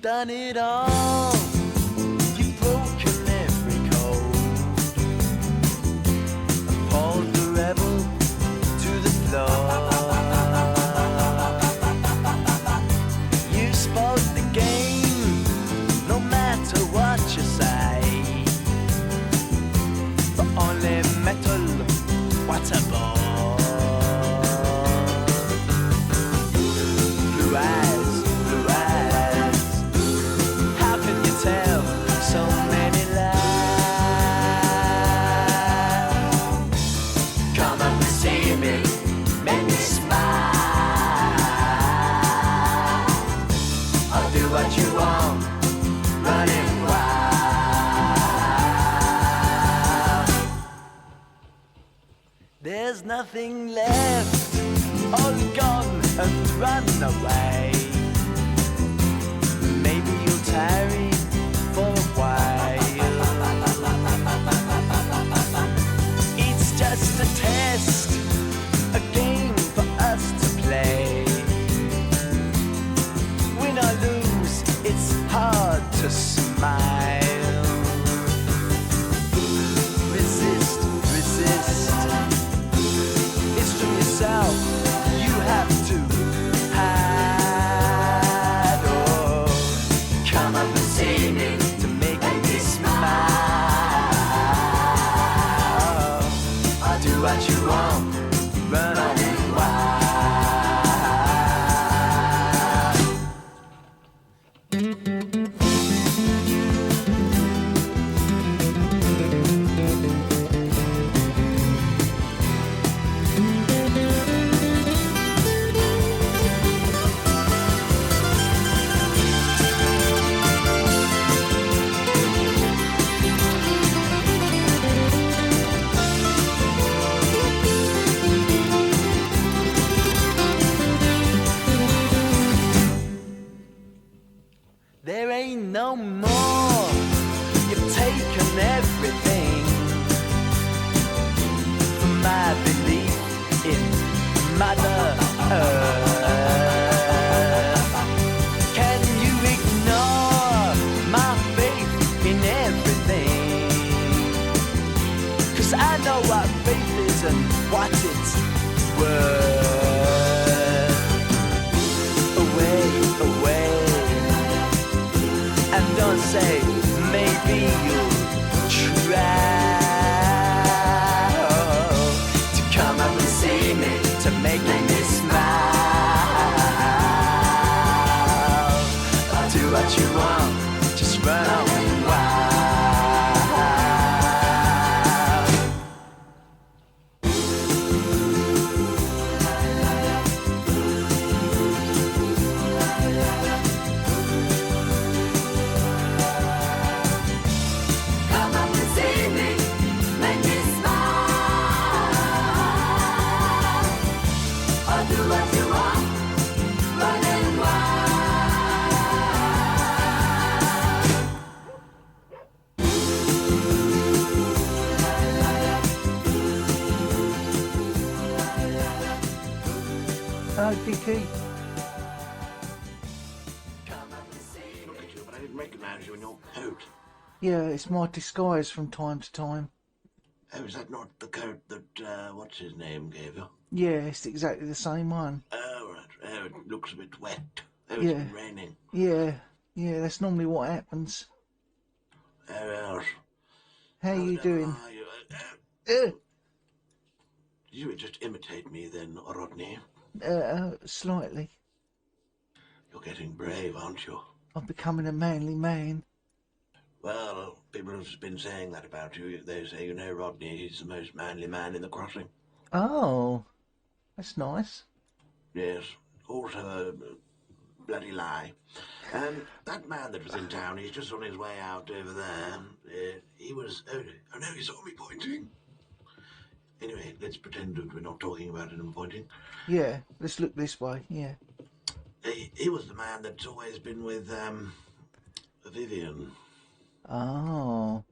done it all. You've broken every code. Appalled the rebel to the floor. You spoke the game, no matter what you say. But only metal, what a bore. Blue eyes, how can you tell so many lies? Come up and see me, make me smile. I'll do what you want, running wild. There's nothing left, all gone and run away. Maybe you'll tarry for a while. It's just a test, a game for us to play. Win or lose, it's hard to smile. Resist, it's from yourself you have to hide. Oh, come up and see me to make me smile. I'll do what you want, running wild. There ain't no more. You've taken everything from my belief in Mother Earth. Can you ignore my faith in everything? 'Cause I know what faith is and what it's worth. Away. And don't say, maybe you'll try to come up and see me, to make me smile. I'll do what you want, just run on wild. Hello, Dickie. Look at you, but I didn't recognise you in your coat. Yeah, it's my disguise from time to time. Oh, is that not the coat that, what's his name gave you? Yeah, it's exactly the same one. Oh, right. Oh, it looks a bit wet. Oh, it's Yeah. been raining. Yeah, that's normally what happens. Oh, yes. How you doing? Are you? Uh, You would just imitate me then, Rodney. Slightly. You're getting brave, aren't you? I'm becoming a manly man. Well, people have been saying that about you. They say, you know, Rodney, he's the most manly man in the crossing. Oh, that's nice. Yes, also a bloody lie. That man that was in town, he's just on his way out over there. He was... Oh no, he saw me pointing. Anyway, let's pretend that we're not talking about him pointing. Yeah, let's look this way, yeah. He was the man that's always been with, Vivian. Oh.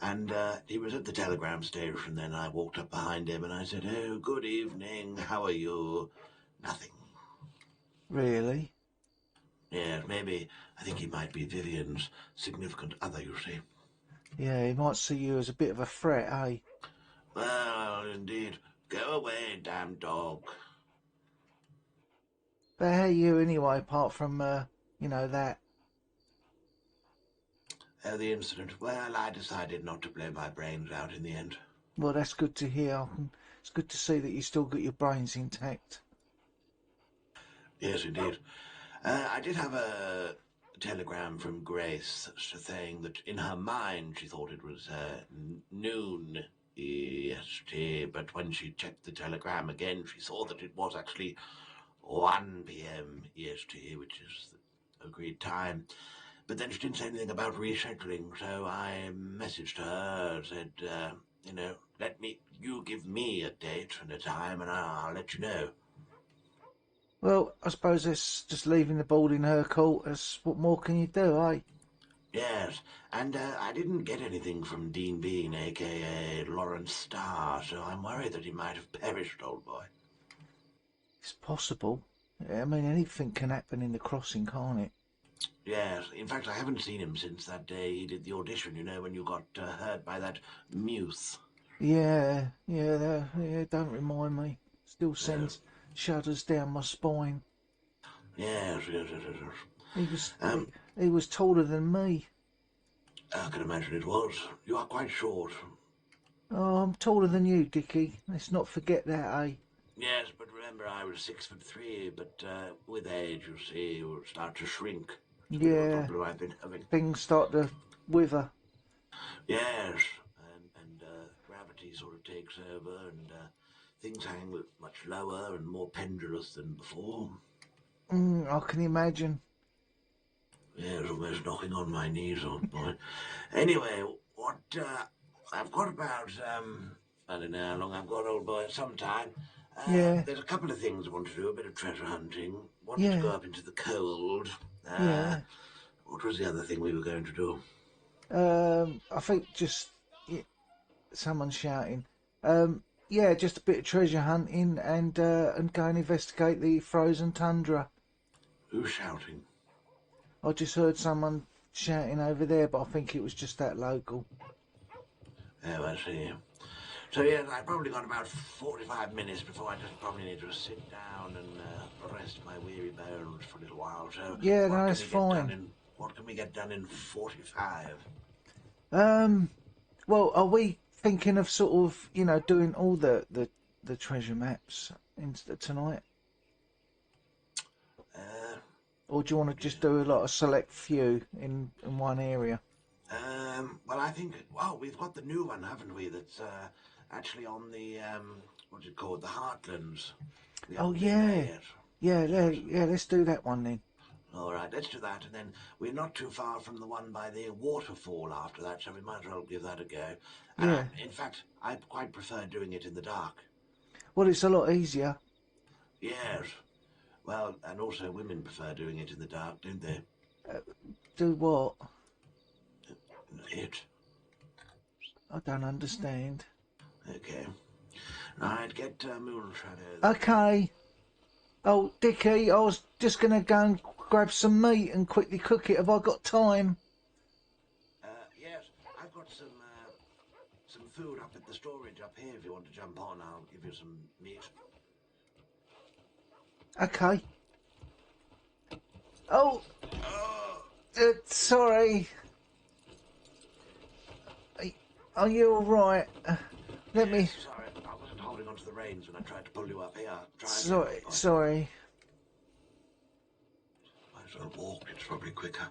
And he was at the telegram station. Then I walked up behind him and I said, "Oh, good evening. How are you?" Nothing. Really? Yeah, maybe. I think he might be Vivian's significant other, you see. Yeah, he might see you as a bit of a threat, eh? Well, indeed. Go away, damn dog. But how are you anyway, apart from, you know, that? Oh, the incident. Well, I decided not to blow my brains out in the end. Well, that's good to hear. It's good to see that you still got your brains intact. Yes, indeed. I did have a telegram from Grace saying that in her mind she thought it was noon EST, but when she checked the telegram again, she saw that it was actually 1 p.m. EST, which is the agreed time. But then she didn't say anything about rescheduling, so I messaged her, said, you give me a date and a time, and I'll let you know. Well, I suppose that's just leaving the ball in her court. What more can you do, eh? Yes, and I didn't get anything from Dean Bean, a.k.a. Lawrence Starr, so I'm worried that he might have perished, old boy. It's possible. I mean, anything can happen in the crossing, can't it? Yes, in fact, I haven't seen him since that day he did the audition, when you got hurt by that muse. Yeah, don't remind me. Still No. sends shudders down my spine. Yes. He was, Um, he was taller than me. I can imagine it was. You are quite short. Oh, I'm taller than you, Dickie. Let's not forget that, eh? Yes, but remember I was 6'3", but with age, you see, you start to shrink. It's a bit of a Yeah, problem I've been having. things start to wither. Yes, and gravity sort of takes over, and things hang much lower and more pendulous than before. I can imagine. Yeah, it's almost knocking on my knees, old boy. Anyway, what I've got about I don't know how long I've got, old boy. Sometime. Yeah, There's a couple of things I want to do. A bit of treasure hunting. Wanted to go yeah, up into the cold. yeah. What was the other thing we were going to do? I think just someone shouting. Yeah, just a bit of treasure hunting and go and investigate the frozen tundra. Who's shouting? I just heard someone shouting over there, but I think it was just that local. Oh, I see. So yeah, I've probably got about 45 minutes before I just probably need to sit down and rest my weary bones for a little while. So Yeah, no, that's fine. what can we get done in 45? Well, are we thinking of sort of, doing all the treasure maps tonight? Uh, Or do you want to just do a select few in one area? well, I think, well, we've got the new one, haven't we? That's actually on the, what's it called? The Heartlands. We Oh, haven't been there yeah. yet. Yes. Yeah, let's do that one then. All right, let's do that, and then we're not too far from the one by the waterfall after that, so we might as well give that a go. And Yeah. in fact, I quite prefer doing it in the dark. Well, it's a lot easier. Yes. Well, and also women prefer doing it in the dark, don't they? Do what? It. I don't understand. Okay. Right, get Moon Shadow. Okay. Oh, Dickie, I was just going to go and grab some meat and quickly cook it. Have I got time? Yes, I've got some food up at the storage up here. If you want to jump on, I'll give you some meat. Okay. Oh, sorry. Are you all right? Let me. Sorry, I wasn't holding onto the reins when I tried to pull you up here. Try Sorry, again. sorry. Might as well walk. It's probably quicker.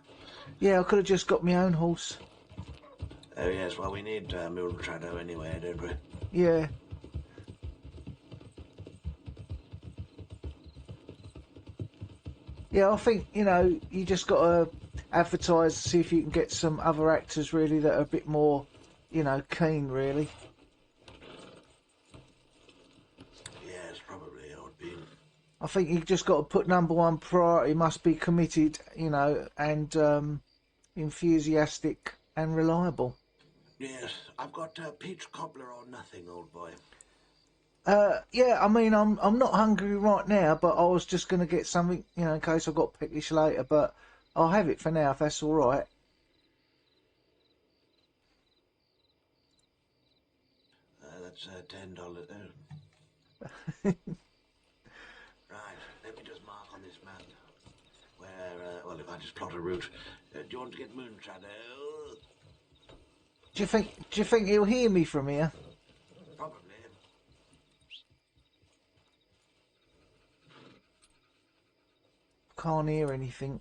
Yeah, I could have just got my own horse. Oh yes, well we need Moon Shadow anyway, don't we? Yeah. Yeah, I think, you just got to advertise, see if you can get some other actors really that are a bit more, keen really. Yes, probably it would be. I think you just got to put number one priority must be committed, and enthusiastic and reliable. Yes, I've got peach cobbler or nothing, old boy. Yeah, I mean, I'm not hungry right now, but I was just going to get something, you know, in case I got peckish later. But I'll have it for now if that's all right. That's $10. Right, let me just mark on this map where, well, if I just plot a route. Do you want to get Moon Shadow? Do you think he'll hear me from here? Probably. Can't hear anything.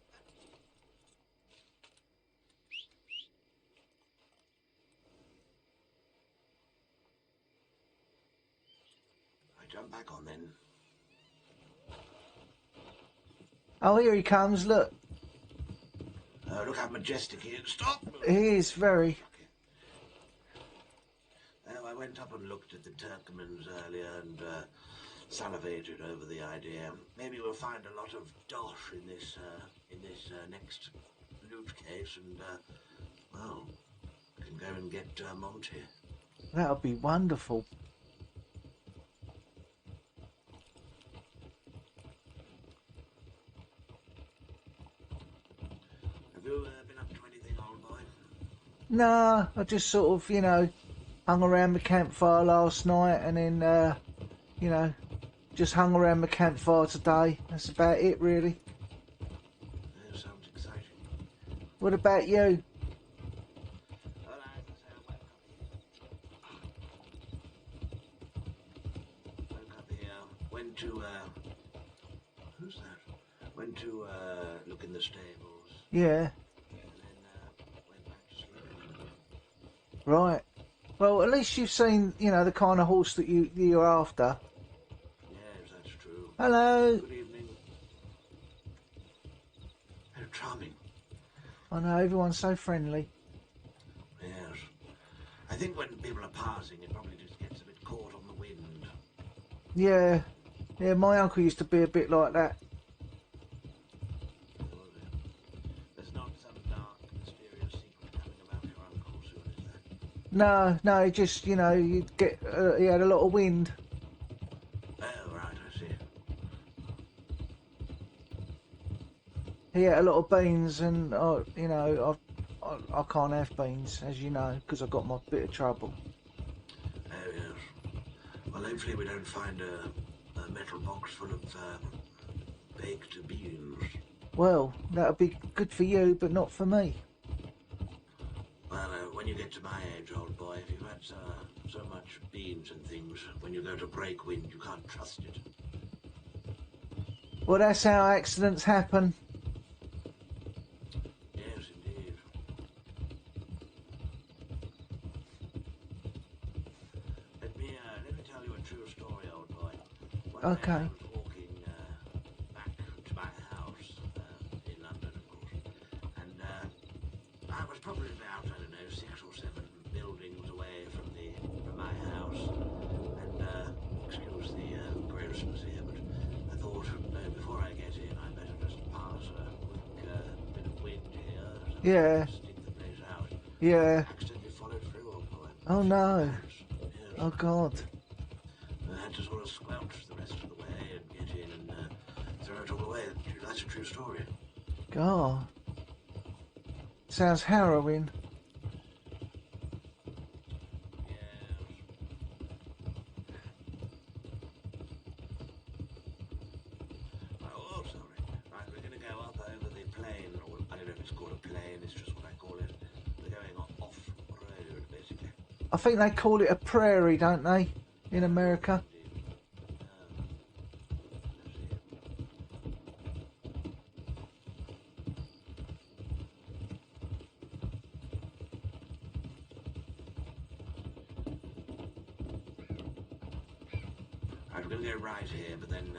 I jump back on then. Oh, here he comes. Look, Look how majestic he is. Stop! he is very. I went up and looked at the Turkmens earlier and salivated over the idea. Maybe we'll find a lot of dosh in this next loot case, and well, we can go and get Monty. That'll be wonderful. Have you been up to anything, old boy? Nah, I just sort of, you know, hung around the campfire last night and then, you know, just hung around the campfire today. That's about it, really. That sounds exciting. What about you? Well, I woke up here, went to, who's that? Went to look in the stables, Yeah, and then went back to sleep. right. Well, at least you've seen, you know, the kind of horse that you're after. Yes, that's true. Hello. Good evening. Oh, charming. I know, everyone's so friendly. Yes. I think when people are passing, it probably just gets a bit caught on the wind. Yeah, yeah, my uncle used to be a bit like that. There's not some dark, mysterious secret coming about your uncle soon, is there? No, it just, you know, you'd get, he had a lot of wind. Oh, right, I see. He had a lot of beans and, you know, I can't have beans, as you know, because I got my bit of trouble. Oh, yes. Well, hopefully we don't find a metal box full of baked beans. Well, that would be good for you, but not for me. Well, when you get to my age, old boy, if you've had so much beans and things, when you go to break wind, you can't trust it. Well, that's how accidents happen. Yes, indeed. Let me tell you a true story, old boy. One day I Okay. was walking back to my house in London, of course, and I was probably about, I don't know, 6 or 7 buildings away from my house, and excuse the grossness here, but I thought, before I get in, I better just pass a quick bit of wind here, so Yeah, stick the place out. yeah. I accidentally followed through, old boy. Oh no. Yes. Oh God. I had to sort of squelch the rest of the way and get in and throw it all away. That's a true story. God. Sounds harrowing. Yes. Oh, sorry. Right, we're going to go up over the plain, or I don't know if it's called a plain, it's just what I call it. We're going off-road, basically. I think they call it a prairie, don't they, in America? Right, we're going to go right here, but then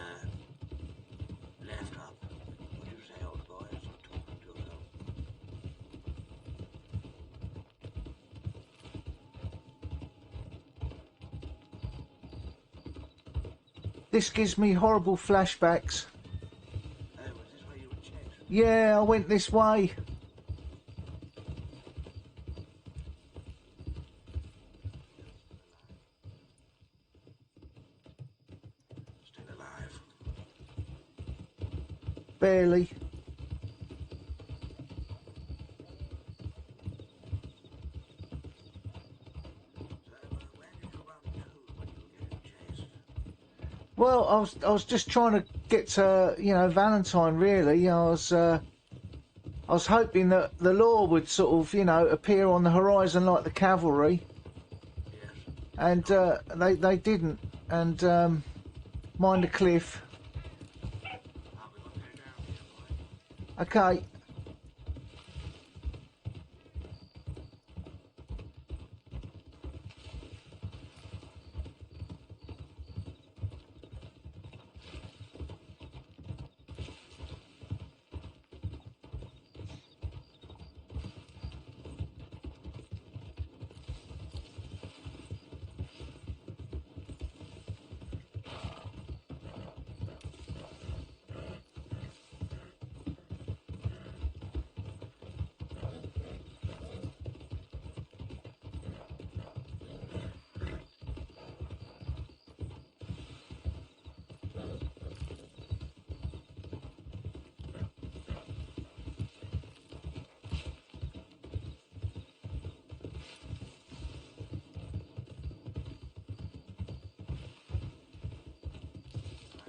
left up. What do you say, old boy? Stop talking to yourself. This gives me horrible flashbacks. Oh, was this where you were chased? Yeah, I went this way. barely. Where did you run to when you were getting chased? Well, I was just trying to get to, you know, Valentine. Really, I was hoping that the law would sort of, you know, appear on the horizon like the cavalry, Yes. and they didn't. And mind the cliff. I'll be one going down here, boy. Okay.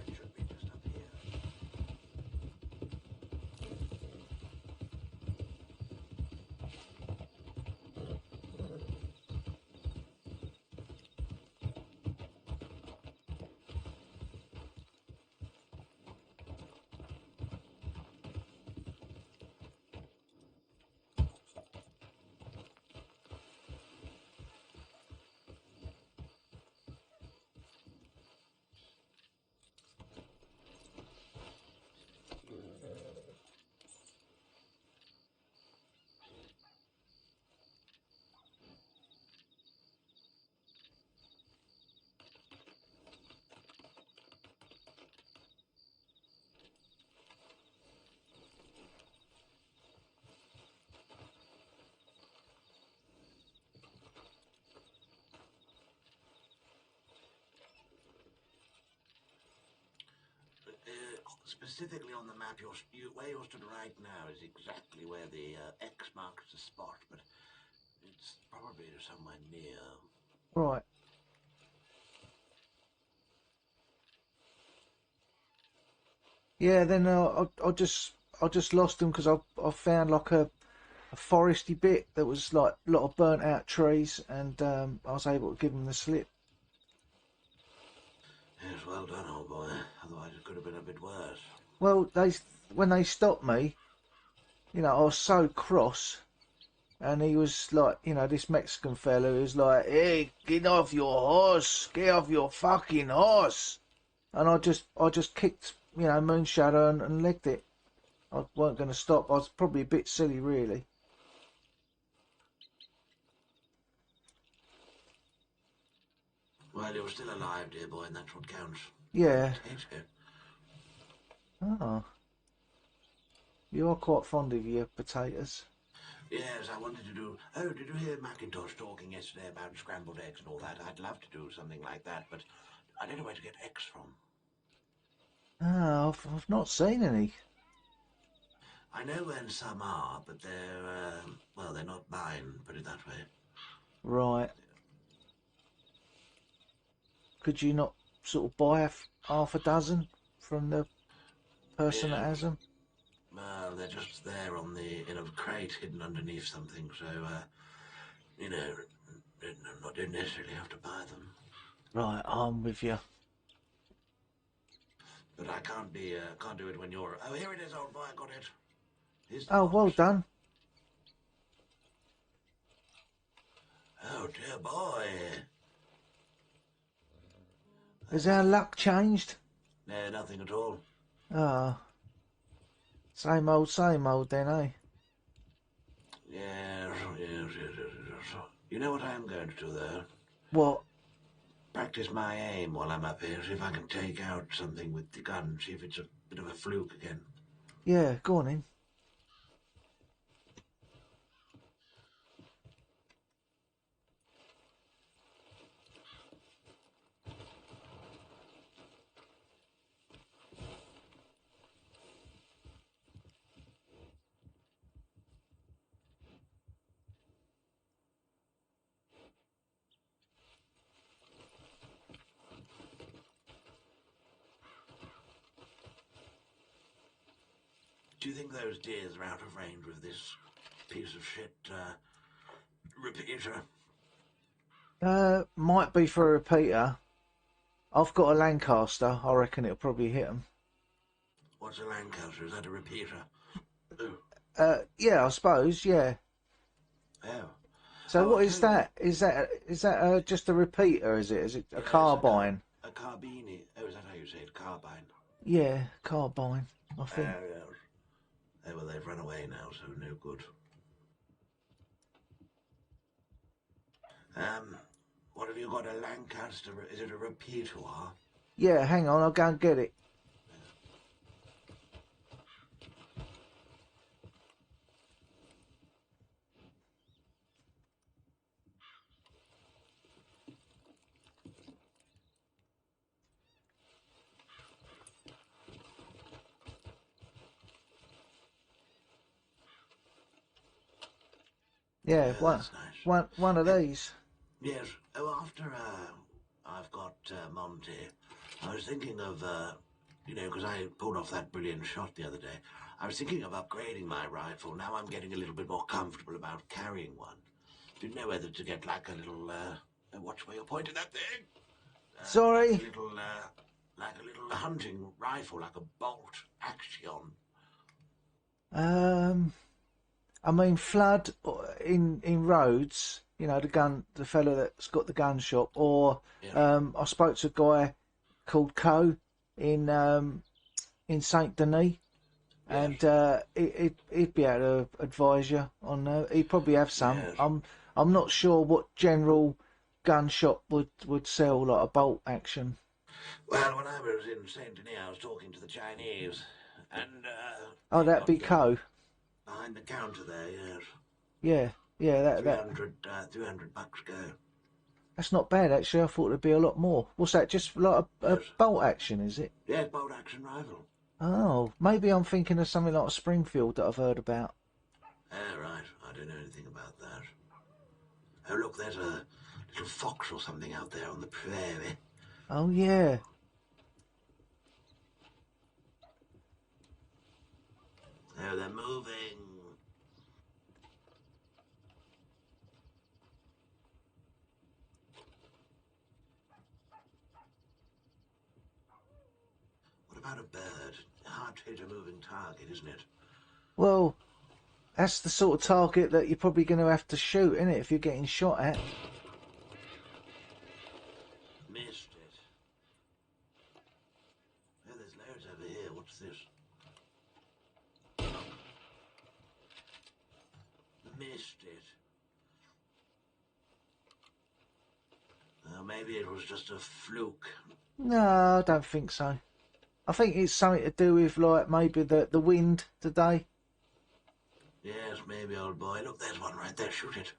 It should be just up here. Specifically on the map, where you're stood right now is exactly where the X marks the spot, but it's probably somewhere near. Right. Yeah. Then I just lost them because I found like a foresty bit that was like a lot of burnt out trees, and I was able to give them the slip. Yes, well done, old boy. Otherwise it could have been a bit worse. Well, when they stopped me, you know, I was so cross, and he was like, you know, this Mexican fella who was like, "Hey, get off your horse! Get off your fucking horse!" And I just kicked, you know, Moonshadow and legged it. I weren't going to stop. I was probably a bit silly, really. Well, you're still alive, dear boy, and that's what counts. Yeah. Potato. Oh, you are quite fond of your potatoes. Yes, I wanted to do. Oh, did you hear Macintosh talking yesterday about scrambled eggs and all that? I'd love to do something like that, but I don't know where to get eggs from. Ah, I've not seen any. I know when some are, but they're, well, they're not mine, put it that way. Right. Could you not sort of buy half a dozen from the person that Yeah, has them? well, they're just there on the, in a crate hidden underneath something, so, you know, don't necessarily have to buy them. Right, I'm with you. But I can't do it when you're. Oh, here it is, old boy. I got it. Here's the Oh, box. well done. Oh dear boy. Has our luck changed? No, nothing at all. Ah, same old then, eh? Yes. You know what I'm going to do though? What? Practice my aim while I'm up here. See if I can take out something with the gun. See if it's a bit of a fluke again. Yeah, go on in. Do you think those deers are out of range with this piece of shit repeater? Might be for a repeater. I've got a Lancaster. I reckon it'll probably hit them. What's a Lancaster? Is that a repeater? Yeah, I suppose. Yeah. Oh. So Oh, what I'll is tell you that? Is that just a repeater? Is it? Is it a carbine? A carbine. Oh, is that how you say it? Carbine. Yeah, carbine. I think. Yes. Oh, well, they've run away now, so no good. What have you got? A Lancaster? Is it a repeater? Yeah, hang on. I'll go and get it. Yeah, That's nice. one of these. Yes. Oh, after I've got Monty, I was thinking of, because I pulled off that brilliant shot the other day. I was thinking of upgrading my rifle. Now I'm getting a little bit more comfortable about carrying one. Didn't know whether to get like a little, watch where you're pointing that thing. Sorry. Like a little hunting rifle, like a bolt action. I mean, Flood in Rhodes, the fellow that's got the gun shop, or Yeah. I spoke to a guy called Co in Saint Denis, and he'd be able to advise you on. He'd probably have some. Yes. I'm not sure what general gun shop would sell like a bolt action. Well, when I was in Saint Denis, I was talking to the Chinese, and Oh, they that'd got be Co. behind the counter there. Yes. Yeah, that 300 bucks go. that's not bad actually. I thought it'd be a lot more. What's that? Just like a Yes. bolt action, is it? Yeah, bolt action rifle. Oh, maybe I'm thinking of something like a Springfield that I've heard about. Oh, right. I don't know anything about that. Oh, look, there's a little fox or something out there on the prairie. Oh yeah. Oh, they're moving. What about a bird? Hard to hit a moving target, isn't it? Well, that's the sort of target that you're probably going to have to shoot, isn't it, if you're getting shot at? Missed it. Oh, there's loads over here. What's this? Missed it. Maybe it was just a fluke. No, I don't think so. I think it's something to do with like maybe the wind today. Yes, maybe, old boy. Look, there's one right there. Shoot it.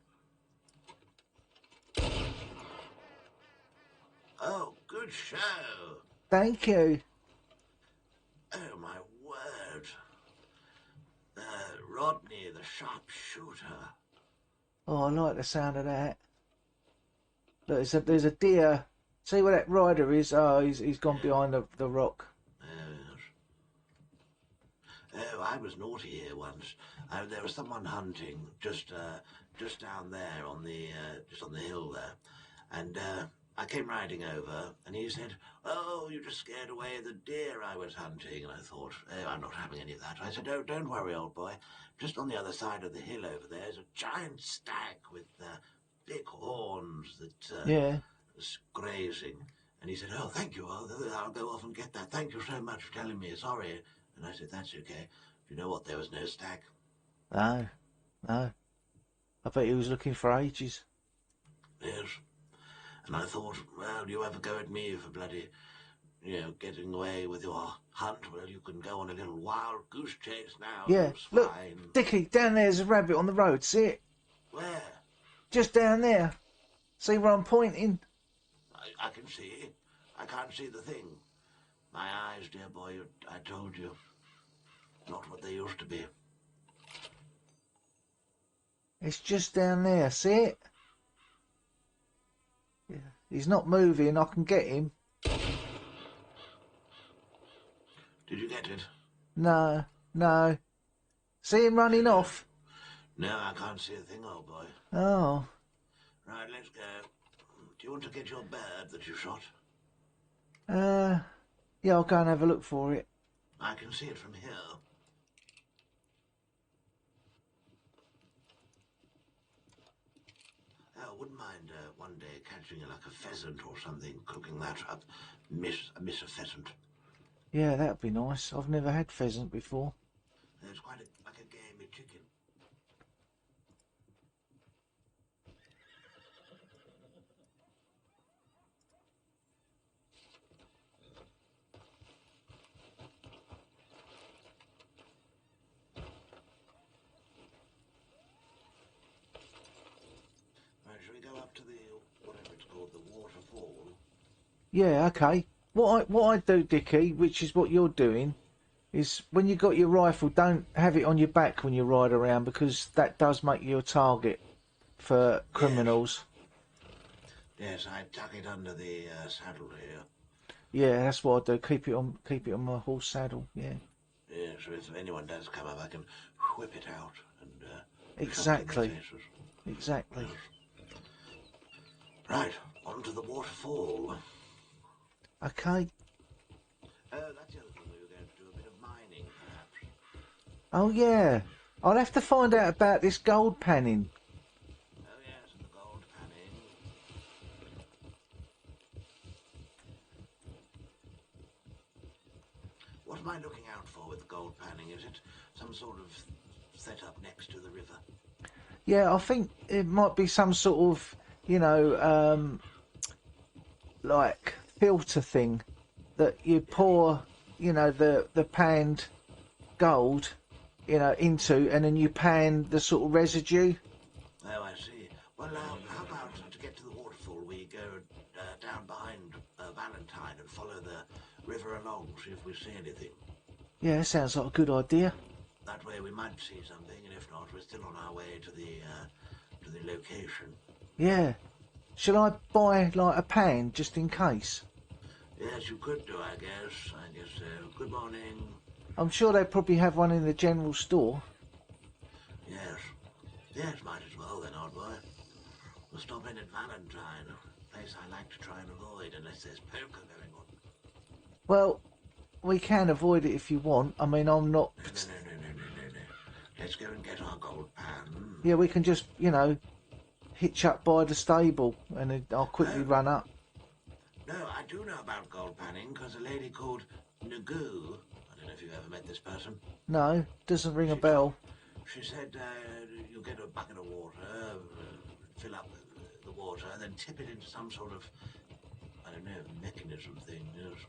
Oh, good show. Thank you. Oh, my word. Rodney, the sharpshooter. Oh, I like the sound of that. Look, there's a deer. See where that rider is? Oh, he's gone behind the rock. Oh, I was naughty here once. There was someone hunting just down there on the just on the hill there, and I came riding over, and he said, "Oh, you just scared away the deer I was hunting." And I thought, "Oh, I'm not having any of that." I said, "Oh, don't worry, old boy. Just on the other side of the hill over there is a giant stag with big horns that Yeah. was grazing." And he said, "Oh, thank you. I'll go off and get that. Thank you so much for telling me. Sorry." And I said, "That's okay. You know what? There was no stag." No. I bet he was looking for ages. Yes. And I thought, well, you ever go at me for bloody, getting away with your hunt? Well, you can go on a little wild goose chase now, Yeah. you Look, swine. Dickie, down there's a rabbit on the road. See it? Where? Just down there. See where I'm pointing? I can see. I can't see the thing. My eyes, dear boy, I told you. Not what they used to be. It's just down there. See it? Yeah. He's not moving. I can get him. Did you get it? No. See him running off? No, I can't see a thing, old boy. Oh. Right, let's go. Do you want to get your bird that you shot? Yeah, I'll go and have a look for it. I can see it from here. I wouldn't mind one day catching like a pheasant or something, cooking that up. Miss a pheasant. Yeah, that'd be nice. I've never had pheasant before. It's quite like a gamey chicken. Right, shall we go up to the, whatever it's called, the waterfall? Yeah, okay. What I do, Dickie, which is what you're doing, is when you got your rifle, don't have it on your back when you ride around, because that does make you a target for criminals. Yes, I tuck it under the saddle here. Yeah, that's what I do. Keep it on my horse saddle. Yeah. Yeah, so if anyone does come up, I can whip it out and Exactly. shove it in their faces. Exactly. Right, on to the waterfall. Okay. That's the other thing we were going to do, a bit of mining, perhaps. Oh yeah. I'll have to find out about this gold panning. Oh yes, and the gold panning. What am I looking out for with gold panning? Is it some sort of setup next to the river? Yeah, I think it might be some sort of, like filter thing that you pour, the panned gold, into, and then you pan the sort of residue. Oh, I see. Well, how about to get to the waterfall, we go down behind Valentine and follow the river along, see if we see anything. Yeah, that sounds like a good idea. That way we might see something, and if not, we're still on our way to the location. Yeah. Shall I buy like a pan just in case? Yes, you could do, I guess. I guess so. Good morning. I'm sure they probably have one in the general store. Yes. Yes, might as well then, old boy. We'll stop in at Valentine, a place I like to try and avoid unless there's poker going on. Well, we can avoid it if you want. I mean, I'm not... No. Let's go and get our gold pan. Yeah, we can just, hitch up by the stable and then I'll quickly run up. No, I do know about gold panning because a lady called Nagu, I don't know if you've ever met this person. No, doesn't ring a bell. She said you get a bucket of water, fill up the water, and then tip it into some sort of, I don't know, mechanism thing. Yes.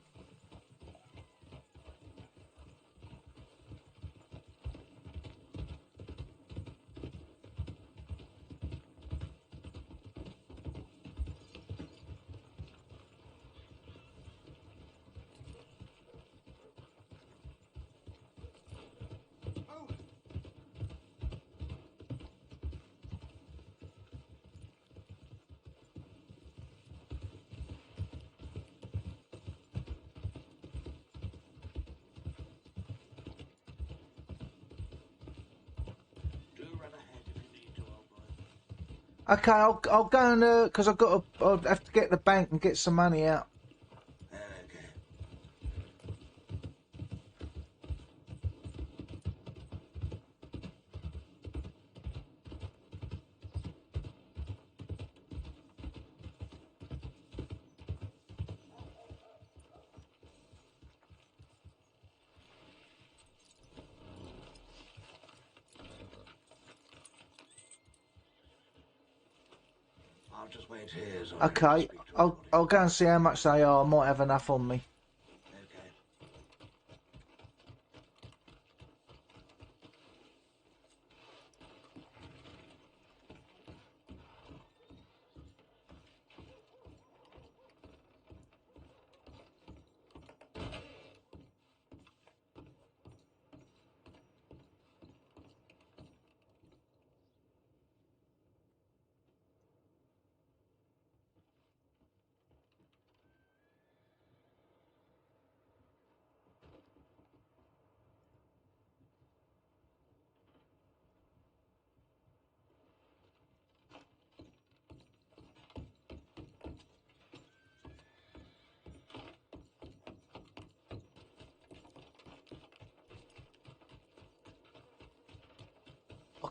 Okay, I'll go and because I'll have to get the bank and get some money out. Okay. I'll just wait here. So Okay, I'll go and see how much they are. I might have enough on me. Okay.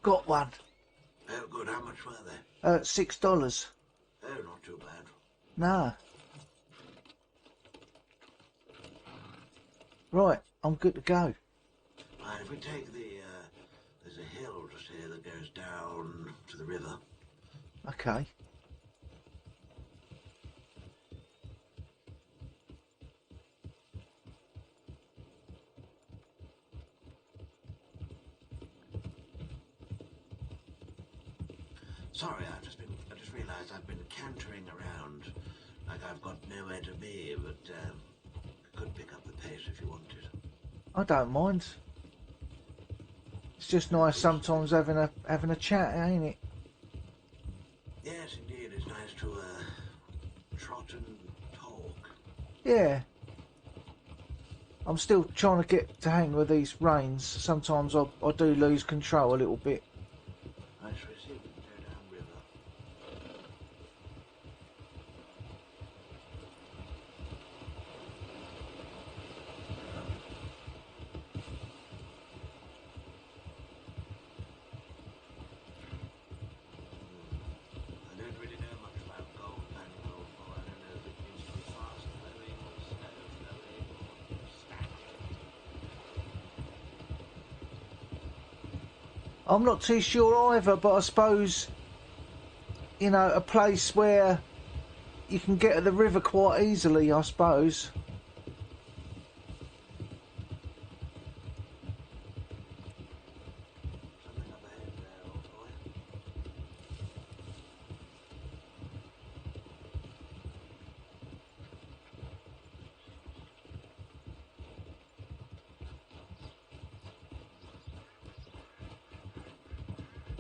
got one. Oh, good. How much were they? $6. Oh, not too bad. Nah. Right, I'm good to go. Right, if we take there's a hill just here that goes down to the river. Okay. Sorry, I just realised I've been cantering around like I've got nowhere to be, but I could pick up the pace if you wanted. I don't mind. It's just nice sometimes having a chat, ain't it? Yes, indeed, it's nice to trot and talk. Yeah. I'm still trying to get to hang with these reins. Sometimes I do lose control a little bit. I shall see if we can go downriver. I don't really know much about gold panning, old boy. I don't know if it needs to be fast flowing or slow flowing or stagnant. I'm not too sure either, but I suppose, you know, a place where you can get to the river quite easily, I suppose. Something up ahead there, old boy.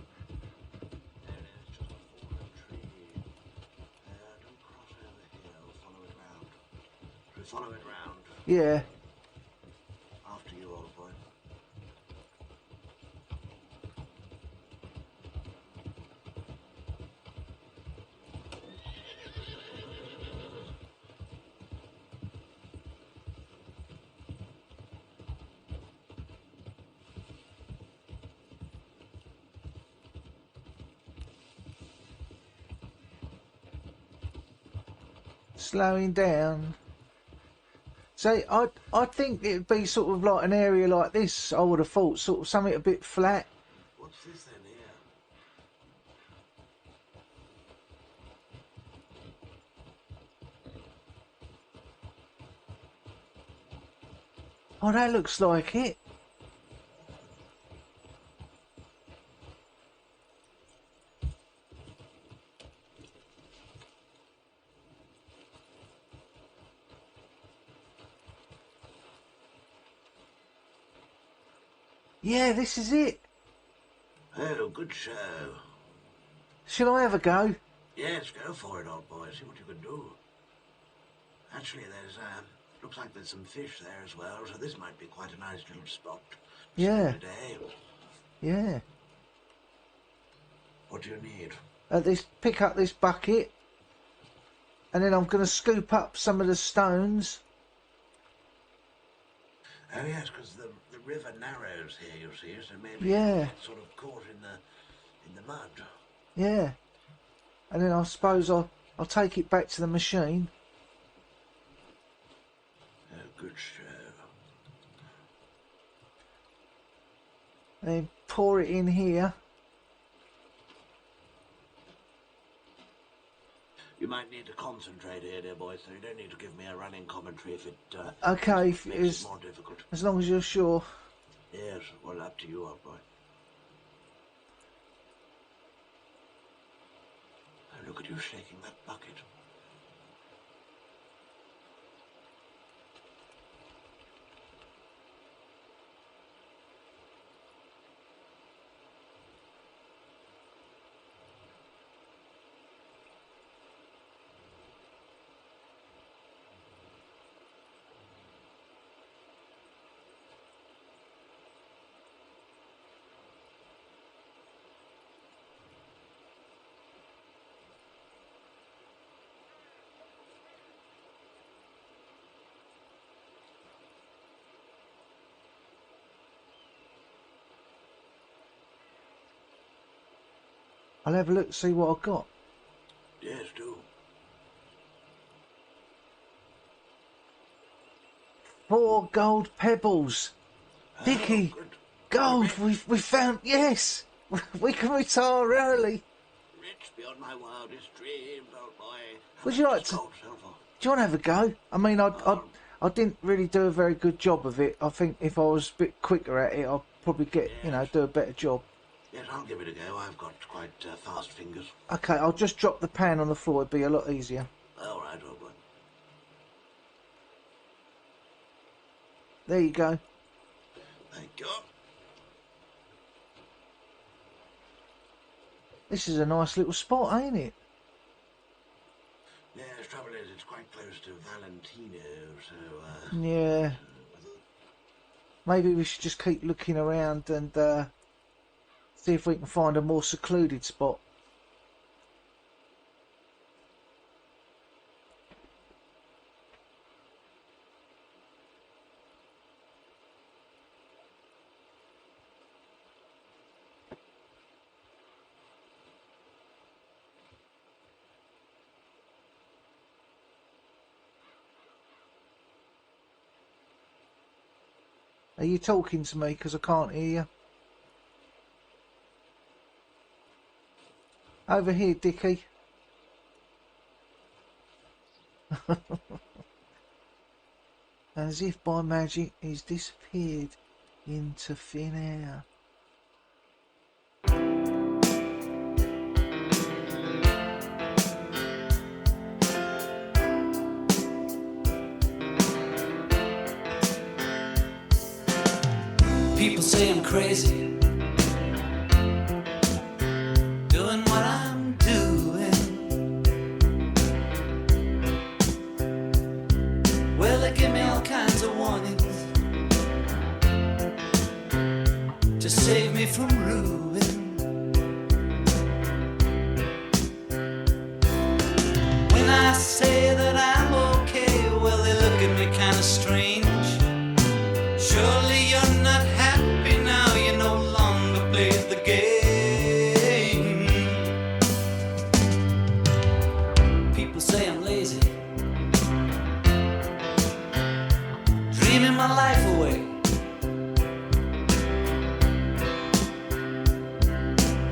There it is, just a fallen tree. Don't cross over here, follow it round. Shall we follow it round? Yeah. After you, old boy. Slowing down. So I think it'd be sort of like an area like this, I would have thought, sort of something a bit flat. What's this then here? Oh, that looks like it. Yeah, this is it. Oh, good show. Shall I have a go? Yes, go for it, old boy. See what you can do. Actually, there's, looks like there's some fish there as well, so this might be quite a nice little spot to Yeah. spend a day. Yeah. What do you need? Pick up this bucket, and then I'm going to scoop up some of the stones. Oh, yes, because the river narrows here, you see, so maybe Yeah. you'll get sort of caught in the mud. Yeah. And then I suppose I'll take it back to the machine. Oh, good show. And then pour it in here. You might need to concentrate here, dear boy, so you don't need to give me a running commentary if it Okay, makes it more difficult. as long as you're sure. Yes, well, up to you, old boy. Oh, look at you shaking that bucket. I'll have a look, see what I've got. Yes, do. 4 gold pebbles. Dickie, Oh, good. gold, we found, yes. We can retire early. Rich beyond my wildest dreams, old boy. How Would you much like does to... gold sell for? Do you want to have a go? I mean, I didn't really do a very good job of it. I think if I was a bit quicker at it, I'd probably get, you know, do a better job. Yes, I'll give it a go. I've got quite fast fingers. Okay, I'll just drop the pan on the floor. It'd be a lot easier. All right, old boy. There you go. Thank you. This is a nice little spot, ain't it? Yes, trouble is, it's quite close to Valentino, so... Yeah. Maybe we should just keep looking around and see if we can find a more secluded spot. Are you talking to me? Because I can't hear you. Over here, Dickie. As if by magic, he's disappeared into thin air. People say I'm crazy, doing what I'm doing. Well, they give me all kinds of warnings to save me from ruin. When I say that I'm okay, well, they look at me kind of strange. Surely you're not happy now, you no longer play the game. People say I'm lazy, dreaming my life away.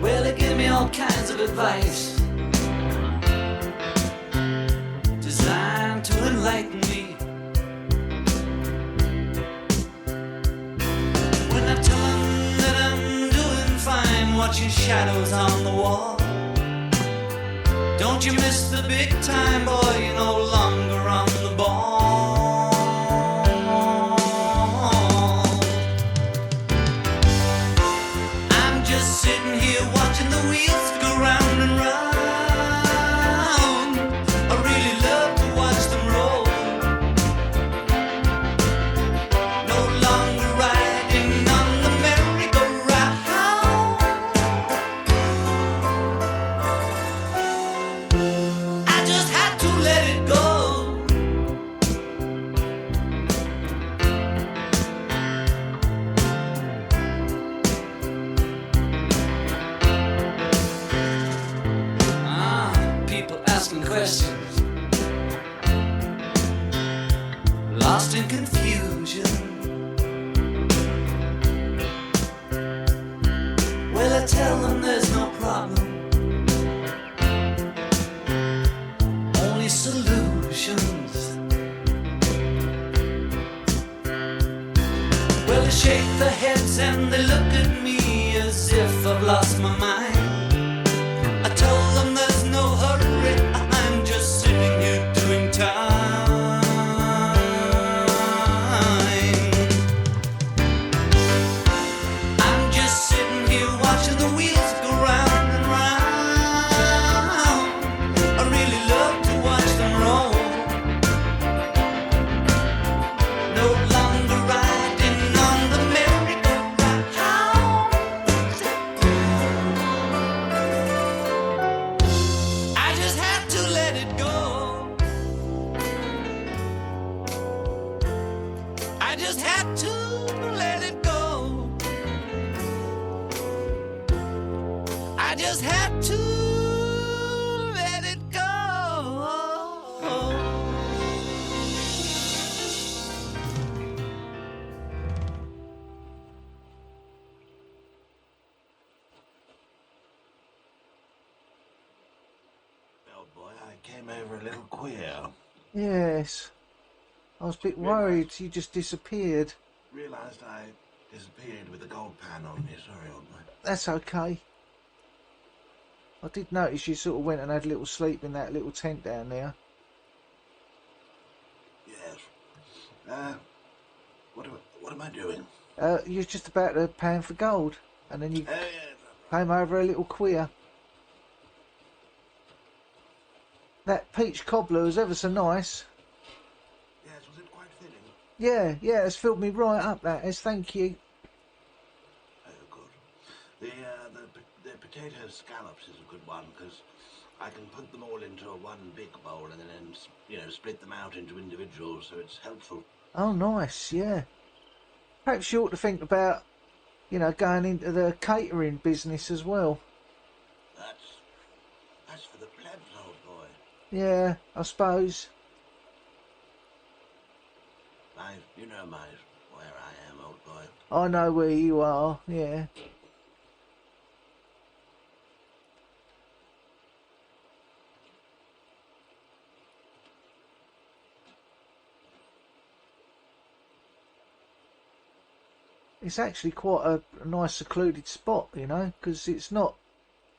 Well, they give me all kinds of advice designed to enlighten me. Watching shadows on the wall. Don't you miss the big time, boy? You're no longer on the ball. I'm just sitting here watching the wheels go round and round. I really love to watch them roll. No longer riding on the merry-go-round. I just had to let it go. People asking questions, lost in confusion. Well, I tell them there's no problem, only solutions. Well, they shake their heads and they look at me as if I've lost my mind. I told them there's no hurry, I'm just sitting here doing time. I'm just sitting here watching the wheels go round and round. I really love to watch them roll. No longer riding on the merry-go-round. old boy. I came over a little queer. Yes. I was a bit worried you just disappeared. Realised I disappeared with the gold pan on me. Sorry, old boy. That's okay. I did notice you sort of went and had a little sleep in that little tent down there. Yes. What am I doing? You was just about to pan for gold, and then you Oh, yes. came over a little queer. That peach cobbler was ever so nice. Yes, was it quite filling? Yeah, it's filled me right up, that has, thank you. Oh, good. The potato scallops is a good one, because I can put them all into one big bowl and then, split them out into individuals, so it's helpful. Oh, nice, yeah. Perhaps you ought to think about, going into the catering business as well. That's for the plebs, old boy. Yeah, I suppose. You know where I am, old boy. I know where you are, yeah. It's actually quite a nice secluded spot, because it's not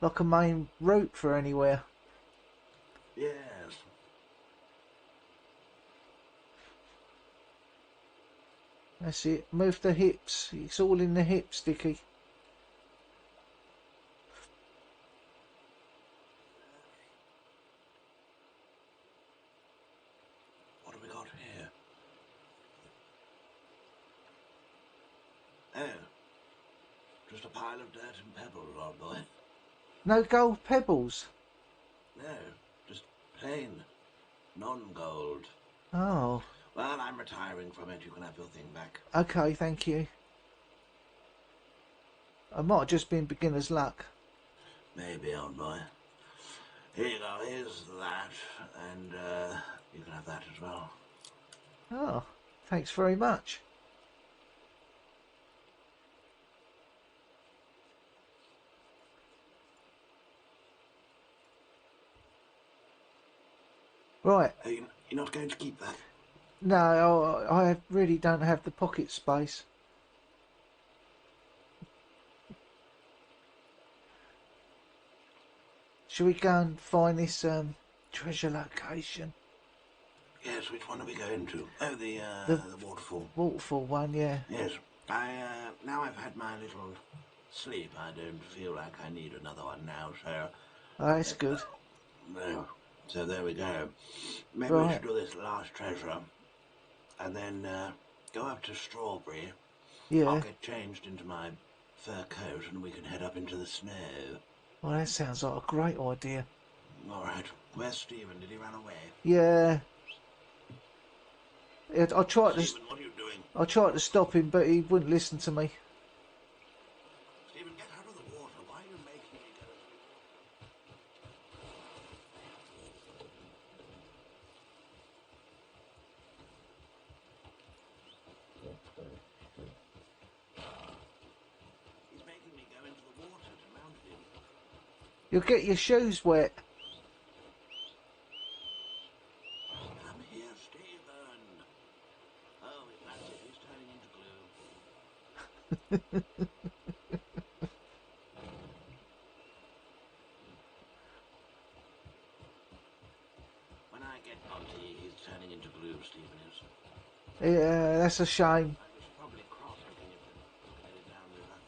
like a main route for anywhere. Yes. That's it. Move the hips. It's all in the hips, Dickie. What have we got here? Oh. Just a pile of dirt and pebbles, old boy. No gold pebbles. No, just plain, non-gold. Oh, Well, I'm retiring from it. You can have your thing back. okay, thank you. I might have just been beginner's luck. Maybe, old boy. Here you go. Here's that, and you can have that as well. Oh, thanks very much. Right. Are you're not going to keep that? No, I really don't have the pocket space. Shall we go and find this treasure location? Yes, which one are we going to? Oh, the waterfall. Waterfall one, yeah. Yes. Now I've had my little sleep, I don't feel like I need another one now, so... Oh, that's good. No. So there we go. Maybe we Right. should do this last treasure, and then go up to Strawberry. Yeah. I'll get changed into my fur coat, and we can head up into the snow. Well, that sounds like a great idea. All right. Where's Stephen? Did he run away? Yeah. I tried Stephen, what are you doing? to stop him, but he wouldn't listen to me. Stephen, get out of the water. Why are you making me go? He's making me go into the water to mount him. You'll get your shoes wet. Come here, Stephen. Oh, that's it. He's turning into glue. When I get Monty, he's turning into glue, Stephen is. Yeah, that's a shame. I was probably cross looking at it down the river.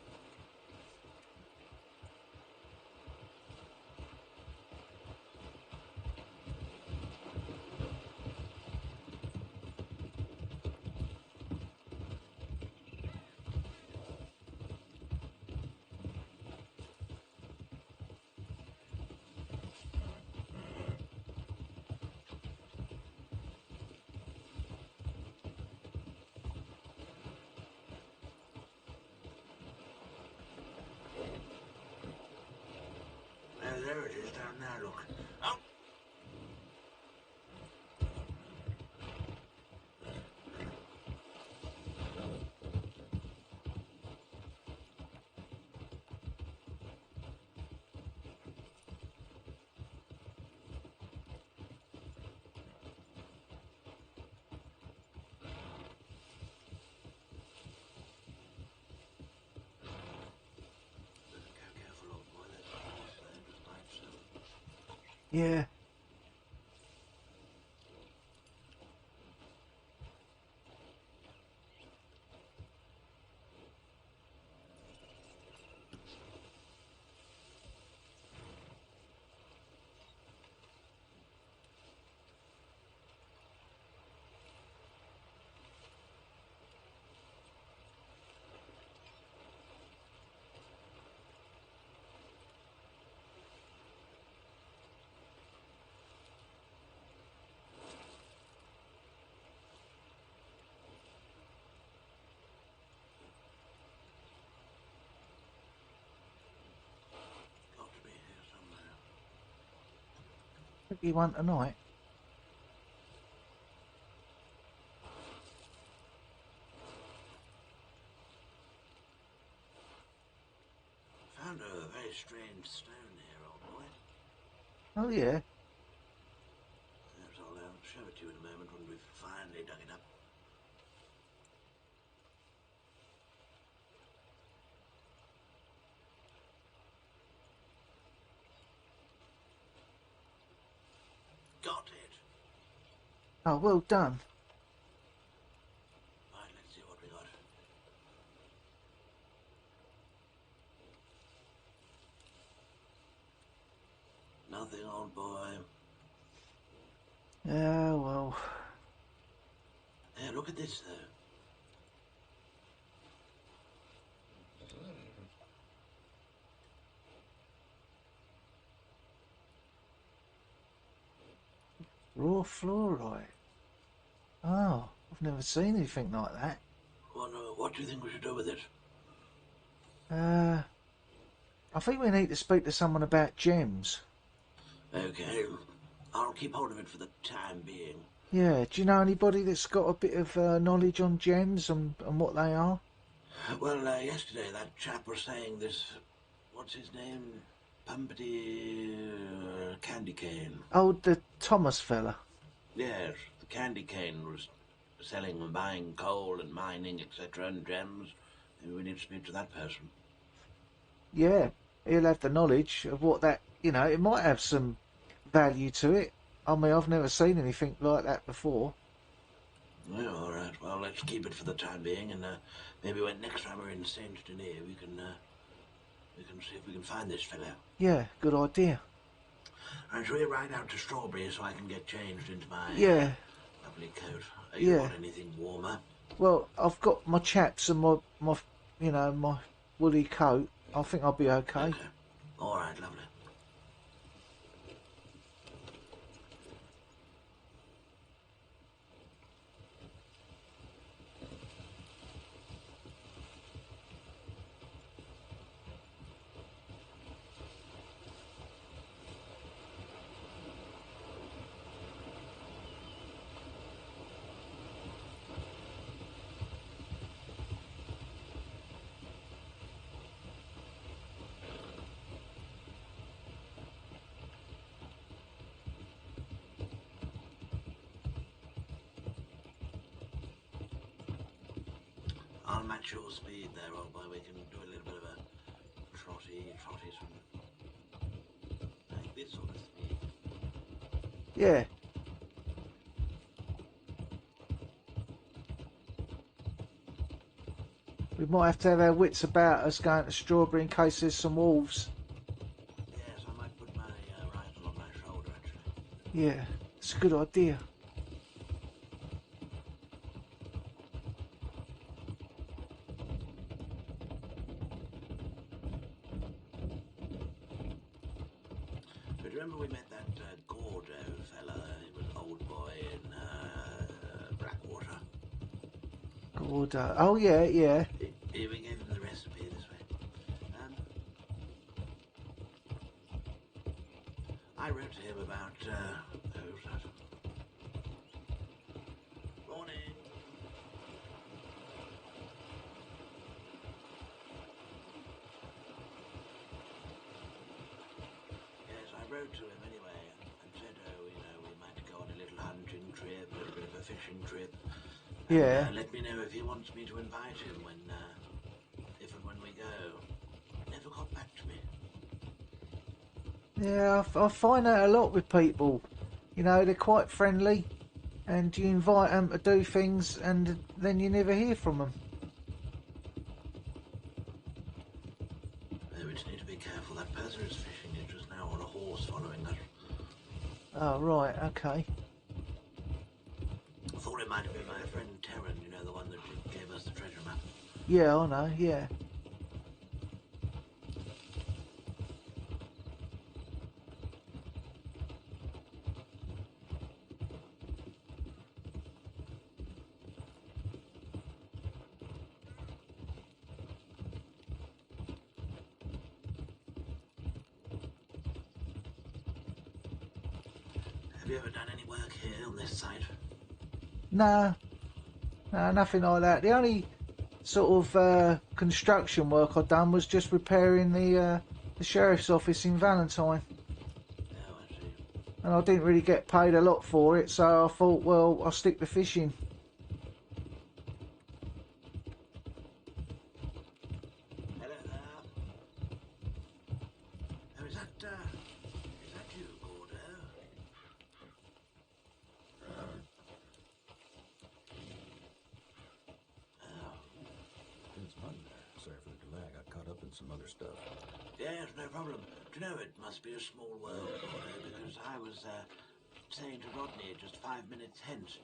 There it is down there, look. Oh! Yeah. Got to be here somewhere. Tricky one tonight. Found a very strange stone here, old boy. Oh yeah. Perhaps I'll show it to you in a moment when we've finally dug it up. Got it. Oh, well done. Right, let's see what we got. Nothing, old boy. Yeah, well. Hey, look at this, though. Raw fluorite. Oh, I've never seen anything like that. Well, what do you think we should do with it? I think we need to speak to someone about gems. Okay, I'll keep hold of it for the time being. Yeah, do you know anybody that's got a bit of knowledge on gems and what they are? Well, yesterday that chap was saying this, what's his name? Pumpity Candy Cane. Oh, the Thomas fella. Yes, the Candy Cane was selling and buying coal and mining, etc., and gems. Maybe we need to speak to that person. Yeah, he'll have the knowledge of what that, it might have some value to it. I mean, I've never seen anything like that before. Yeah, all right. Well, let's keep it for the time being, and maybe when next time we're in Saint Denis, we can see if we can find this fellow. Yeah, good idea. And shall we ride out to Strawberry so I can get changed into my Yeah, lovely coat? You yeah. want anything warmer? Well, I've got my chaps and my woolly coat. I think I'll be okay. Okay. All right, lovely. I'll match your speed there, old boy. We can do a little bit of a trotty sort of, like this sort of speed. Yeah. We might have to have our wits about us going to Strawberry in case there's some wolves. Yes, I might put my rifle on my shoulder, actually. Yeah, it's a good idea. But remember we met that Gordo fella? He was an old boy in Blackwater. Good. Oh yeah, yeah. Here, we gave him the recipe this way. I wrote to him about, who's that? Morning. Yes, I wrote to him anyway and said, we might go on a little hunting trip, a little bit of a fishing trip. And, Yeah. let me know if he wants me to invite him if and when we go. Never got back to me. Yeah, I find that a lot with people. You know, they're quite friendly, and you invite them to do things, and then you never hear from them. Oh, we just need to be careful. That person who's fishing is just now on a horse following us. Oh, right, okay. I thought it might have been my friend Terran, you know, the one that gave us the treasure map. Yeah, I know, yeah. Have you ever done any work here on this site? Nah, nah, nothing like that. The only sort of construction work I'd done was just repairing the sheriff's office in Valentine. Oh, I see. And I didn't really get paid a lot for it, so I thought, well, I'll stick to fishing. Hello there. Oh, is that you, Gordo? It's Martin there. Sorry for the delay. I got caught up in some other stuff. Yes, no problem. Do you know, it must be a small world, Gordo, because I was saying to Rodney just 5 minutes hence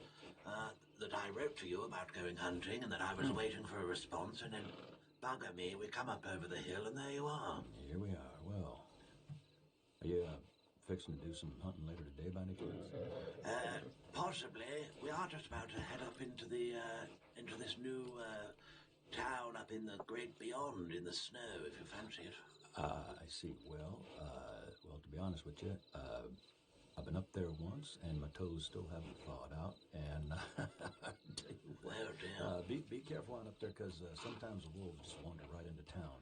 that I wrote to you about going hunting and that I was waiting for a response, and then, bugger me, we come up over the hill and there you are. Here we are. Well, are you fixing to do some hunting later today by any chance? Possibly. We are just about to head up into this new town up in the great beyond in the snow, if you fancy it. I see. Well, to be honest with you, I've been up there once, and my toes still haven't thawed out. And I'll tell you what, Oh dear. be careful on up there, because sometimes the wolves just wander right into town.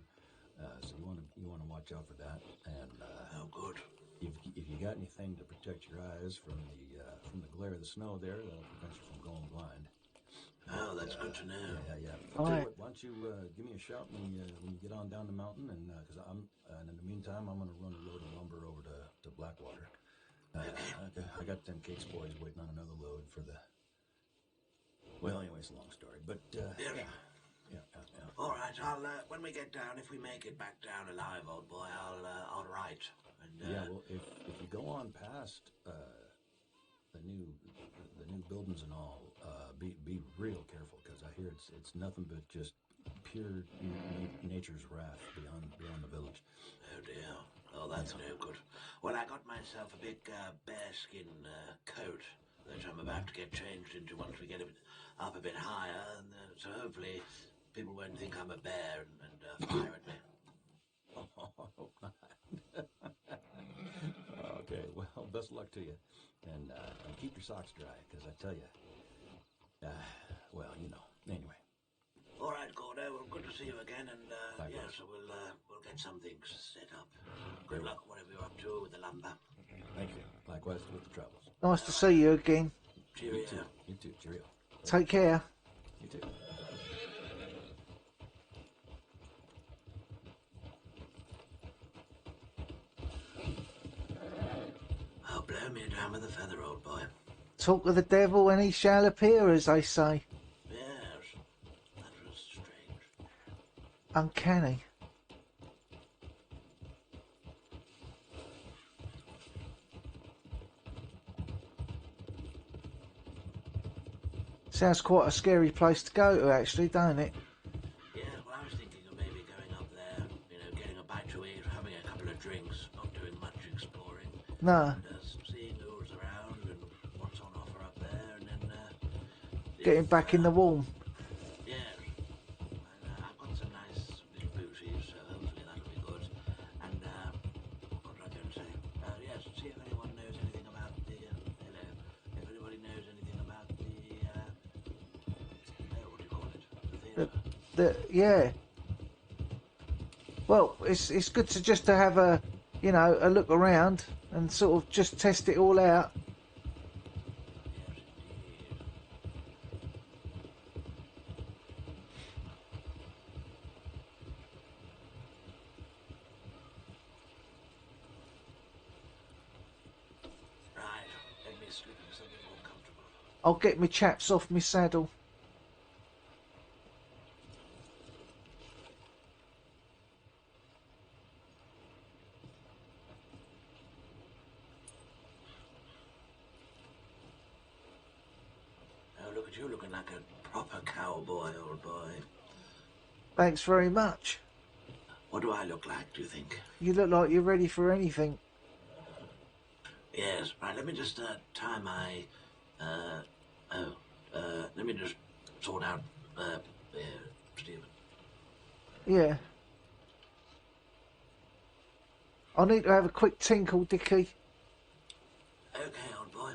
So you want to watch out for that. And Oh good. if you got anything to protect your eyes from the glare of the snow there, that'll prevent you from going blind. Oh, that's good to know. Yeah. All Tell right. you what, why don't you give me a shout when you get on down the mountain, and because and in the meantime, I'm gonna run a load of lumber over to Blackwater. I got them Cake's boys waiting on another load for the. Well, anyway, it's a long story, but yeah. All right. I'll when we get down, if we make it back down alive, old boy, I'll write. And, Yeah, well, if you go on past the new buildings and all, be real careful, because I hear it's nothing but just pure nature's wrath beyond the village. Oh dear. Oh, that's no good. Well, I got myself a big bearskin coat that I'm about to get changed into once we get up a bit higher, and so hopefully people won't think I'm a bear and fire at me. Okay, well, best luck to you, and keep your socks dry, because I tell you, well, you know. Anyway. All right, Gordo. Well, good to see you again, and Likewise. yeah, so we'll get some things set up. Good luck, whatever you're up to with the lumber. Thank you. Likewise with the travels. Nice to see you again. Cheerio. You too. Cheerio. Take care. You too. Oh, blow me down with a feather, old boy. Talk of the devil and he shall appear, as they say. Yes, that was strange. Uncanny. Sounds quite a scary place to go to, actually, don't it? Yeah, well, I was thinking of maybe going up there, you know, getting a bite to eat, having a couple of drinks, not doing much exploring. No. And seeing who's around and what's on offer up there, and then Getting back in the warm. yeah, and I've got some nice big booties, so hopefully that'll be good. And what was I going to say? Yes, see if anyone knows anything about the hello. If anybody knows anything about the what do you call it? The theatre. Yeah. Well, it's good to just to have a look around and sort of just test it all out. Yes, indeed. slipping something more comfortable. I'll get my chaps off my saddle. Oh, look at you looking like a proper cowboy, old boy. Thanks very much. What do I look like, do you think? You look like you're ready for anything. Yes, right, let me just tie my... let me just sort out, Stephen. Yeah. I need to have a quick tinkle, Dickie. Okay, old boy.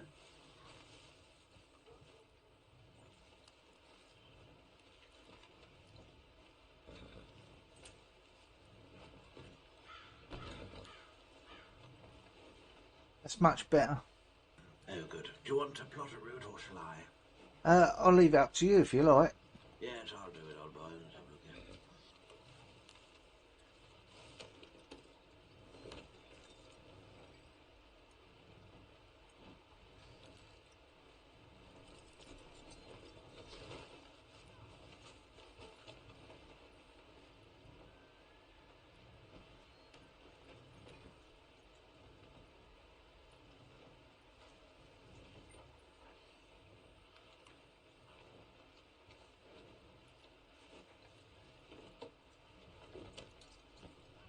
That's much better. Oh, good. Do you want to plot a route or shall I? I'll leave it up to you if you like. Yes, I'll do it, old boy. Let's have a look here.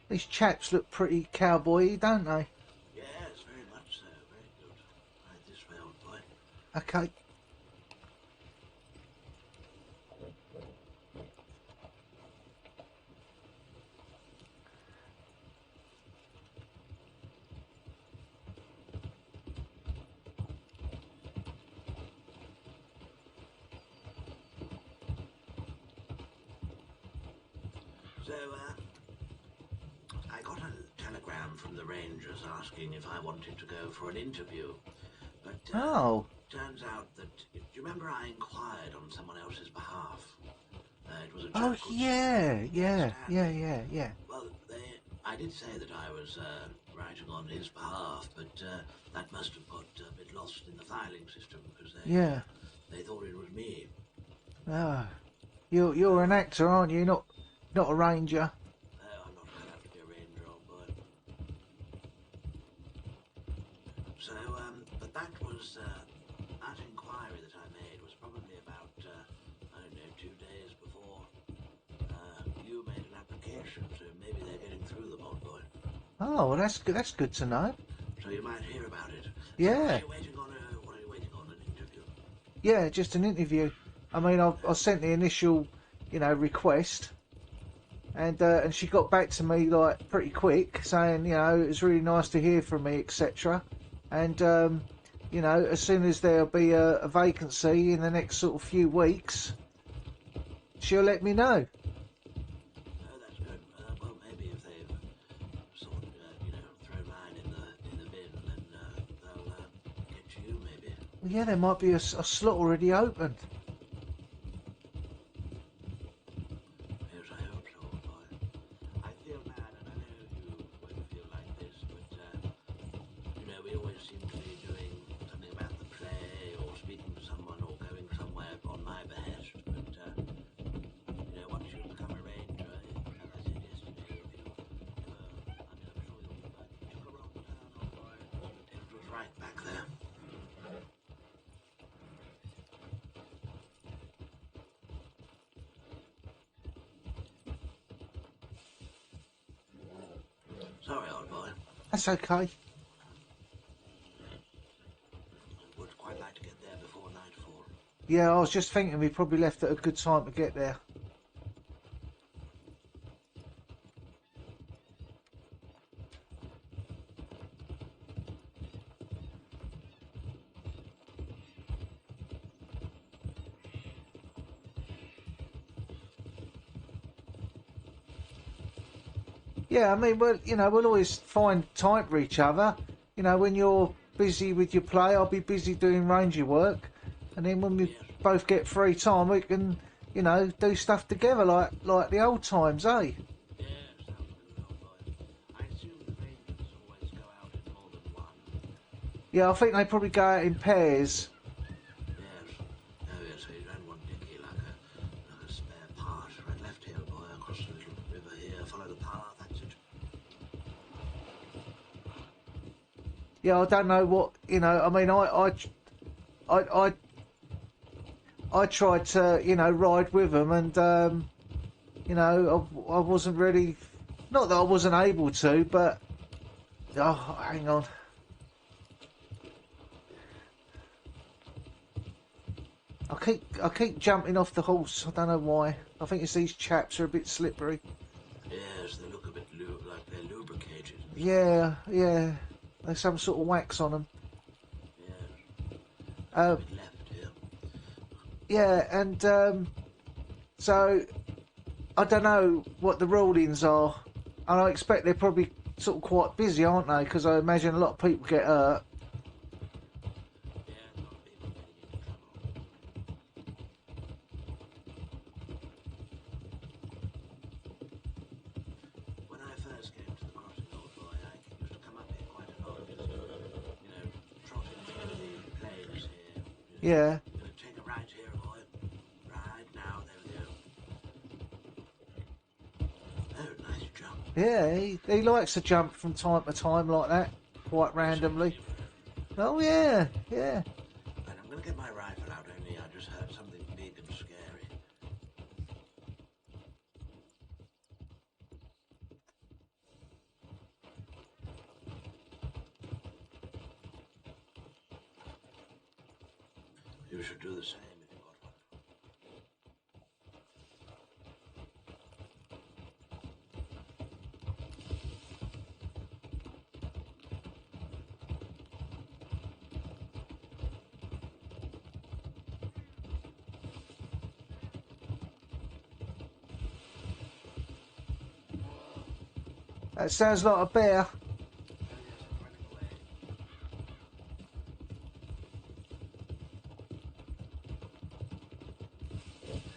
These chaps look pretty cowboy-y, don't they? Yes, very much so. Very good. Right, this way, old boy. Okay. So, I got a telegram from the Rangers asking if I wanted to go for an interview. But, Oh. turns out that... Do you remember I inquired on someone else's behalf? It was a chap Oh, called yeah. Stanley. Yeah. Well, I did say that I was writing on his behalf, but that must have got a bit lost in the filing system because they thought it was me. Oh. You're an actor, aren't you? Not a ranger. No, I'm not going to have to be a ranger, old boy. So, but that was, that inquiry that I made was probably about, I don't know, 2 days before you made an application, so maybe they're getting through them, old boy. Oh, well, that's good. That's good to know. So you might hear about it. Yeah. So what are you waiting on, an interview? Yeah, just an interview. I mean, I sent the initial, request, and she got back to me like pretty quick, saying, it was really nice to hear from me, etc. And as soon as there'll be a vacancy in the next sort of few weeks, she'll let me know. Oh, that's good. Well, maybe if they've sort of, thrown mine in the bin, then they'll get to you, maybe. Well, yeah, there might be a slot already open. Yes, I hope so, old boy. I feel bad, and I know you won't feel like this, but, we always seem to be doing something about the play, or speaking to someone, or going somewhere on my behest, but, once you become a ranger, as I said yesterday, I'm sure you'll be back. You took a wrong turn, old boy. It was right back there. Sorry, old boy. That's okay. I would quite like to get there before nightfall. Yeah, I was just thinking we probably left at a good time to get there. Yeah, I mean, we'll always find time for each other. When you're busy with your play, I'll be busy doing ranger work, and then when we both get free time, we can, do stuff together like the old times, eh? Yes, sounds good, old boy. I assume the Rangers always go out in more than one. Yeah, I think they probably go out in pairs. Yes. Oh, yes, so you don't want Dickie like a spare part. Right, left here, boy, across the little river here. Follow the path, that's it. Yeah, I don't know what, you know, I mean, I tried to, you know, ride with them and, you know, I wasn't really, not that I wasn't able to, but, oh, hang on. I keep jumping off the horse. I don't know why. I think it's these chaps are a bit slippery. Yes, they look a bit like they're lubricated. Yeah, yeah. There's some sort of wax on them. Yes. A bit left here. Yeah, and so I don't know what the rulings are, and I expect they're probably sort of quite busy, aren't they? Because I imagine a lot of people get hurt. Yeah, a lot of people getting into trouble. When I first came to the crossing, old boy, I used to come up here quite a lot. Just, you know, trotting through the plains here. Yeah. You're gonna take a right here, boy. Right now, there we go. Oh, nice jump. Yeah, he likes to jump from time to time like that, quite randomly. Oh yeah, yeah. And I'm gonna get my rifle out, only I just heard something big and scary. You should do the same if you got one. That sounds like a bear. Oh, yes, I'm running away.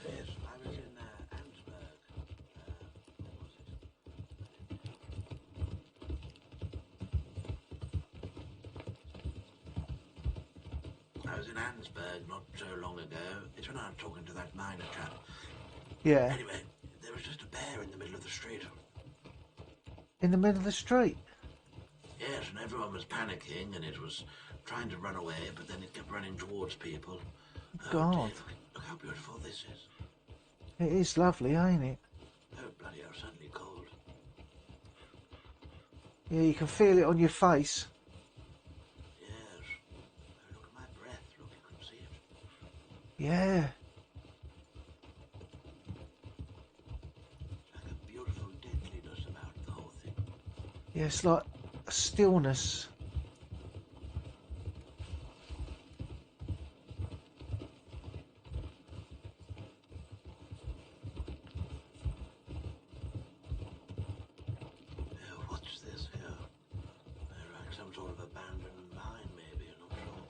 Yes, I was in Ansburg. When was it? I was in Ansburg not so long ago. It's when I was talking to that miner chap. Yeah, Anyway, there was just a bear in the middle of the street. in the middle of the street. Yes, and everyone was panicking, and it was trying to run away, but then it kept running towards people. Oh, God. dear, look how beautiful this is. It is lovely, ain't it? Oh, bloody hell, suddenly cold. Yeah, you can feel it on your face. Yes. Oh, look at my breath. Look, you can see it. Yeah. It's like a beautiful deadliness about the whole thing. Yeah, it's like a stillness. Oh, what's this here? Like some sort of abandoned mine, maybe, I'm not sure.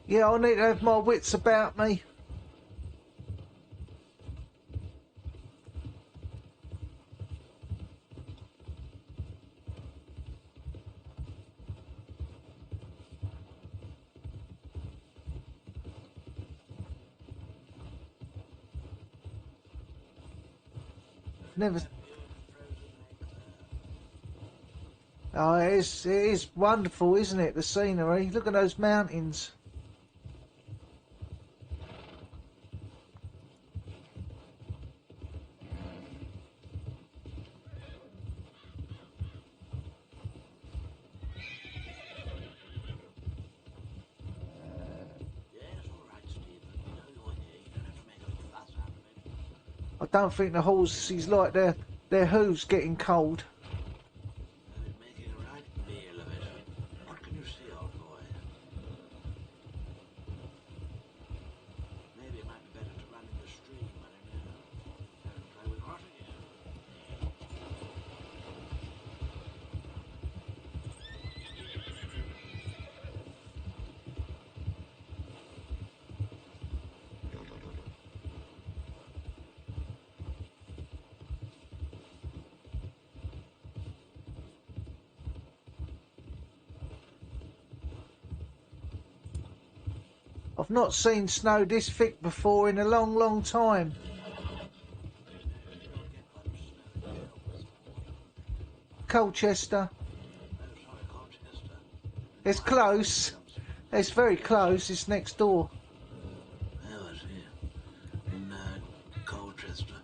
Yeah, I need to have my wits about me. Never. Oh, it is wonderful, isn't it? The scenery. Look at those mountains. Yes, all right, Stephen. You know you're here. You don't have to make a big fuss out of it. I don't think the horses like their hooves getting cold. They're making a right meal of it. What can you see, old boy? I've not seen snow this thick before in a long, long time. Colchester. It's close. It's very close. It's next door. Oh, I see. In Colchester.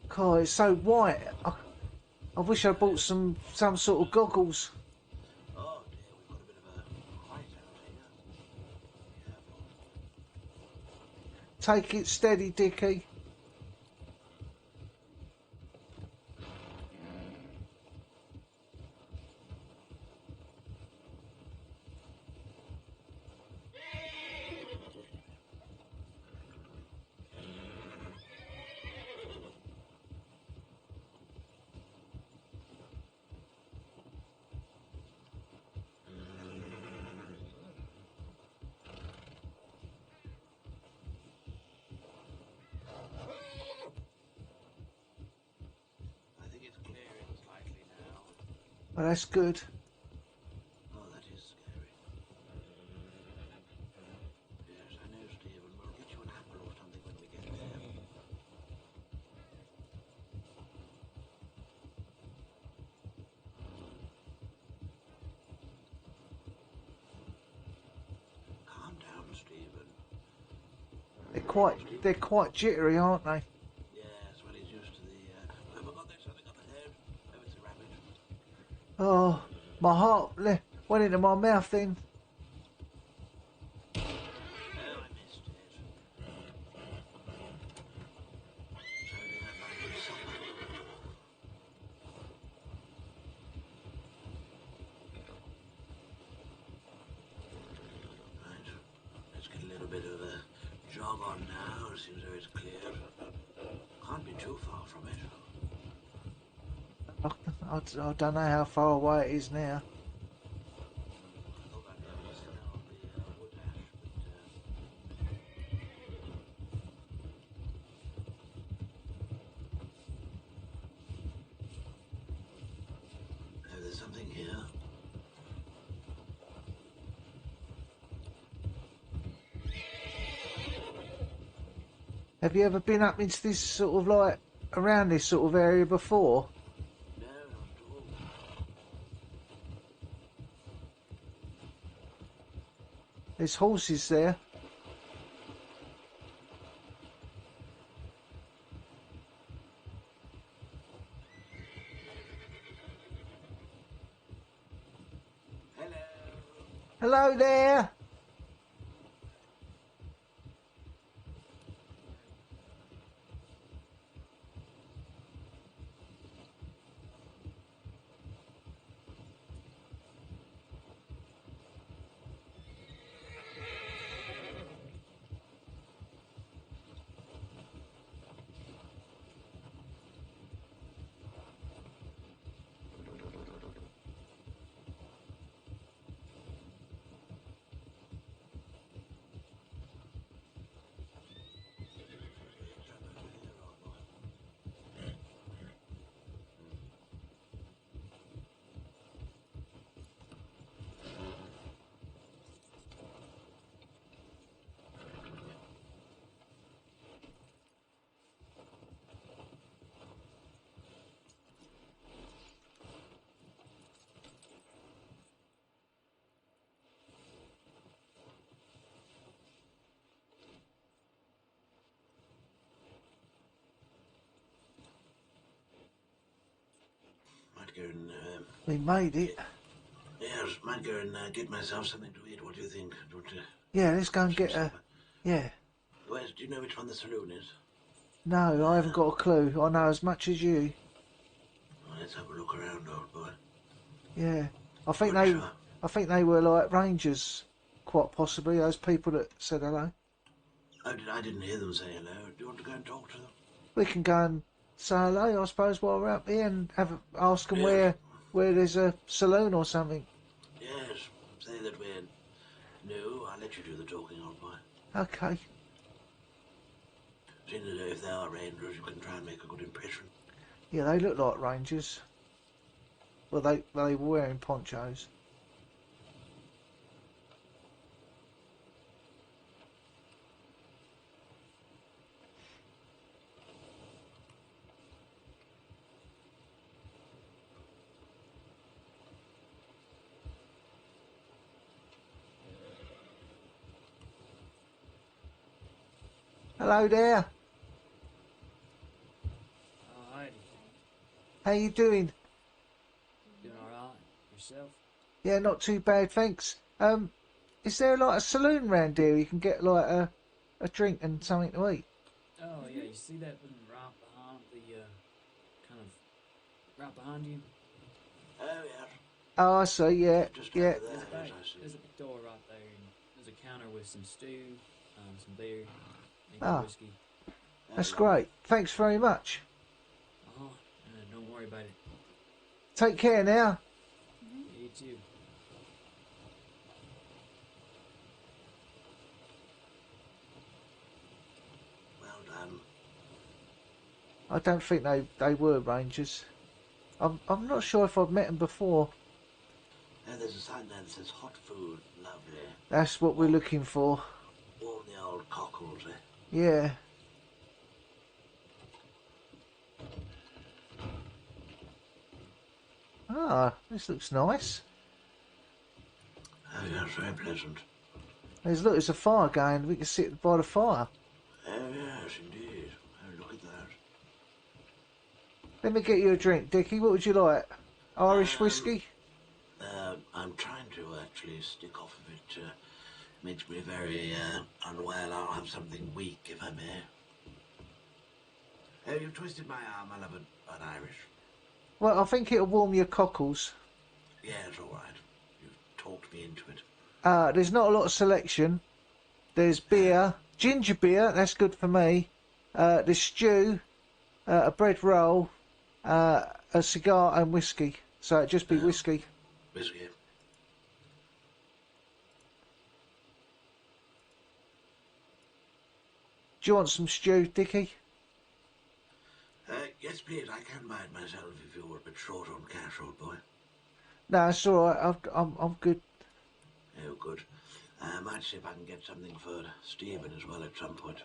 God, it's so white. I wish I bought some sort of goggles. Oh dear, we've got a bit of a fight out here. Careful. Take it steady, Dickie. I think it's clearing slightly now. Well, that's good. Oh, that is scary. Yes, I know, Stephen. We'll get you an apple or something when we get there. Calm down, Stephen. They're quite jittery, aren't they? Yes, well, he's used to the... Oh, my God, there's something up ahead. Oh, it's a rabbit. Oh, my heart went into my mouth then. Oh, I missed it. Sorry, that might be something. Right, let's get a little bit of a jog on now. It seems though it's cleared. Can't be too far from it. I don't know how far away it is now. I thought I'd be able to smell the wood ash, but... Oh, there's something here. Have you ever been up into this sort of like around this sort of area before? No, not at all. There's horses there. Hello. Hello there. Might go and... We made it. yes, might go and get myself something to eat. What do you think? Do you want to... Yeah, let's go and get a... Yeah. Where's, do you know which one the saloon is? No, I haven't got a clue. I know as much as you. Well, let's have a look around, old boy. Yeah. I think Butcher. they were like rangers, quite possibly, those people that said hello. I didn't hear them say hello. Do you want to go and talk to them? We can go and say hello, I suppose, while we're up here and ask them Yes. where there's a saloon or something. Yes, say that we're new. I'll let you do the talking, old boy. Okay. Seeing as though if they are rangers, you can try and make a good impression. Yeah, they look like rangers. Well, they were wearing ponchos. Hello there. Oh, hi. How you doing? Doing alright? Yourself? Yeah, not too bad, thanks. Is there like a saloon round here you can get like a drink and something to eat? Oh, yeah, you see that building right behind kind of, right behind you? Oh, yes. Oh, I see, yeah, Just yeah. over there, There's a yes, back, I see. there's a door right there, and there's a counter with some stew, some beer, maybe Ah, whiskey. that's Lovely. great. Thanks very much. Uh-huh, don't worry about it. Take care now. You too. Well done. I don't think they were rangers. I'm not sure if I've met them before. And there's a sign there that says hot food. Lovely. That's what we're looking for. Warm the old cockles, eh? Yeah. Ah, this looks nice. Oh, yes, very pleasant. There's a fire going. We can sit by the fire. Oh, yes, indeed. Oh, look at that. Let me get you a drink, Dickie. What would you like? Irish whiskey? I'm trying to actually stick off of it. Makes me very unwell. I'll have something weak, if I may. Oh, you've twisted my arm. I'll have an Irish. Well, I think it'll warm your cockles. Yes, all right. You've talked me into it. There's not a lot of selection. There's beer, ginger beer. That's good for me. There's stew, a bread roll, a cigar, and whiskey. So it'd just be whiskey. Whiskey. Do you want some stew, Dickie? Yes, please. I can buy it myself if you're a bit short on cash, old boy. No, it's all right. I'm good. Oh, good. I might see if I can get something for Stephen as well at some point.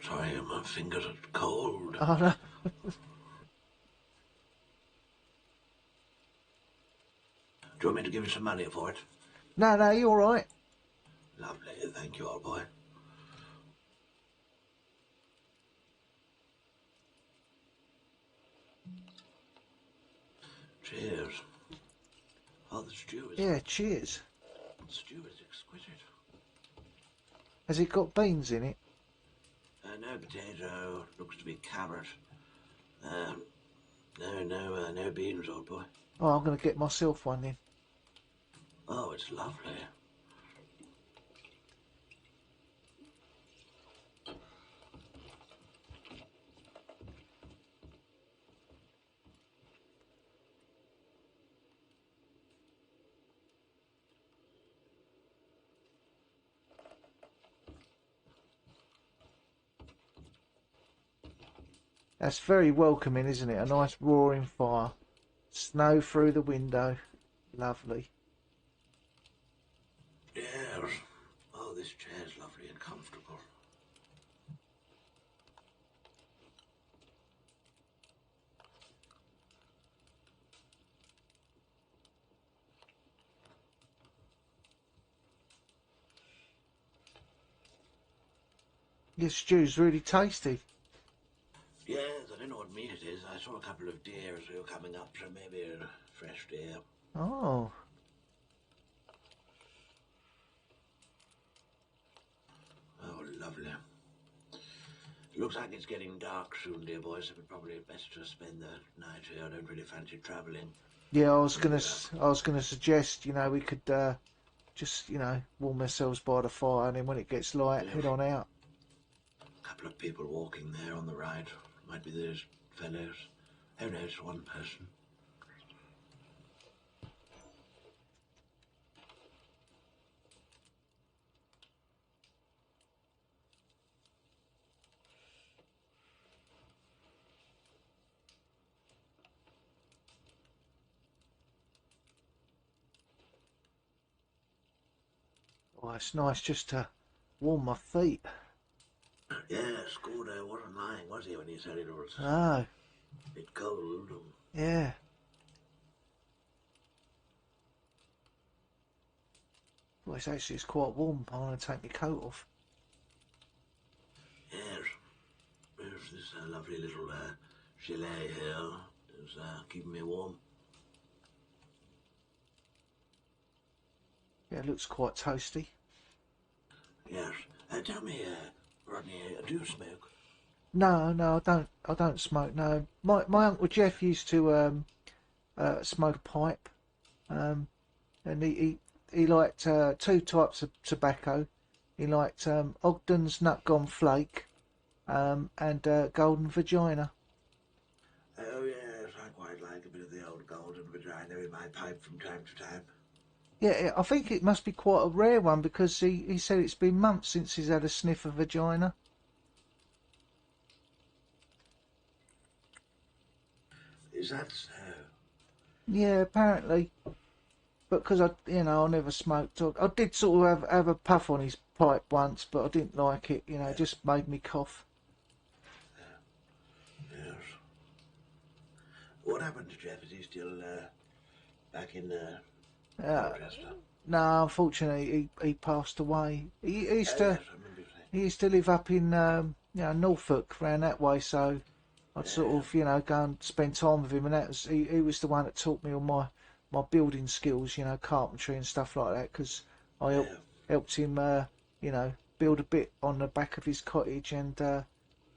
Sorry, my fingers are cold. Oh, no. Do you want me to give you some money for it? No, you're all right. Lovely. Thank you, old boy. Cheers. Oh, the stew is... Yeah, cheers. The stew is exquisite. Has it got beans in it? No potato. Looks to be carrot. No beans, old boy. Oh, I'm going to get myself one then. Oh, it's lovely. That's very welcoming, isn't it? A nice roaring fire. Snow through the window. Lovely. Yes. Oh, this chair's lovely and comfortable. Your stew's really tasty. Yes, I don't know what meat it is. I saw a couple of deer as we were coming up, so maybe a fresh deer. Oh. Oh, lovely. Looks like it's getting dark soon, dear boy, so we're probably best to spend the night here. I don't really fancy travelling. Yeah, I was gonna suggest, we could just, warm ourselves by the fire, and then when it gets light, head on out. A couple of people walking there on the right. Might be those fellows. Who knows, one person. Oh, it's nice just to warm my feet. Yes, Gordo wasn't lying, was he, when he said it was? No. bit cold. Yeah. Well, it's quite warm. I want to take my coat off. Yes. There's this lovely little chalet here. It's keeping me warm. Yeah, it looks quite toasty. Yes. Tell me, Rodney, do you smoke? No, I don't smoke. No, my uncle Jeff used to smoke a pipe, and he liked two types of tobacco. He liked Ogden's Nut Gone Flake, and Golden Vagina. Oh, yes, I quite like a bit of the old golden vagina in my pipe from time to time. Yeah, I think it must be quite a rare one because he said it's been months since he's had a sniff of vagina. Is that so? Yeah, apparently. But because I never smoked. I did sort of have a puff on his pipe once, but I didn't like it. It just made me cough. Yes. What happened to Jeff? Is he still back in Colchester? No, unfortunately, he passed away. He used to Yes, I remember you saying. he used to live up in Norfolk, round that way. So I'd sort of go and spend time with him, and that was he was the one that taught me all my building skills, carpentry and stuff like that. Because I helped him, build a bit on the back of his cottage, and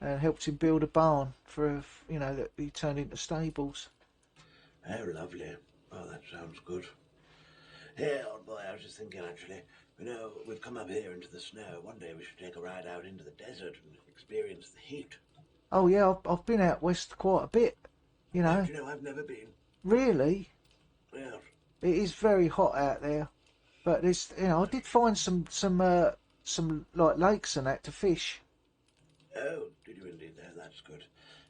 helped him build a barn for that he turned into stables. Oh, lovely. Oh, that sounds good. Hey, old boy, I was just thinking, actually, we've come up here into the snow. One day we should take a ride out into the desert and experience the heat. Oh yeah, I've been out west quite a bit. Do you know, I've never been. Really, Yes. it is very hot out there. But there's, I did find some like lakes and that to fish. Oh, did you indeed? There, that's good.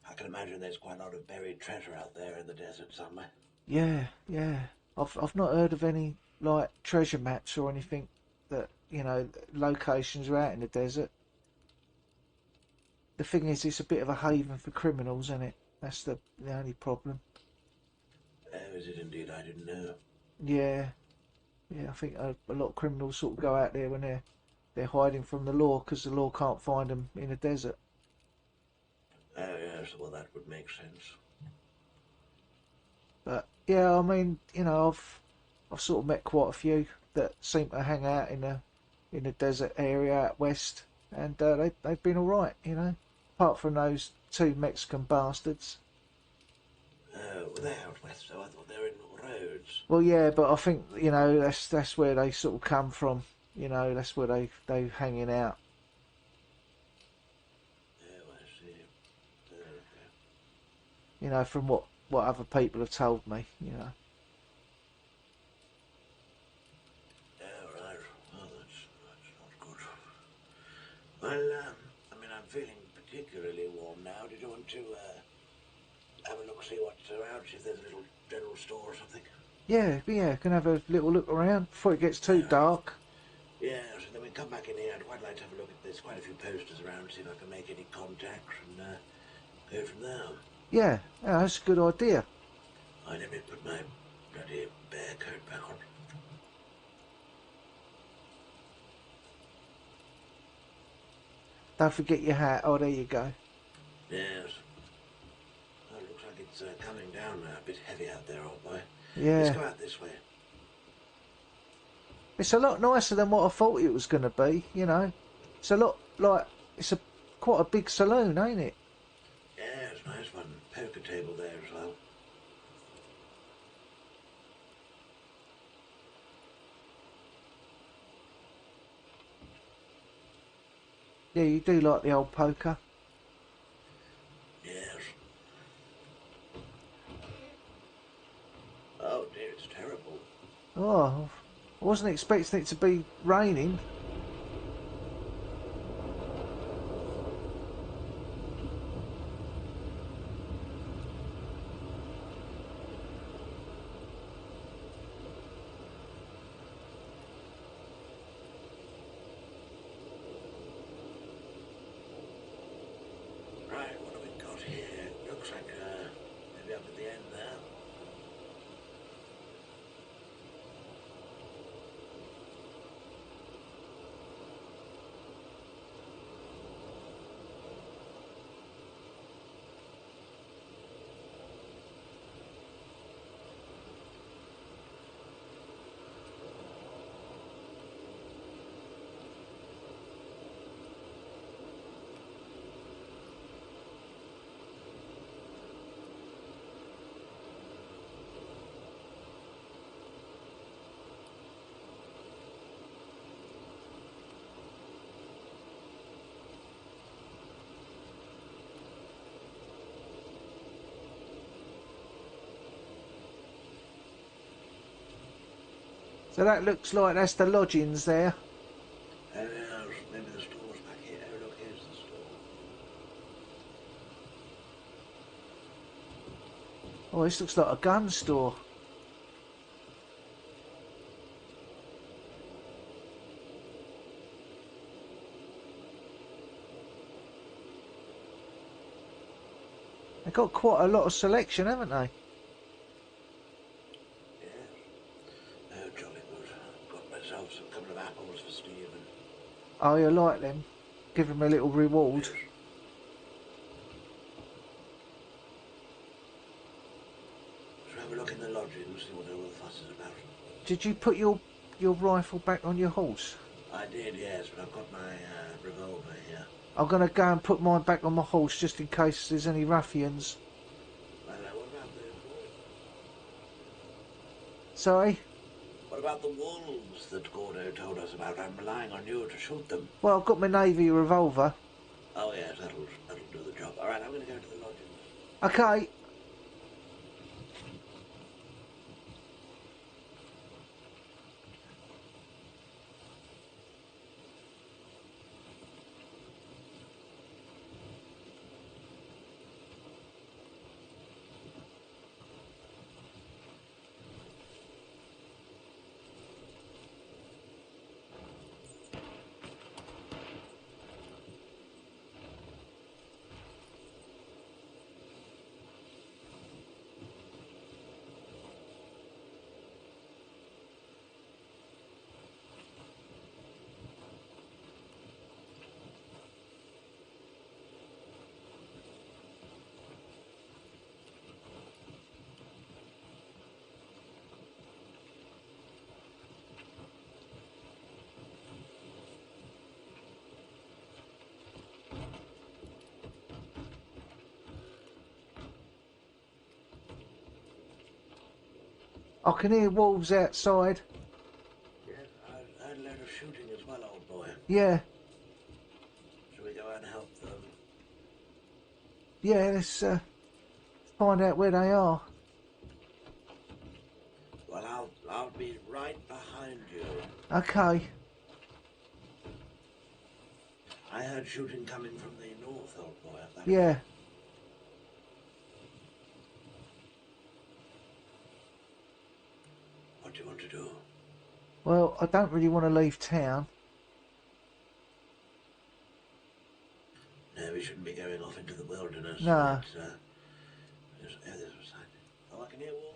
I can imagine there's quite a lot of buried treasure out there in the desert somewhere. Yeah, yeah. I've not heard of any like treasure maps or anything that locations are out in the desert. The thing is, it's a bit of a haven for criminals, isn't it? That's the only problem. Oh, is it indeed? I didn't know. Yeah, yeah. I think a lot of criminals sort of go out there when they're hiding from the law because the law can't find them in the desert. Oh, yes, well, that would make sense. But yeah, I mean, I've sort of met quite a few that seem to hang out in the desert area out west, and they've been all right, apart from those two Mexican bastards. Oh, they're out west, so I thought they were in Rhodes. Well, yeah, but I think that's where they sort of come from. That's where they hanging out. Oh, I see. Okay. From what other people have told me. Oh, right. Well, that's not good. Well, I mean, I'm feeling particularly warm now. Did you want to have a look, see what's around, see if there's a little general store or something? Yeah. Can have a little look around before it gets too dark. Yeah, so then we come back in here. I'd quite like to have a look at this. Quite a few posters around, see if I can make any contacts and go from there. Yeah, that's a good idea. I let me put my bloody bear coat back on. Don't forget your hat. Oh, there you go. Yes. Well, it looks like it's coming down now. A bit heavy out there, old boy. Yeah. Let's go out this way. It's a lot nicer than what I thought it was going to be, It's a lot like, it's quite a big saloon, ain't it? Yeah, it's a nice one. Poker table there as well. Yeah, you do like the old poker. Yes. Oh dear, it's terrible. Oh, I wasn't expecting it to be raining. Right, what have we got here? Looks like So that looks like that's the lodgings there. Oh, yes, maybe the store's back here. Oh, look, here's the store. Oh, this looks like a gun store. They've got quite a lot of selection, haven't they? Yes. Oh, jolly good. Got myself some couple of apples for Stephen. Oh, you like them? Give him a little reward. Yes. Shall we have a look in the lodging and see what all the fuss is about? Did you put your rifle back on your horse? I did, yes, but I've got my revolver here. I'm going to go and put mine back on my horse just in case there's any ruffians. Well, what about the wolves? Sorry? What about the wolves that Gordo told us about? I'm relying on you to shoot them. Well, I've got my navy revolver. Oh, yes, that'll do the job. All right, I'm going to go to the lodgings. Okay. I can hear wolves outside. Yes, I had a load of shooting as well, old boy. Yeah. Shall we go out and help them? Yeah, let's find out where they are. Well, I'll be right behind you. Okay. I heard shooting coming from the north, old boy. Yeah. What do you want to do? Well, I don't really want to leave town. No, we shouldn't be going off into the wilderness. No. There's a sign. Oh, I can hear wolves.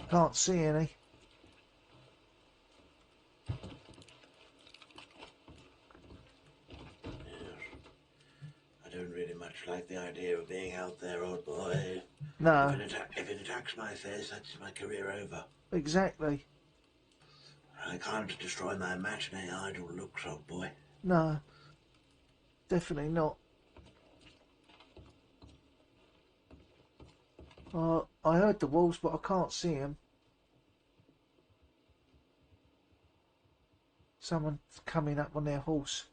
Can't see any. I don't really much like the idea of being out there, old boy. No. If it attacks my face, that's my career over. Exactly. I can't destroy my matinee idol looks, old boy. No. Definitely not. I heard the wolves, but I can't see them. Someone's coming up on their horse.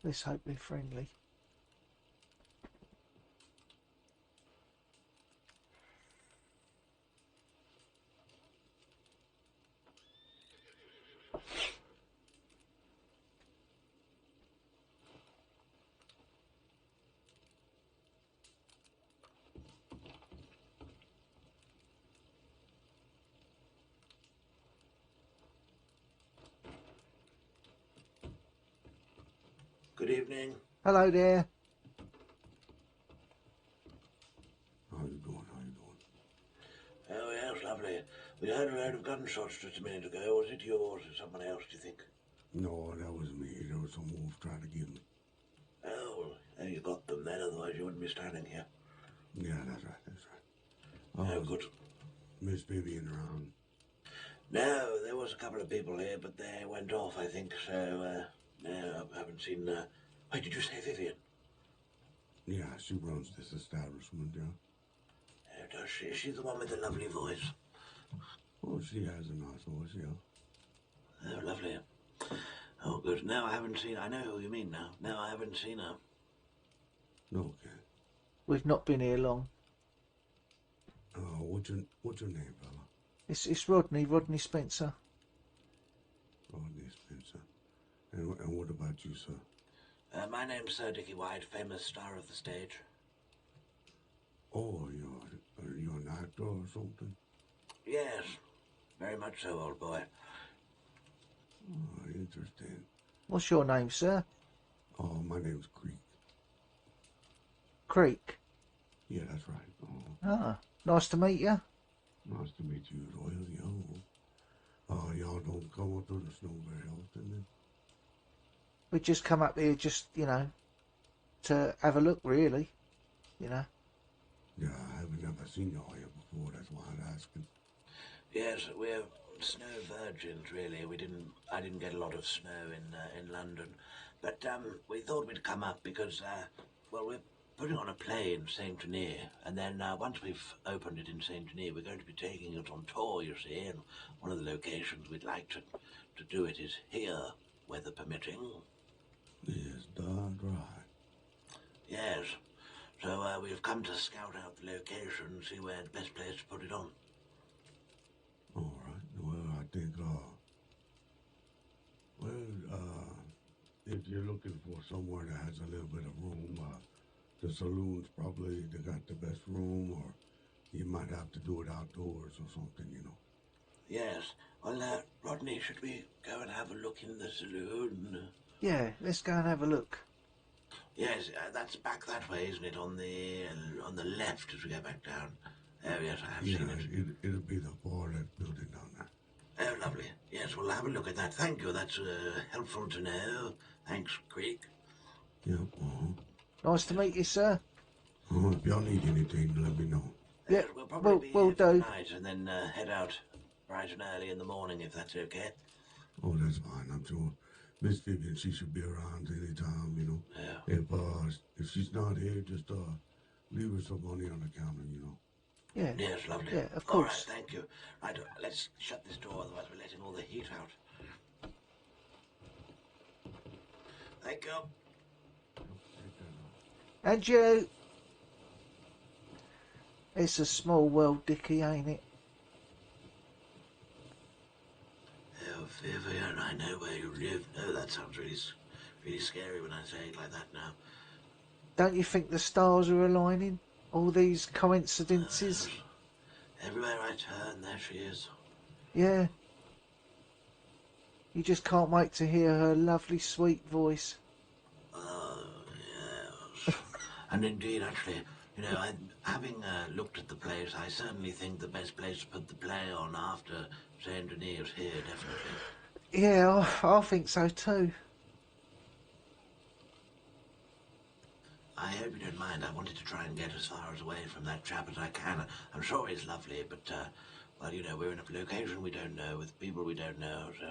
Let's hope they're friendly. Good evening. Hello there. How you doing? Oh, yes, lovely. We heard a load of gunshots just a minute ago. Was it yours or someone else, do you think? No, that was me. There was some wolves trying to get me. Oh, you got them then, otherwise you wouldn't be standing here. Yeah, that's right. Oh, good. Miss Vivian around. No, there was a couple of people here, but they went off, I think, so No, I haven't seen. Wait, did you say Vivian? Yeah, she runs this establishment, yeah. Oh, does she? She's the one with the lovely voice. Oh, she has a nice voice, yeah. Oh, lovely. Oh, good. No, I haven't seen. I know who you mean now. No, I haven't seen her. Okay. We've not been here long. What's your name, fella? It's Rodney Spencer. Rodney Spencer. And what about you, sir? My name's Sir Dickie White, famous star of the stage. Oh, you're an actor or something? Yes, very much so, old boy. Oh, interesting. What's your name, sir? Oh, my name's Creek. Creek. Yeah, that's right. Oh, Ah, nice to meet you. nice to meet you as well, yo. Y'all don't come up to the snow very often, then? We just come up here just, to have a look, really. Yeah, I haven't ever seen y'all here before. That's why I'm asking. Yes, we're snow virgins, really. I didn't get a lot of snow in London, but we thought we'd come up because well, we're putting on a play in Saint Denis, and then once we've opened it in Saint Denis, we're going to be taking it on tour. You see, and one of the locations we'd like to do it is here, weather permitting. Yes, darn right. Yes. So we've come to scout out the location and see where the best place to put it on. All right. Well, I think, if you're looking for somewhere that has a little bit of room, the saloon's probably they got the best room, or you might have to do it outdoors or something, you know. Yes. Well, Rodney, should we go and have a look in the saloon? Yeah, let's go and have a look. Yes, that's back that way, isn't it? On the left as we go back down. Oh yes, I have seen it. It'll be the far left building down there. Oh, lovely. Yes, we'll have a look at that. Thank you. That's helpful to know. Thanks, Creek. Yep. Nice to meet you, sir. If y'all need anything, let me know. Yeah, Yes, we'll probably be we'll here for the do. night and then head out bright and early in the morning if that's okay. Oh, that's fine. I'm sure Miss Vivian, she should be around anytime, you know. Yeah. If she's not here, just leave her some money on the counter, you know. Yeah. Yes, lovely. Yeah, of All right, course. thank you. Right, let's shut this door, otherwise we're letting all the heat out. Thank you. And you. It's a small world, Dickie, ain't it? Oh, Vivian, I know where you live. No, that sounds really scary when I say it like that now. Don't you think the stars are aligning? All these coincidences? Everywhere I turn, there she is. Yeah. You just can't wait to hear her lovely, sweet voice. Oh, yes. And indeed, actually, you know, having looked at the place, I certainly think the best place to put the play on after Saint Denis is here, definitely. Yeah, I think so too. I hope you don't mind. I wanted to try and get as far away from that chap as I can. I'm sure he's lovely, but, well, you know, we're in a location we don't know, with people we don't know, so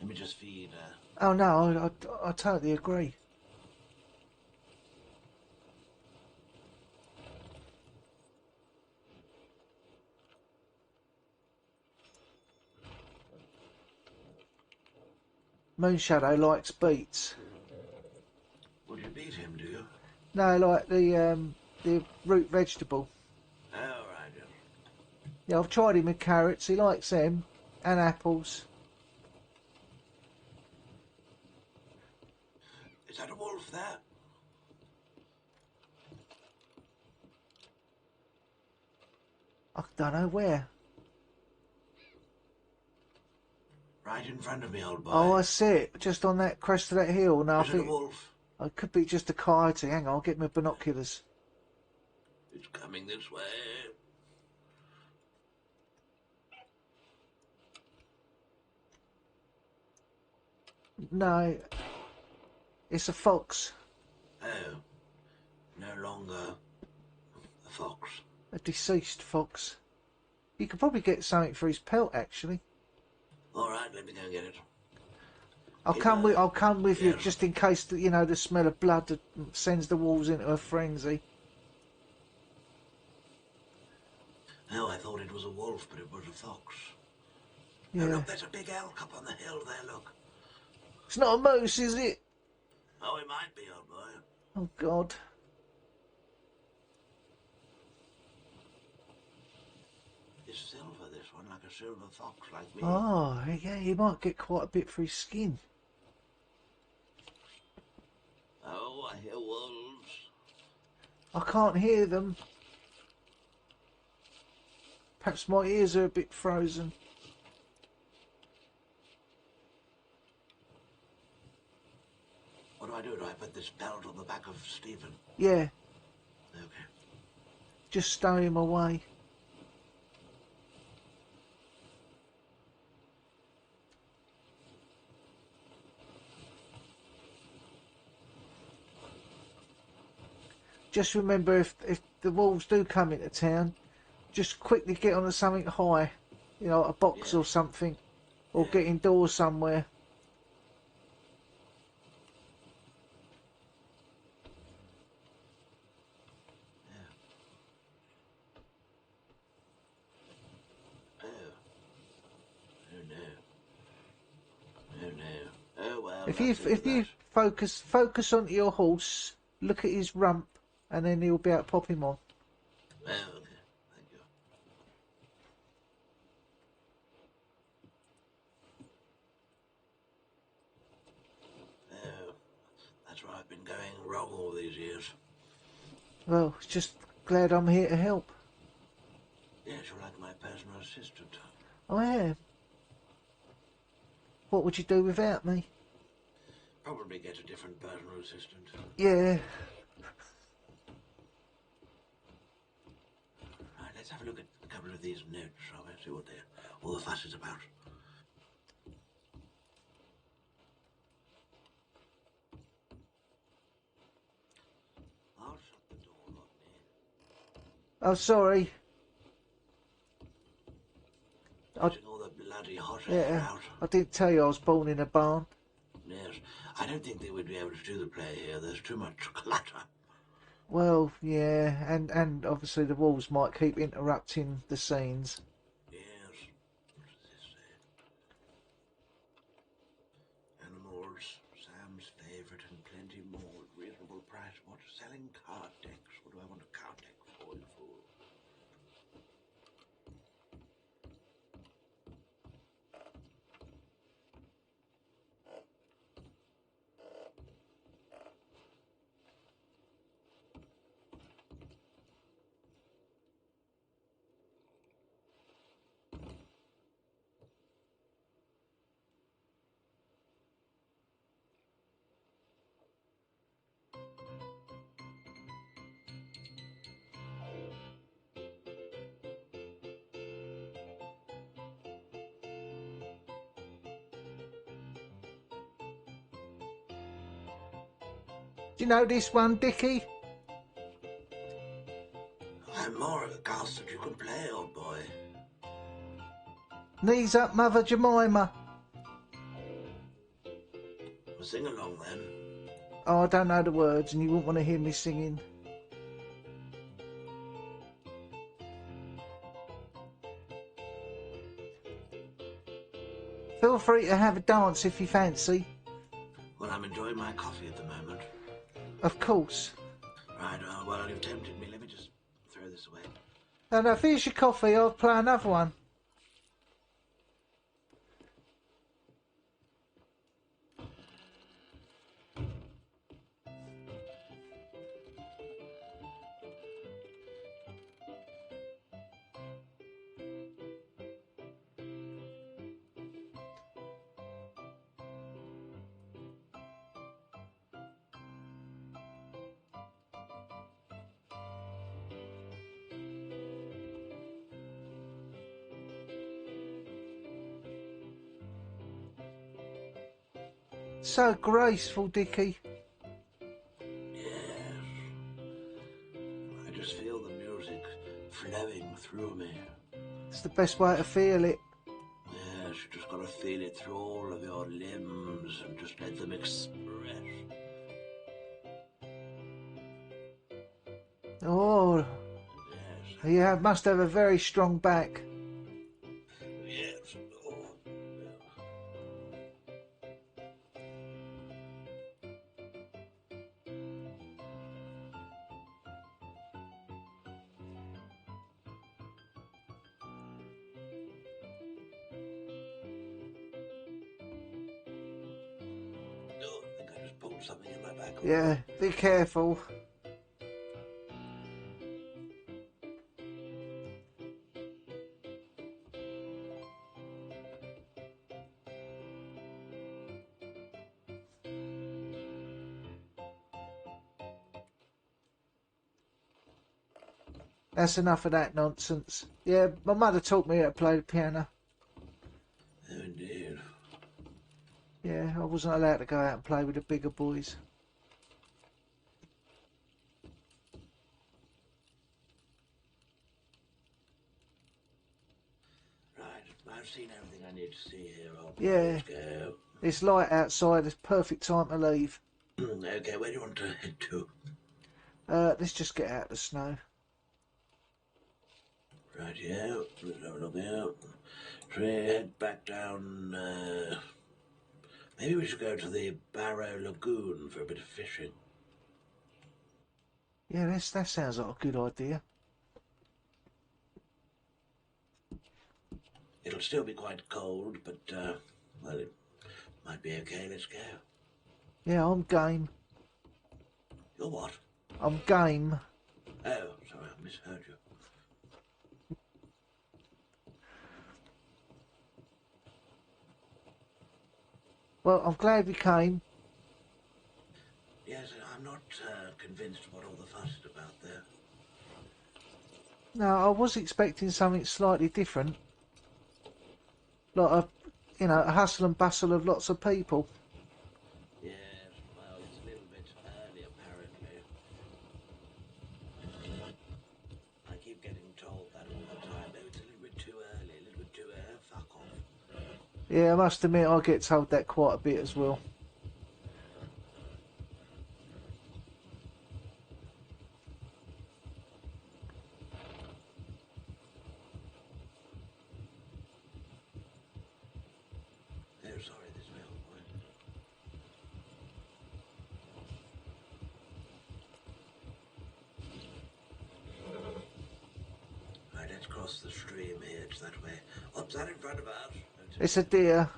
let me just feed... Oh no, I totally agree. Moonshadow likes beets. Would you beat him, do you? No, like the root vegetable. Oh, right, yeah. Yeah, I've tried him with carrots. He likes them and apples. Is that a wolf there? I don't know where. Right in front of me, old boy. Oh, I see it. Just on that crest of that hill. No, I Is it a think wolf? it could be just a coyote. Hang on, I'll get my binoculars. It's coming this way. No, it's a fox. Oh, no longer a fox. A deceased fox. You could probably get something for his pelt, actually. All right, let me go and get it. I'll come with you Yes. just in case the smell of blood that sends the wolves into a frenzy. Oh, I thought it was a wolf, but it was a fox. Yeah. Oh, look, there's a big elk up on the hill there, look. It's not a moose, is it? Oh, it might be, old boy. Oh God. It's silver, this one, like a silver fox, like me. Oh, yeah, you might get quite a bit for his skin. Oh, I hear wolves. I can't hear them. Perhaps my ears are a bit frozen. What do I do? Do I put this belt on the back of Stephen? Yeah, Okay. just stow him away. Just remember, if the wolves do come into town, just quickly get onto something high, a box or something, or get indoors somewhere. Oh. Oh no. Oh no. Oh well. If that's it, you focus onto your horse, look at his rump, and then you'll be able to pop him on. Oh, okay. Thank you. Oh, that's why I've been going wrong all these years. Well, just glad I'm here to help. Yes, you're like my personal assistant. I am. What would you do without me? Probably get a different personal assistant. Yeah. Right, let's have a look at a couple of these notes, shall we? See what all the fuss is about. I'll shut the door, Rodney. Oh, sorry. Getting all the bloody hot air Yeah, out. I didn't tell you I was born in a barn. Yes, I don't think they would be able to do the play here. There's too much clutter. Well, yeah, and obviously the wolves might keep interrupting the scenes. Yes. What does this say? Animals, Sam's favourite, and plenty more at reasonable price. What? Selling card decks? What do I want a card deck for, you fool? Do you know this one, Dickie? I'm more aghast that you can play, old boy. Knees up, Mother Jemima. Well, sing along then. Oh, I don't know the words, and you wouldn't want to hear me singing. Feel free to have a dance if you fancy. Well, I'm enjoying my coffee at the moment. Of course. Right, well, you've tempted me. Let me just throw this away. No, finish your coffee, I'll play another one. So graceful, Dickie. Yes. I just feel the music flowing through me. It's the best way to feel it. Yes. you just got to feel it through all of your limbs and just let them express. Oh, Yes. you must have a very strong back. Yes. Oh. Oh, I think I just pulled something in my back. Yeah, be careful. That's enough of that nonsense. Yeah, my mother taught me how to play the piano. Oh, indeed. Yeah, I wasn't allowed to go out and play with the bigger boys. Right, I've seen everything I need to see here. Yeah. Let's go. It's light outside. It's perfect time to leave. Okay, where do you want to head to? Let's just get out of the snow. Right, yeah. Let's have a look out. Should we head back down? Maybe we should go to the Barrow Lagoon for a bit of fishing. Yeah, that sounds like a good idea. It'll still be quite cold, but, well, it might be okay. Let's go. Yeah, I'm game. You're what? I'm game. Oh, sorry, I misheard you. Well, I'm glad we came. Yes, I'm not convinced what all the fuss is about there. No, I was expecting something slightly different. Like a hustle and bustle of lots of people. Yes, well, it's a little bit early, apparently. I keep getting told that all the time. No, it's a little bit too early, a little bit too early. Fuck off. Yeah, I must admit I get told that quite a bit as well. Oh, sorry, this way, old boy. Right, let's cross the stream here. It's that way. What's that in front of us? It's a deer.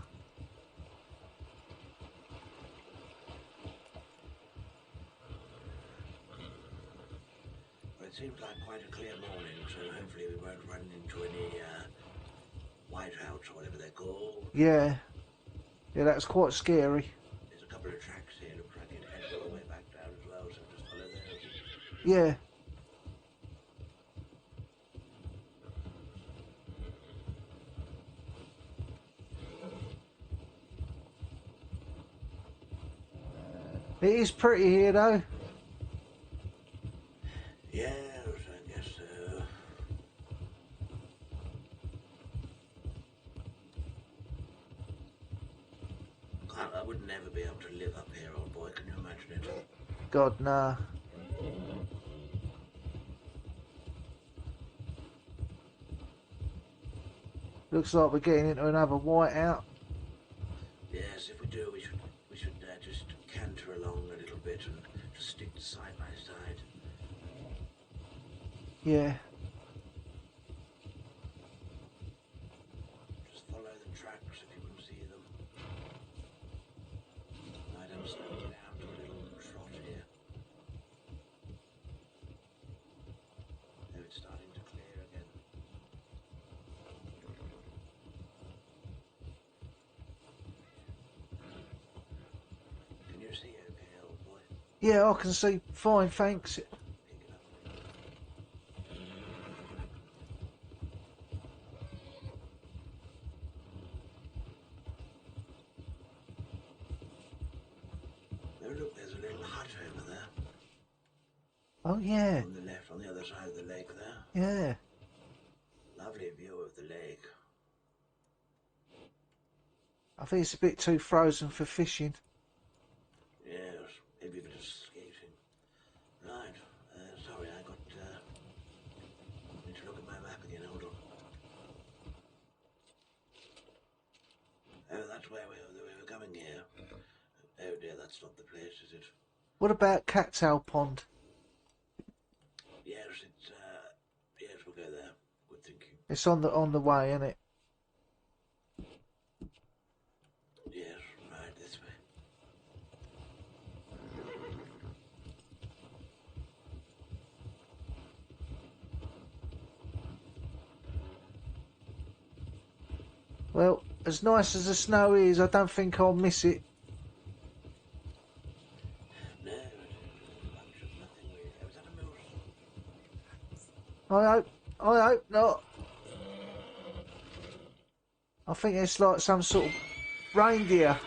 Well, it seems like quite a clear morning, so hopefully we won't run into any whiteouts or whatever they're called. Yeah. Yeah, that's quite scary. There's a couple of tracks here. Looks like it heads all the way back down as well, so just follow those. Yeah. It is pretty here though. Yes, I guess so. I would never be able to live up here, old boy. Can you imagine it? God, nah. Looks like we're getting into another whiteout. Yes, if we do, we should just canter along a little bit and just stick side by side. Yeah. Just follow the tracks if you can see them. Right, I'm slowing down to a little trot here. Oh, it's starting to clear again. Can you see okay, old boy? Yeah, I can see fine, thanks. Pick it up. Oh, look, there's a little hut over there. Oh, yeah. On the left, on the other side of the lake there. Yeah. Lovely view of the lake. I think it's a bit too frozen for fishing. Yes, maybe a bit of skating. Right. Sorry, I got. Need to look at my map again. Hold on. Oh, that's where we were coming here. Oh dear, that's not the place, is it? What about Cattail Pond? Yes, it's. Yes, we'll go there. Good thinking. It's on the way, isn't it? Yes, right this way. Well, as nice as the snow is, I don't think I'll miss it. No, it was a bunch of nothing really. Was that a moose? I hope not. I think it's like some sort of reindeer.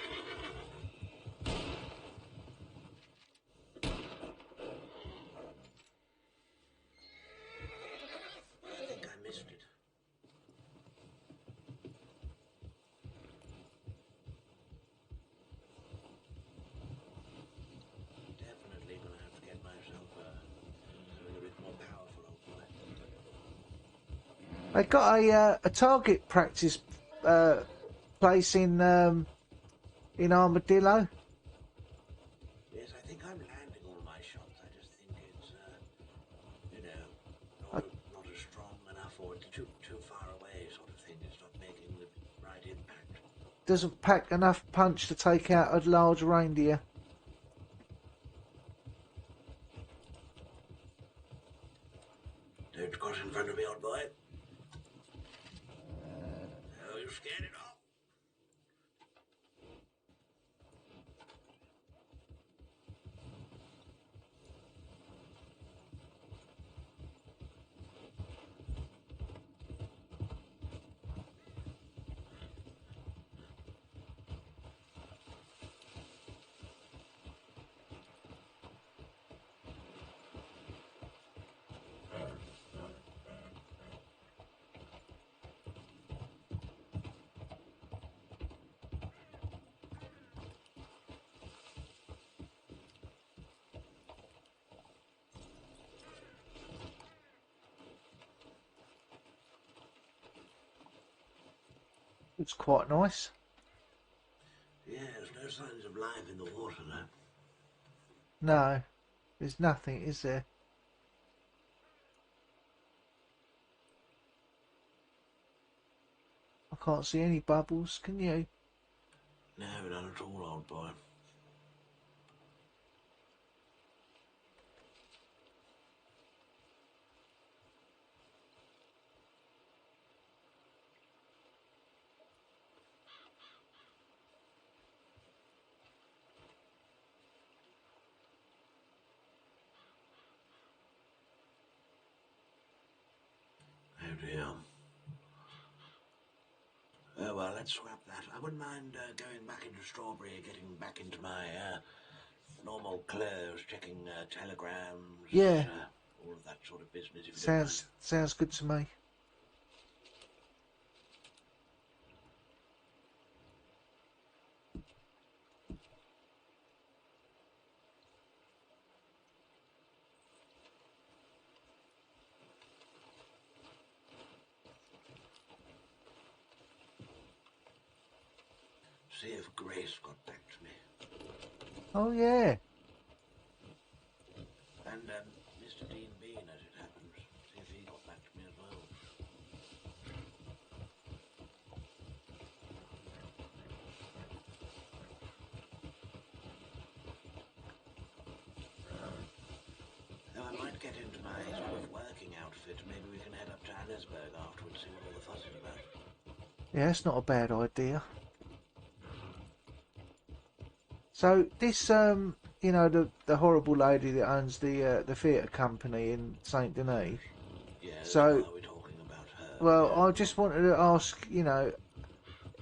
I think I missed it. Definitely gonna have to get myself a little bit more powerful, old boy. They got a target practice place in Armadillo. Yes, I think I'm landing all my shots. I just think it's, not as strong enough, or it's too far away, sort of thing. It's not making the right impact. Doesn't pack enough punch to take out a large reindeer. Don't cross in front of me, old boy. Oh, you scared it off. It's quite nice. Yeah, there's no signs of life in the water now. No, there's nothing, is there? I can't see any bubbles, can you? No, not at all, old boy. Oh dear. Oh well, let's scrap that. I wouldn't mind going back into Strawberry, getting back into my normal clothes, checking telegrams. Yeah. All of that sort of business. If you don't mind. Sounds good to me. See if Grace got back to me. Oh yeah. And Mr. Dean Bean, as it happens. See if he got back to me as well. Now I might get into my sort of working outfit. Maybe we can head up to Annesburg afterwards, see what all the fuss is about. Yeah, that's not a bad idea. So this, the horrible lady that owns the theatre company in Saint Denis. Yeah, So, why are we talking about her? well, Yeah. I just wanted to ask,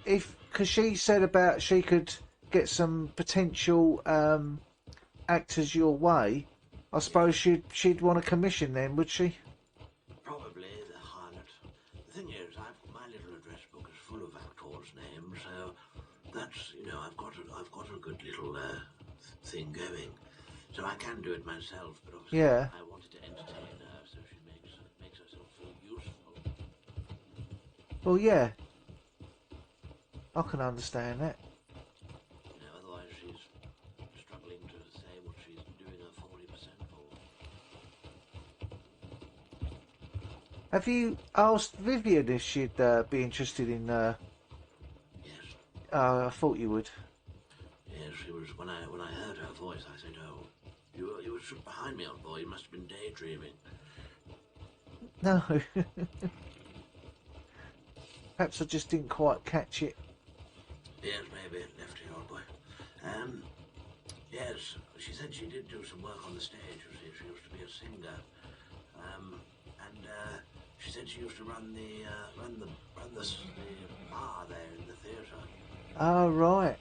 because she said about she could get some potential actors your way. I suppose she'd want to commission them, would she? Probably the harlot. The thing is, my little address book is full of actors' names, so that's, you know, I've got a good little thing going, so I can do it myself. But obviously, Yeah. I wanted to entertain her, so she makes herself feel useful. Well, yeah. I can understand that. You know, otherwise she's struggling to say what she's doing her 40% for. Have you asked Vivian if she'd be interested in? Yes, I thought you would. yes, she was. When I heard her voice, I said, "Oh, you were stood behind me, old boy. You must have been daydreaming." No. Perhaps I just didn't quite catch it. Yes, maybe left here, old boy. Yes, she said she did do some work on the stage. You see, she used to be a singer, and she said she used to run the bar there in the theatre. Oh, right.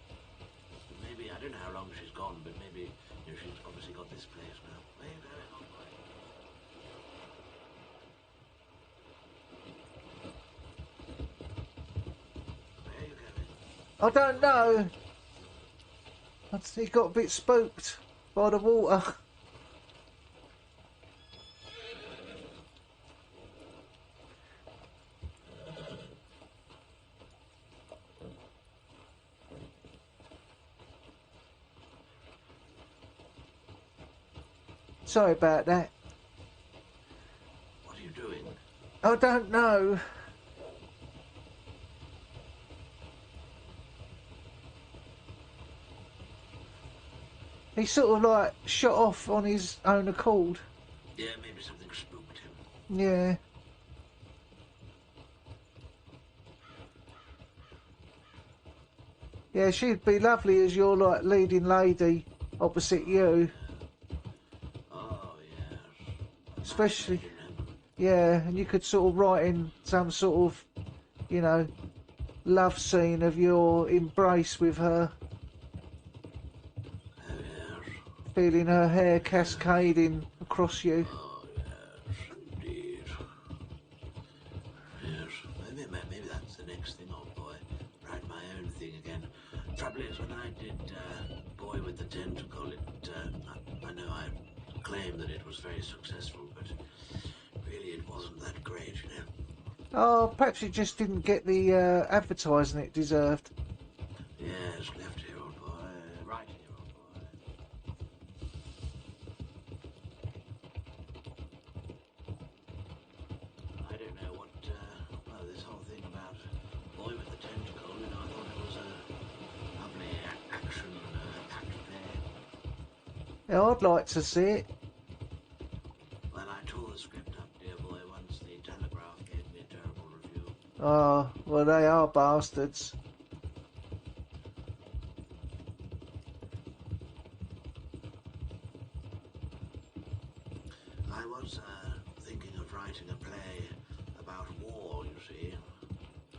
Maybe I don't know how long she's gone, but maybe she's obviously got this place now. Where are you going, old boy? Where are you going? I don't know. He got a bit spooked by the water. Sorry about that. What are you doing? I don't know. He sort of like shot off on his own accord. Yeah, maybe something spooked him. Yeah. Yeah, she'd be lovely as your like leading lady opposite you. Oh, yes. A Especially, match made in heaven. yeah, and you could sort of write in some sort of, you know, love scene of your embrace with her, Oh, yes. feeling her hair cascading across you. Oh, yes, indeed. Yes, maybe that's the next thing, old boy. Write my own thing again. Trouble is, when I did Boy with the Tentacle, I know I claimed that it was very successful, but really it wasn't that great, you know. Oh, perhaps it just didn't get the advertising it deserved. Yes, left here, old boy. Right here, old boy. I don't know what, well, this whole thing about Boy with the Tentacle, you know, I thought it was a lovely action-packed play. Yeah, I'd like to see it. Well, I tore the script up, dear boy, once the Telegraph gave me a terrible review. Oh, well, they are bastards. I was thinking of writing a play about war, you see,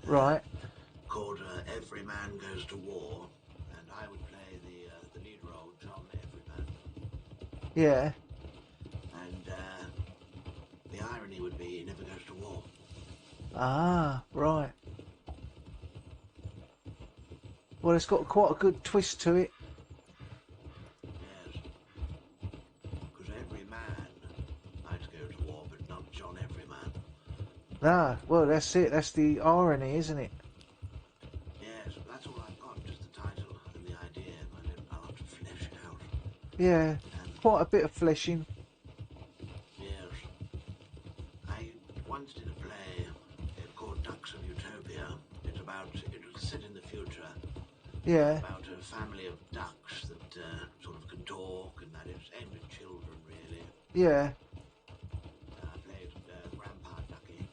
Right. called Every Man Goes to War, and I would play the lead role, John Everyman. Yeah. And the irony would be he never goes to war. Ah, right. Well, it's got quite a good twist to it. Yes. Because every man might go to war, but not John Everyman. Ah, well, that's it. That's the irony, isn't it? Yes, that's all I've got, just the title and the idea. I'll have to flesh it out. Yeah. Quite a bit of fleshing. Yes. I once did a play called Ducks of Utopia. It was set in the future. Yeah. About a family of ducks that sort of can talk, and that it's aimed at children, really. Yeah. I played Grandpa Ducky.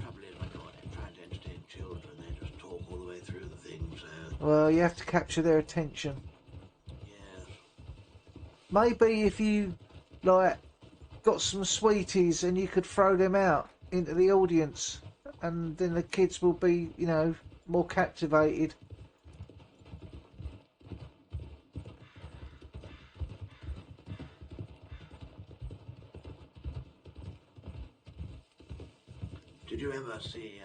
Trouble is, when you're trying to entertain children, they just talk all the way through the thing, so... Well, you have to capture their attention. Yes. Maybe if you, like, got some sweeties and you could throw them out into the audience, and then the kids will be, you know, more captivated. Did you ever see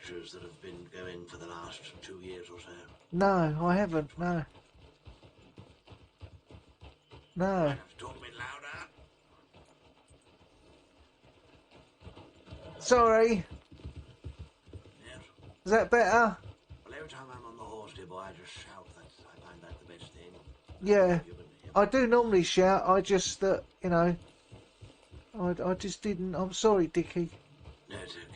pictures that have been going for the last 2 years or so? No, I haven't. No. No. Have to talk a bit louder. Sorry. Yes. Is that better? Well, every time I'm on the horse, dear boy, I just shout. I find that the best thing. Yeah. You can hear I do normally shout. I just you know. I just didn't. I'm sorry, Dickie. No, it's okay.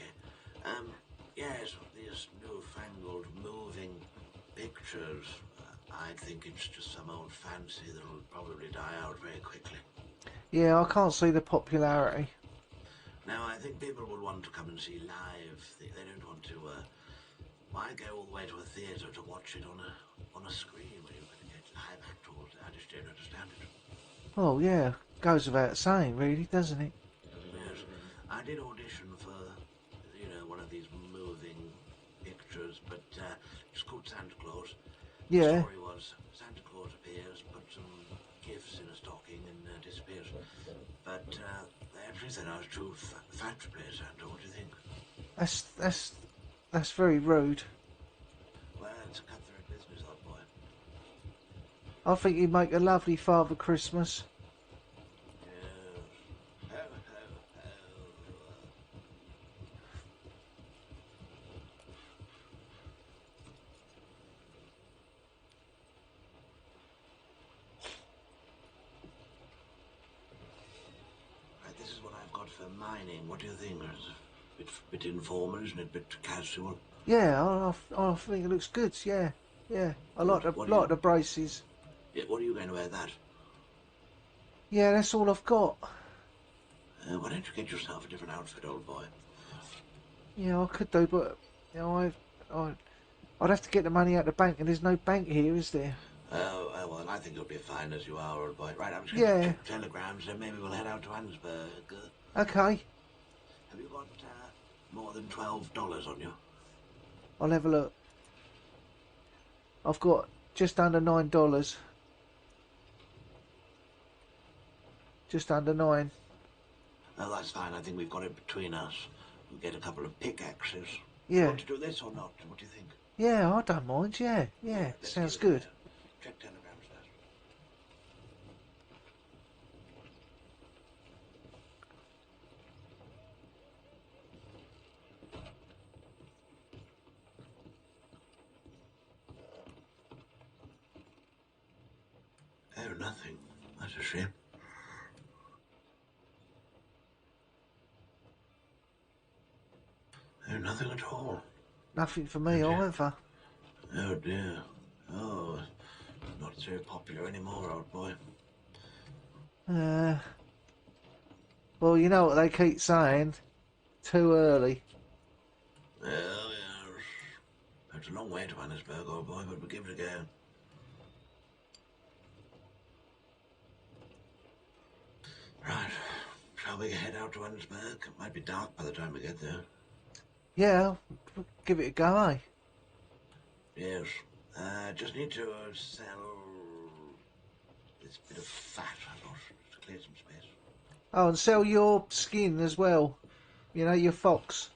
Yes, these newfangled moving pictures. I think it's just some old fancy that'll probably die out very quickly. Yeah, I can't see the popularity. Now, I think people would want to come and see live. They don't want to. Why go all the way to a theatre to watch it on a screen where you're going to get live actors? I just don't understand it. Oh yeah, goes without saying, really, doesn't it? Yes, I did audition for, one of these moving pictures, but it's called Santa Claus. The Yeah. story was Santa Claus appears, puts some gifts in a stocking, and disappears. But they actually said I was too fat to play Santa. What do you think? That's very rude. Well, it's a cutthroat business, old boy. I think you'd make a lovely Father Christmas. Yes. Ho, ho, ho. Right, this is what I've got for mining. What do you think? It's a bit informal, isn't it? A bit casual. Yeah, I think it looks good. Yeah, yeah. I like the braces. Yeah, what are you going to wear that? Yeah, that's all I've got. Why don't you get yourself a different outfit, old boy? Yeah, I could do, but you know, I'd have to get the money out of the bank, and there's no bank here, is there? Well, I think you'll be fine as you are, old boy. Right, I'm just going to Yeah. check telegrams, and maybe we'll head out to Ansburg. Okay, Have you got more than $12 on you? I'll have a look. I've got just under $9. Just under 9. Oh, that's fine. I think we've got it between us. We'll get a couple of pickaxes. Yeah. You want to do this or not? What do you think? Yeah, I don't mind. Yeah, Let's sounds give it a good. go. Check telegrams first. Oh, nothing. That's a shame. Oh, nothing at all. Nothing for me either. Oh, dear. Oh, not so popular anymore, old boy. Well, you know what they keep saying. Too early. Well, yes. It's a long way to Annesburg, old boy, but we'll give it a go. Right. Shall we head out to Annesburg? It might be dark by the time we get there. Yeah, we'll give it a go, eh? Yes. Just need to sell this bit of fat, I thought, to clear some space. Oh, and sell your skin as well. You know, your fox.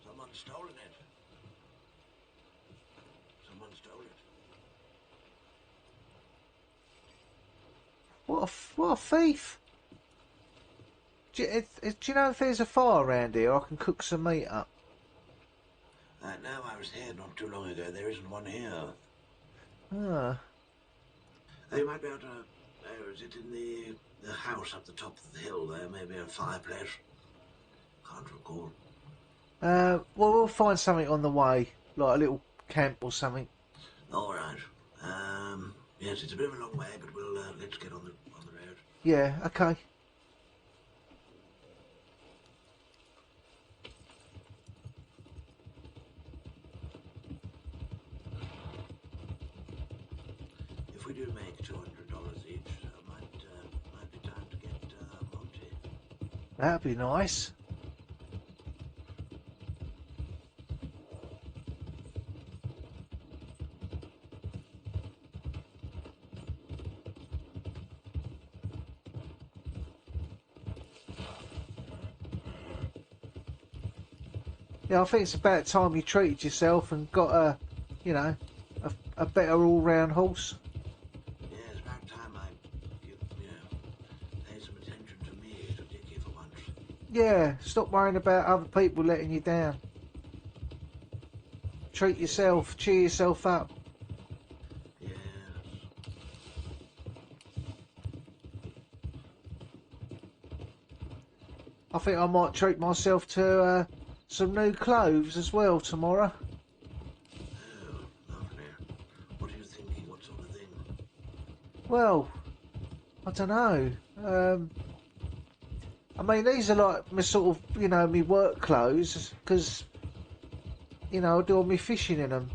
Someone's stolen it. Someone stole it. What a thief! Do you know if there's a fire around here? I can cook some meat up. No, I was here not too long ago. There isn't one here. Ah, You might be able to... Oh, is it in the house up the top of the hill there? Maybe a fireplace? Can't recall. well, we'll find something on the way, like a little camp or something. All right. Yes, it's a bit of a long way, but we'll let's get on the road. Yeah, okay. If we do make $200 each, might be time to get Monty. That'd be nice. Yeah, I think it's about time you treated yourself and got a, you know, a better all-round horse. Yeah, it's about time I, pay some attention to me, to Dickie for once. Yeah, stop worrying about other people letting you down. Treat yourself, cheer yourself up. Yes. I think I might treat myself to some new clothes as well tomorrow. Oh, lovely. What are you thinking? What sort of thing? Well, I don't know. I mean, these are like my sort of, my work clothes, because, I do all my fishing in them.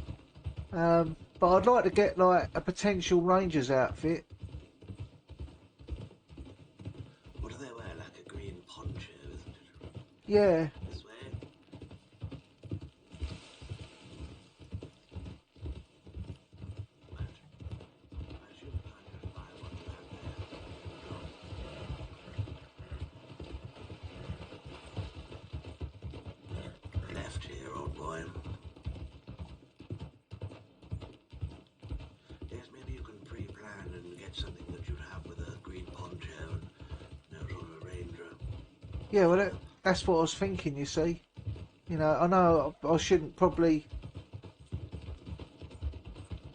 But I'd like to get like a potential ranger's outfit. What do they wear? Like a green poncho, isn't it? Yeah. This way? Right. I should try and just buy one around there. Left here, old boy. Yes, maybe you can pre-plan and get something that you'd have with a green poncho and no sort of ranger. Yeah, well, that's what I was thinking, you see. I know I shouldn't probably,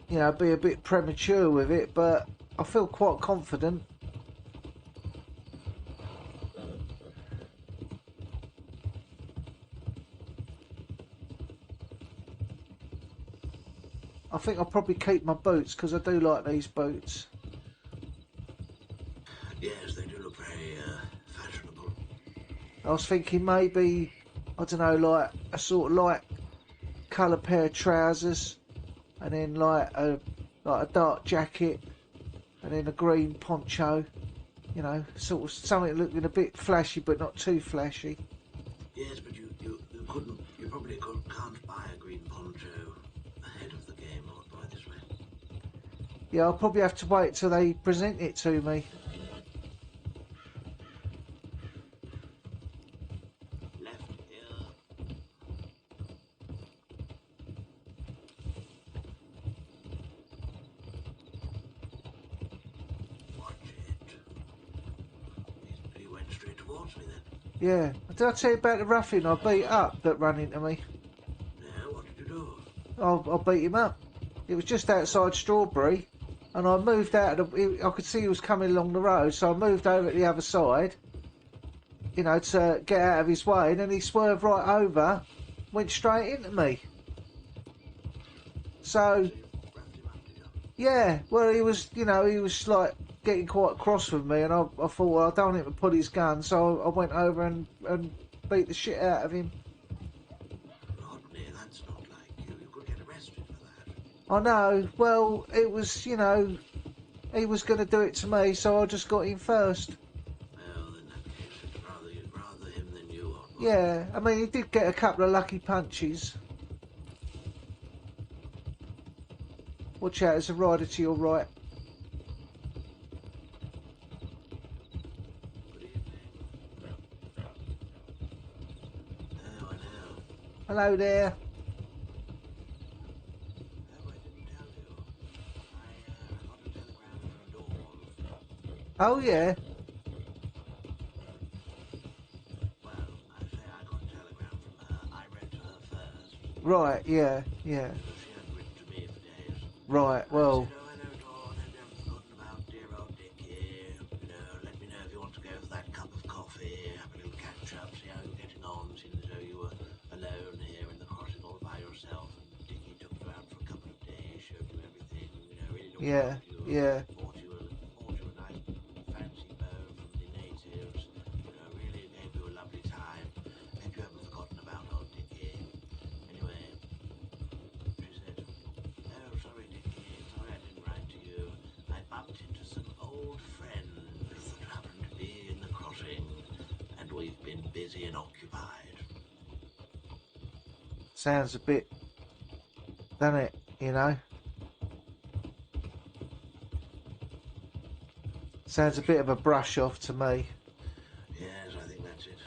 be a bit premature with it, but I feel quite confident. I think I'll probably keep my boots, because I do like these boots. Yes, they do look very fashionable. I was thinking maybe, I don't know, like a sort of light colour pair of trousers, and then like a dark jacket, and then a green poncho. Sort of something looking a bit flashy, but not too flashy. Yes, but you probably can't buy a green poncho ahead of the game, old boy, this way. Yeah, I'll probably have to wait till they present it to me. Left here. Watch it. He went straight towards me then. Yeah. Did I tell you about the ruffian I beat up that ran into me? No, what did you do? I beat him up. It was just outside Strawberry, and I moved out of the... I could see he was coming along the road, so I moved over to the other side, to get out of his way, and then he swerved right over, went straight into me. So, You wrapped him up, did you? yeah, well, he was like getting quite cross with me, and I thought, well, I don't want him to pull his gun, so I went over and beat the shit out of him. Rodney, that's not like you. You could get arrested for that. I know, well, it was, he was going to do it to me, so I just got him first. Well, in that case, it's rather him than you, old boy. Yeah, I mean, he did get a couple of lucky punches. Watch out, there's a rider to your right. Good evening. Oh, I know. Hello there. Oh, I didn't tell you. I got a telegram from Dawn. Oh, yeah. Well, I say I got a telegram from her. I read to her first. Right, yeah, yeah. Because she hadn't written to me for days. Right, well, I said, oh, hello, Dawn. Have you ever forgotten about dear old Dickie? Let me know if you want to go for that cup of coffee, have a little catch-up, see how you're getting on, seeing as though you were alone here in the crossing all by yourself, and Dickie took you out for a couple of days, showed you everything, really looked yeah, after you. yeah. Bought you a nice fancy bow from the natives, really gave you a lovely time. Hope you haven't forgotten about old Dickie. Anyway, she said, oh, sorry, Dickie, sorry I didn't write to you. I bumped into some old friends that happened to be in the crossing, and we've been busy and occupied. Sounds a bit, doesn't it, Sounds a bit of a brush off to me. Yes, I think that's it.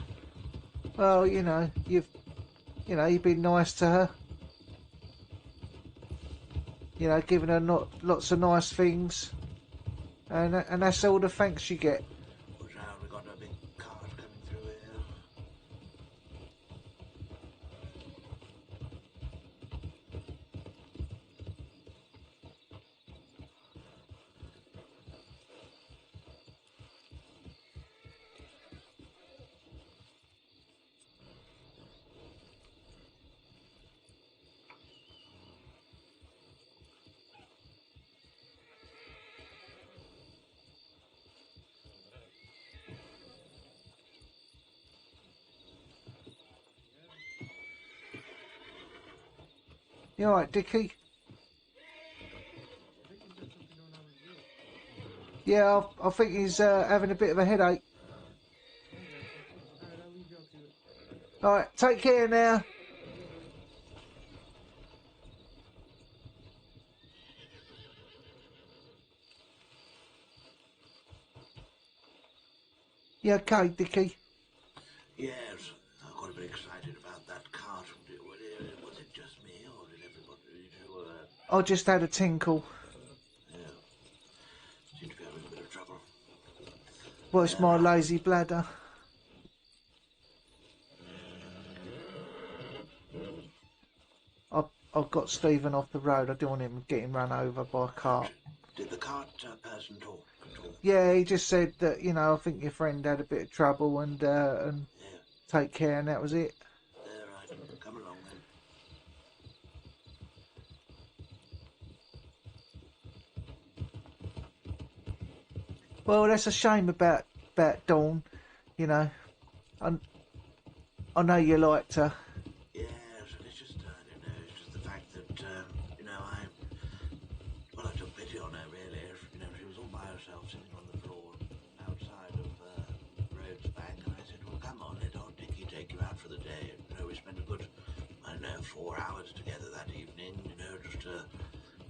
Well, you've you know, you've been nice to her. You know, giving her lots of nice things. And that's all the thanks you get. Watch out, we got a big cart coming through here. You alright, Dickie? Yeah, I think he's having a bit of a headache. Alright, I'll leave y'all to it. Alright, take care now. You okay, Dickie? Yes, I got a bit excited about that cart. Was it just me, or did everybody do? I just had a tinkle. Yeah, seem to be having a bit of trouble. Well, it's my lazy bladder. I've got Stephen off the road. I don't want him getting run over by a cart. Did the cart person talk at all? Yeah, he just said that, you know, I think your friend had a bit of trouble and Yeah. take care, and that was it. Yeah, right. Come along then. Well, that's a shame about Dawn. You know, I know you liked her. Yes, it's just, I don't know, it's just the fact that, you know, well, I took pity on her, really. You know, she was all by herself sitting on the floor outside of Rhodes Bank, and I said, well, come on, let old Dickie take you out for the day. You know, we spent a good, I don't know, 4 hours together that evening, you know, just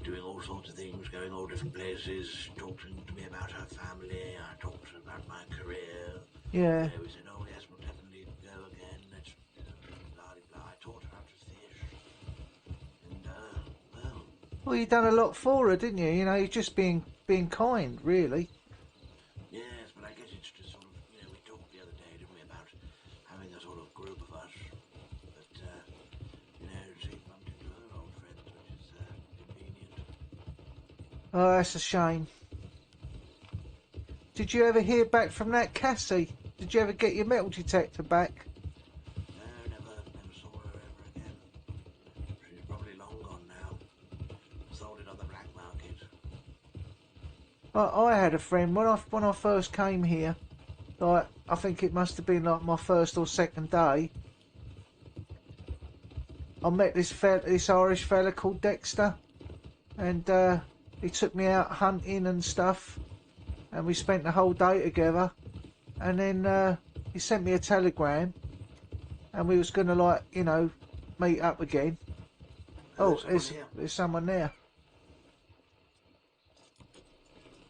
doing all sorts of things, going all different places, talking to me about her family. I talked to her about my career. Yeah. You know, we said, oh, yes, we'll definitely go again. Let's, you know, blah, blah, blah. I taught her how to fish. And, well... Well, you done a lot for her, didn't you? You know, you're just being kind, really. Yes, but I guess it's just sort of, you know, we talked the other day, didn't we, about having a sort of group of us. But, you know, she bumped into her old friends, which is convenient. Oh, that's a shame. Did you ever hear back from that Cassie? Did you ever get your metal detector back? No, never saw her ever again. She's probably long gone now. Sold it on the black market. I had a friend when I first came here. Like, I think it must have been like my first or second day. I met this Irish fella called Dexter, and he took me out hunting and stuff, and we spent the whole day together. And then he sent me a telegram, and we was gonna, like, you know, meet up again. Oh, there's someone there.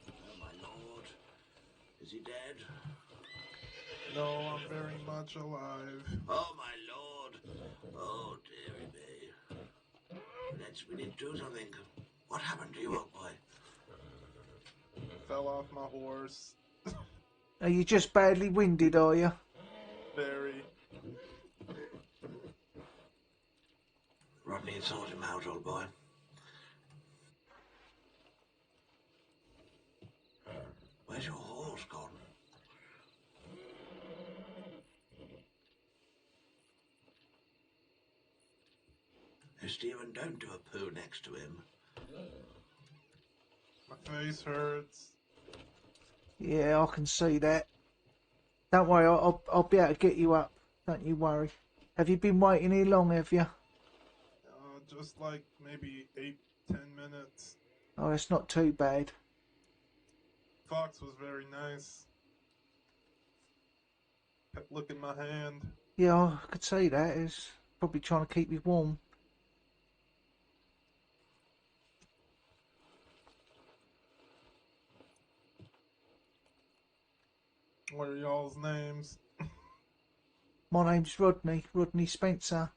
Oh, my lord. Is he dead? No, I'm very much alive. Oh, my lord. Oh, dearie me. We need to do something. What happened to you, old boy? Fell off my horse. Are you just badly winded, are you? Very. Rodney, sort him out, old boy. Where's your horse gone? Hey, Stephen, don't do a poo next to him. My face hurts. Yeah, I can see that. Don't worry, I'll be able to get you up. Don't you worry. Have you been waiting here long, have you? Just like maybe 8-10 minutes. Oh, that's not too bad. Fox was very nice. Kept licking my hand. Yeah, I could see that. It's probably trying to keep you warm. What are y'all's names? My name's Rodney Spencer.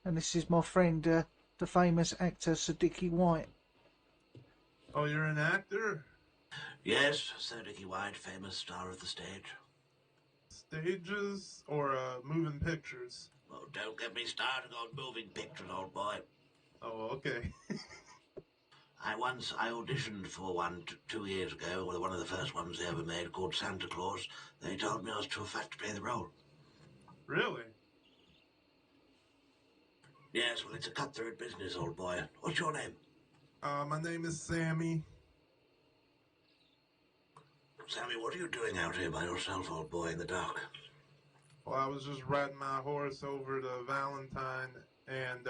and this is my friend, the famous actor Sir Dickie White. Oh, you're an actor? Yes, Sir Dickie White, famous star of the stage. Stages or moving pictures? Oh, don't get me started on moving pictures, old boy. Oh, okay. I auditioned for one 2 years ago, one of the first ones they ever made, called Santa Claus. They told me I was too fat to play the role. Really? Yes, well, it's a cutthroat business, old boy. What's your name? My name is Sammy. Sammy, what are you doing out here by yourself, old boy, in the dark? Well, I was just riding my horse over to Valentine, and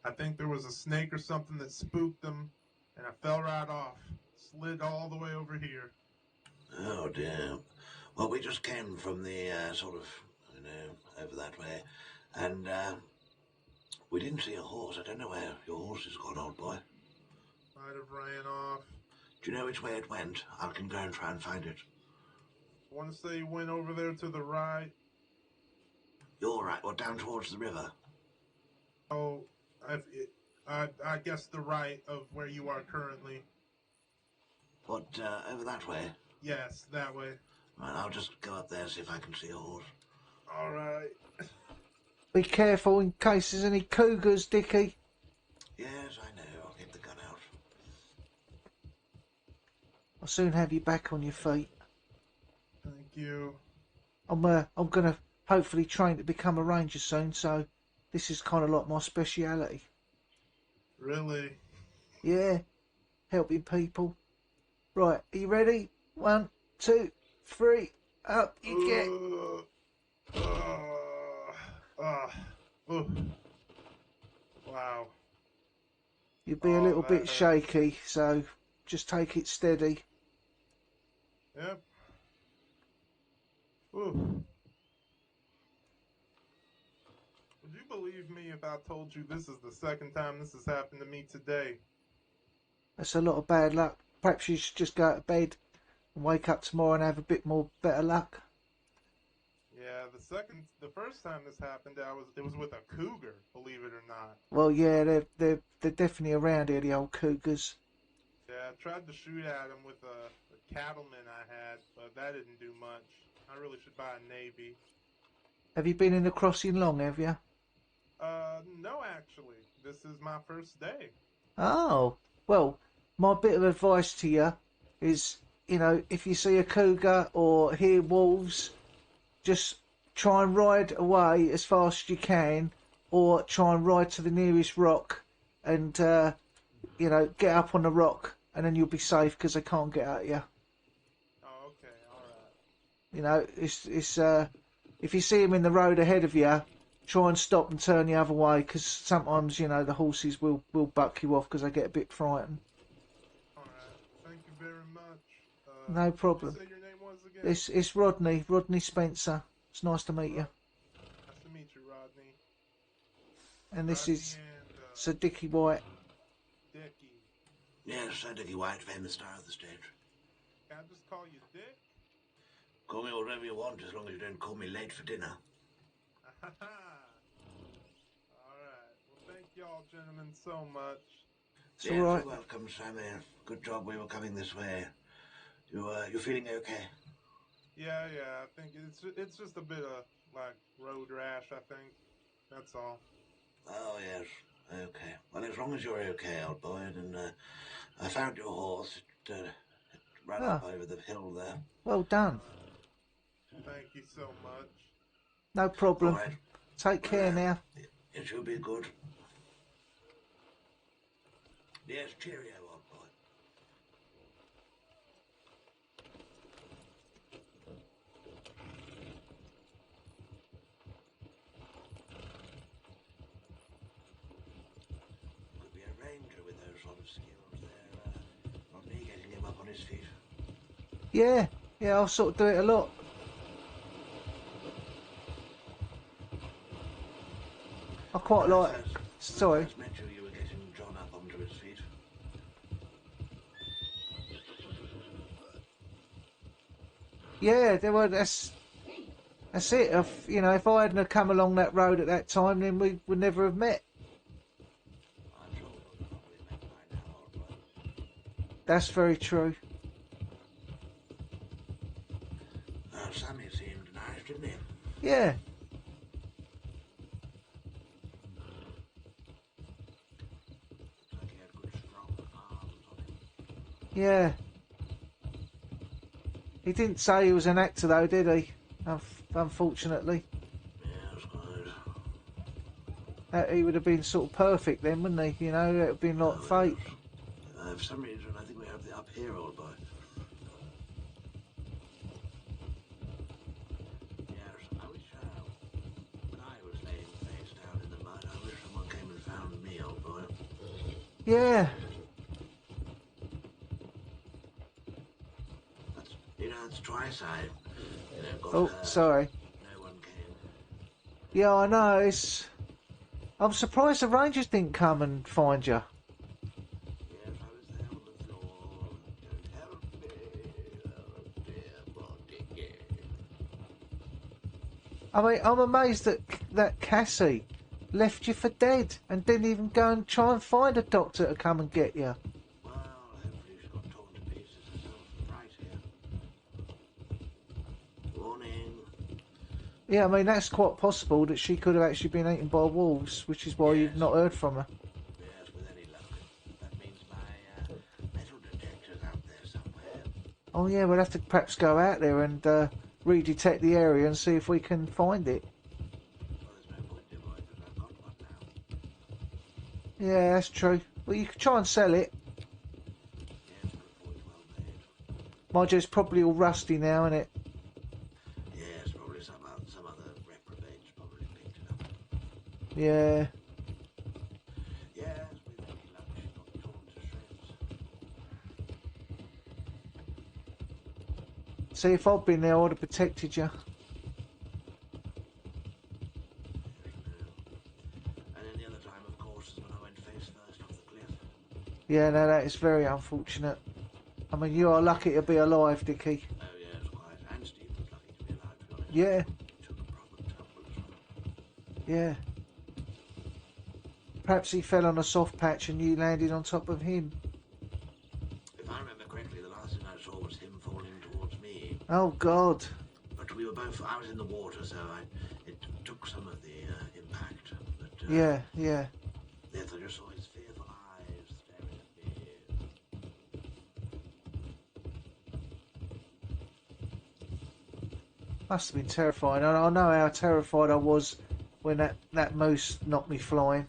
I think there was a snake or something that spooked him, and I fell right off. Slid all the way over here. Oh, dear. Well, we just came from the over that way, and we didn't see a horse. I don't know where your horse has gone, old boy. Might have ran off. Do you know which way it went? I can go and try and find it. I want to say he went over there to the right. You're right. Well, down towards the river. Oh, I guess the right of where you are currently. What, over that way? Yes, that way. Right, I'll just go up there, see if I can see a horse. All right. Be careful in case there's any cougars, Dickie. Yes, I know. I'll get the gun out. I'll soon have you back on your feet. Thank you. I'm gonna hopefully train to become a ranger soon, so this is kind of like my speciality. Really? Yeah, helping people. Right, are you ready? 1, 2, 3, up you get. Wow. You'll be a little that bit hurts. shaky, so just take it steady. Yep. Ooh. Would you believe me if I told you this is the second time this has happened to me today? That's a lot of bad luck. Perhaps you should just go to bed and wake up tomorrow and have a bit more better luck. Yeah, the first time this happened, it was with a cougar, believe it or not. Well, yeah, they're definitely around here, the old cougars. Yeah, I tried to shoot at him with a cattleman I had, but that didn't do much. I really should buy a navy. Have you been in the crossing long, have you? No, actually. This is my first day. Oh, well, my bit of advice to you is, if you see a cougar or hear wolves, just try and ride away as fast as you can, or try and ride to the nearest rock and, get up on the rock, and then you'll be safe because they can't get at you. Oh, okay, alright. It's if you see them in the road ahead of you, try and stop and turn the other way, because sometimes, the horses will buck you off because they get a bit frightened. Alright, thank you very much. No problem. What did you say your name was again? It's Rodney Spencer. It's nice to meet you. Nice to meet you, Rodney. And this Rodney is and, Sir Dickie White. Dickie. Yes, Sir Dickie White, famous star of the stage. Can I just call you Dick? Call me whatever you want, as long as you don't call me late for dinner. Alright. Well, thank y'all, gentlemen, so much. It's all right. You're welcome, Sammy. Good job we were coming this way. You feeling okay? Yeah, I think it's just a bit of, road rash, I think. That's all. Oh, yes. Okay. Well, as long as you're okay, old boy, and I found your horse. It ran up over the hill there. Well done. Thank you so much. No problem. All right. Take care now. It should be good. Yes, cheerio, old boy. Could be a ranger with those sort of skills there. Not me getting him up on his feet. Yeah, I'll sort of do it a lot. I quite like. Sorry. When I first met you were getting John up onto his feet. Yeah, That's it. If I hadn't have come along that road at that time, then we would never have met. I'm sure we would have probably met by now, old boy. That's very true. Sammy seemed nice, didn't he? Yeah. Looks like he had good strong arms on him. Yeah. He didn't say he was an actor though, did he? Unfortunately. Yes, good. He would have been sort of perfect then, wouldn't he? You know, it would have been like fate. For some reason, I think we have the up here, old boy. Yes, I wish, when I was laying face down in the mud, I wish someone came and found me, old boy. Yeah. That's twice I, got Oh, hurt. sorry. No one came. Yeah, I know. I'm surprised the Rangers didn't come and find you. Yes, I was there on the floor. Don't help me. Oh, dear, poor Dickie. I mean, I'm amazed that Cassie left you for dead and didn't even go and try and find a doctor to come and get you. Well, hopefully she got torn to pieces herself right here. Warning. Yeah, I mean, that's quite possible that she could have actually been eaten by wolves, which is why you've not heard from her. Yes, with any luck. That means my metal detector's out there somewhere. Oh, yeah, we'll have to perhaps go out there and redetect the area and see if we can find it. Well, there's no point, dear boy, because I've got one now. Yeah, that's true. Well, you could try and sell it. Yes, but it's well made. Mind you, it's probably all rusty now, isn't it? Yes, probably some other reprobates probably picked it up. Yeah. Yes, with any luck, she got torn to shreds. See, if I'd been there, I'd have protected you. And then the other time, of course, is when I went face first off the cliff. Yeah, no, that is very unfortunate. I mean, you are lucky to be alive, Dickie. Oh, yes, quite. And Steve was lucky to be alive, to be honest. Yeah, He took a proper tumble as well. yeah. Perhaps he fell on a soft patch and you landed on top of him. If I remember correctly, the last thing I saw was him falling towards me. Oh, God. But we were both, I was in the water, so it took some of the impact. But, Yeah, yeah. yes, I just saw his fearful eyes staring at me. Must have been terrifying. I know how terrified I was when that moose knocked me flying.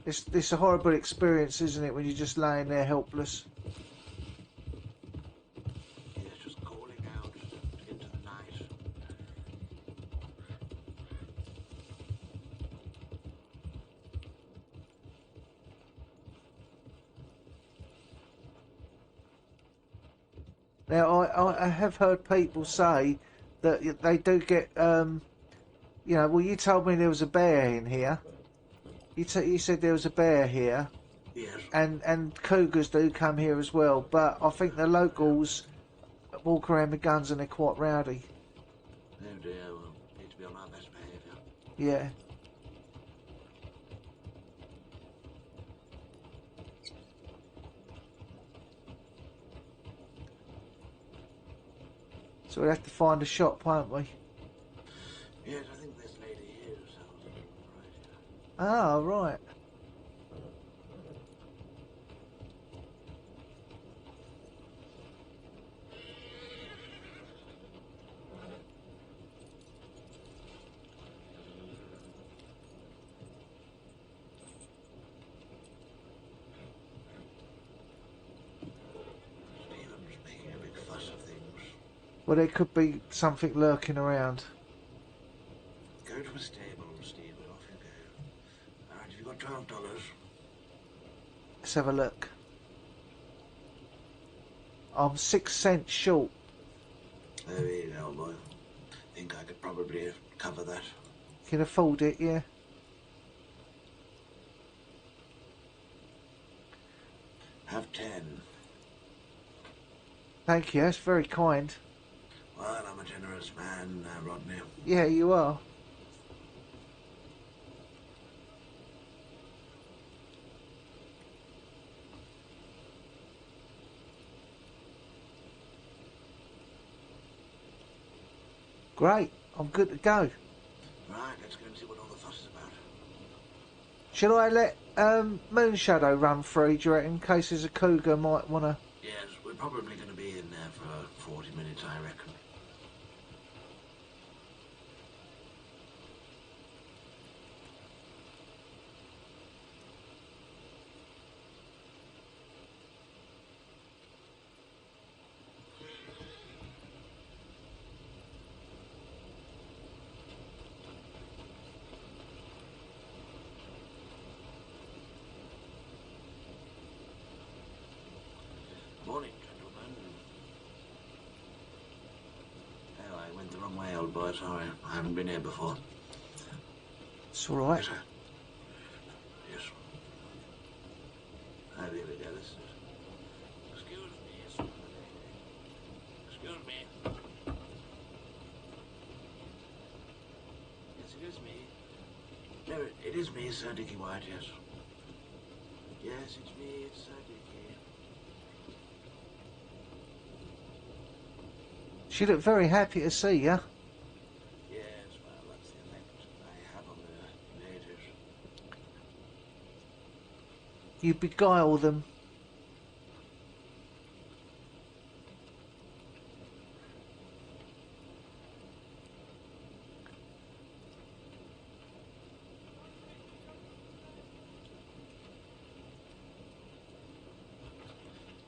Yes. It's a horrible experience, isn't it, when you're just laying there helpless. Yes, just calling out into the night. Now, I have heard people say that they do get, well, you told me there was a bear in here. You said there was a bear here. Yes. And cougars do come here as well, but I think the locals walk around with guns and they're quite rowdy. Oh dear, we'll need to be on our best behaviour. Yeah. So we'll have to find a shop, won't we? Yes, I think this lady here sells it right here. Ah, right. Stephen's making a big fuss of things. Well, there could be something lurking around. Go to a stable, Steve, and off you go. Alright, have you got $12? Let's have a look. I'm 6 cents short. Oh, here, old boy. Think I could probably cover that. Can afford it, yeah. Have 10. Thank you, that's very kind. Well, I'm I'm a generous man, Rodney. Yeah, you are. Great, I'm good to go. Right, let's go and see what all the fuss is about. Shall I let Moonshadow run through, do you reckon, in case there's a cougar might want to... Yes, we're probably going to be in there for 40 minutes, I reckon. Morning, gentlemen. Oh, I went the wrong way, old boy. Sorry, I haven't been here before. It's all right. Yes, sir. Yes. Oh, here we go. This is it. Excuse me, yes. Excuse me. Yes, it is me. No, it is me, Sir Dickie White, yes. Yes, it's me, it's Sir Dickie. She looked very happy to see you. Yes, well, that's the effect I have on the natives. You beguile them.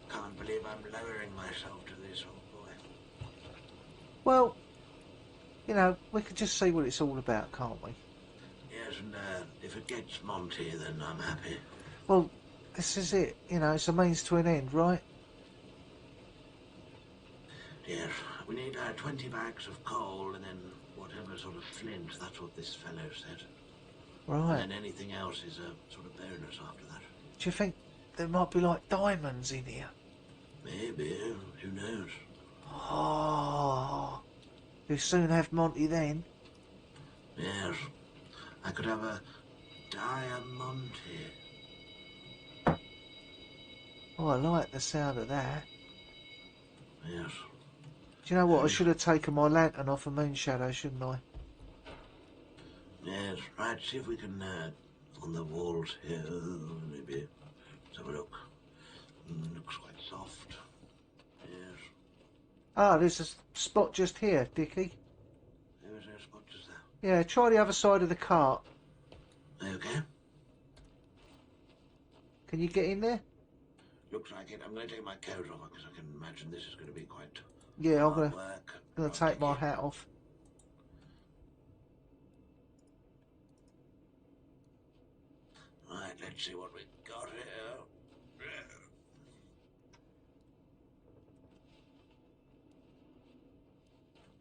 Can't believe I'm lowering myself to this, old boy. Well, you know, we could just see what it's all about, can't we? Yes, and if it gets Monty, then I'm happy. Well, this is it. You know, it's a means to an end, right? Yes, we need 20 bags of coal and then whatever sort of flint. That's what this fellow said. Right. And then anything else is a sort of bonus after that. Do you think there might be like diamonds in here? Maybe, who knows? Oh, you'll soon have Monty then. Yes, I could have a Diamante. Oh, I like the sound of that. Yes. Do you know what? I should have taken my lantern off of Moonshadow, shouldn't I? Yes, right, see if we can, on the walls here, maybe. Let's have a look. Looks quite soft. Yes. Ah, there's a spot just here, Dickie. There is a spot just there. Yeah, try the other side of the cart. Okay. Can you get in there? Looks like it. I'm going to take my coat off because I can imagine this is going to be quite Yeah, I'm hard gonna work. take my hat off. Right, let's see what we've got here.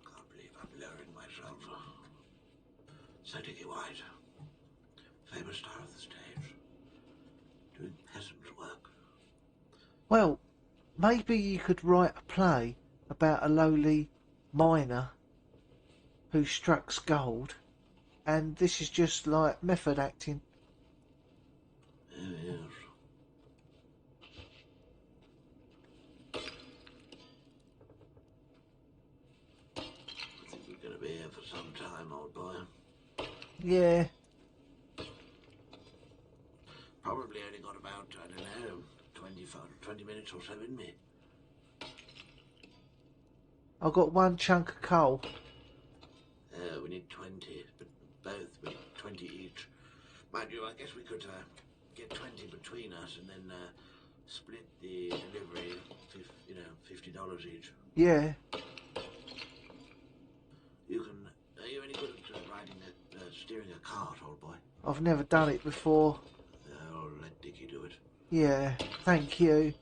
Can't believe I'm lowering myself. Sir Dickie White, famous star of the stage, doing peasant's work. Well, maybe you could write a play about a lowly miner who struck gold, and this is just like method acting. Oh, yes. I think we're going to be here for some time, old boy. Yeah. Probably only got about, I don't know, 20 minutes or so in me. I've got one chunk of coal. We need 20, but both, we need 20 each. Mind you, I guess we could get 20 between us and then split the delivery, $50 each. Yeah. You can, are you any good at steering a cart, old boy? I've never done it before. I'll let Dickie do it. Yeah, thank you.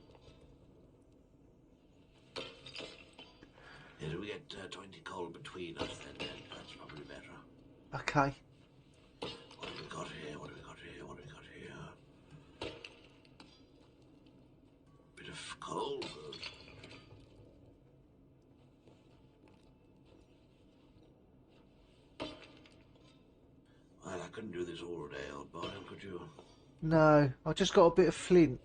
Yeah, if we get 20 coal between us, then that's probably better. Okay. What have we got here? What have we got here? What have we got here? Bit of coal, good. couldn't do this all day, old boy, could you? No, I just got a bit of flint.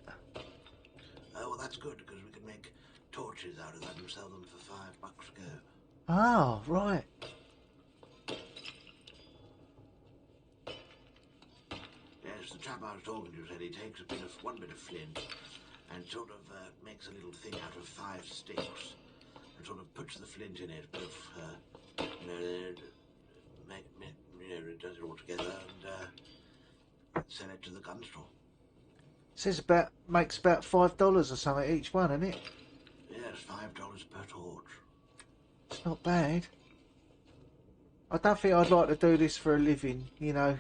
Oh, well, that's good, because we can make torches out of that and sell them for $5 a go. Oh, right. Yes, the chap I was talking to said he takes one bit of flint and sort of makes a little thing out of 5 sticks and sort of puts the flint in it, but does it all together and sell it to the gun store. Says makes about $5 or something each one, isn't it? Yes, $5 per torch. It's not bad. I don't think I'd like to do this for a living, you know.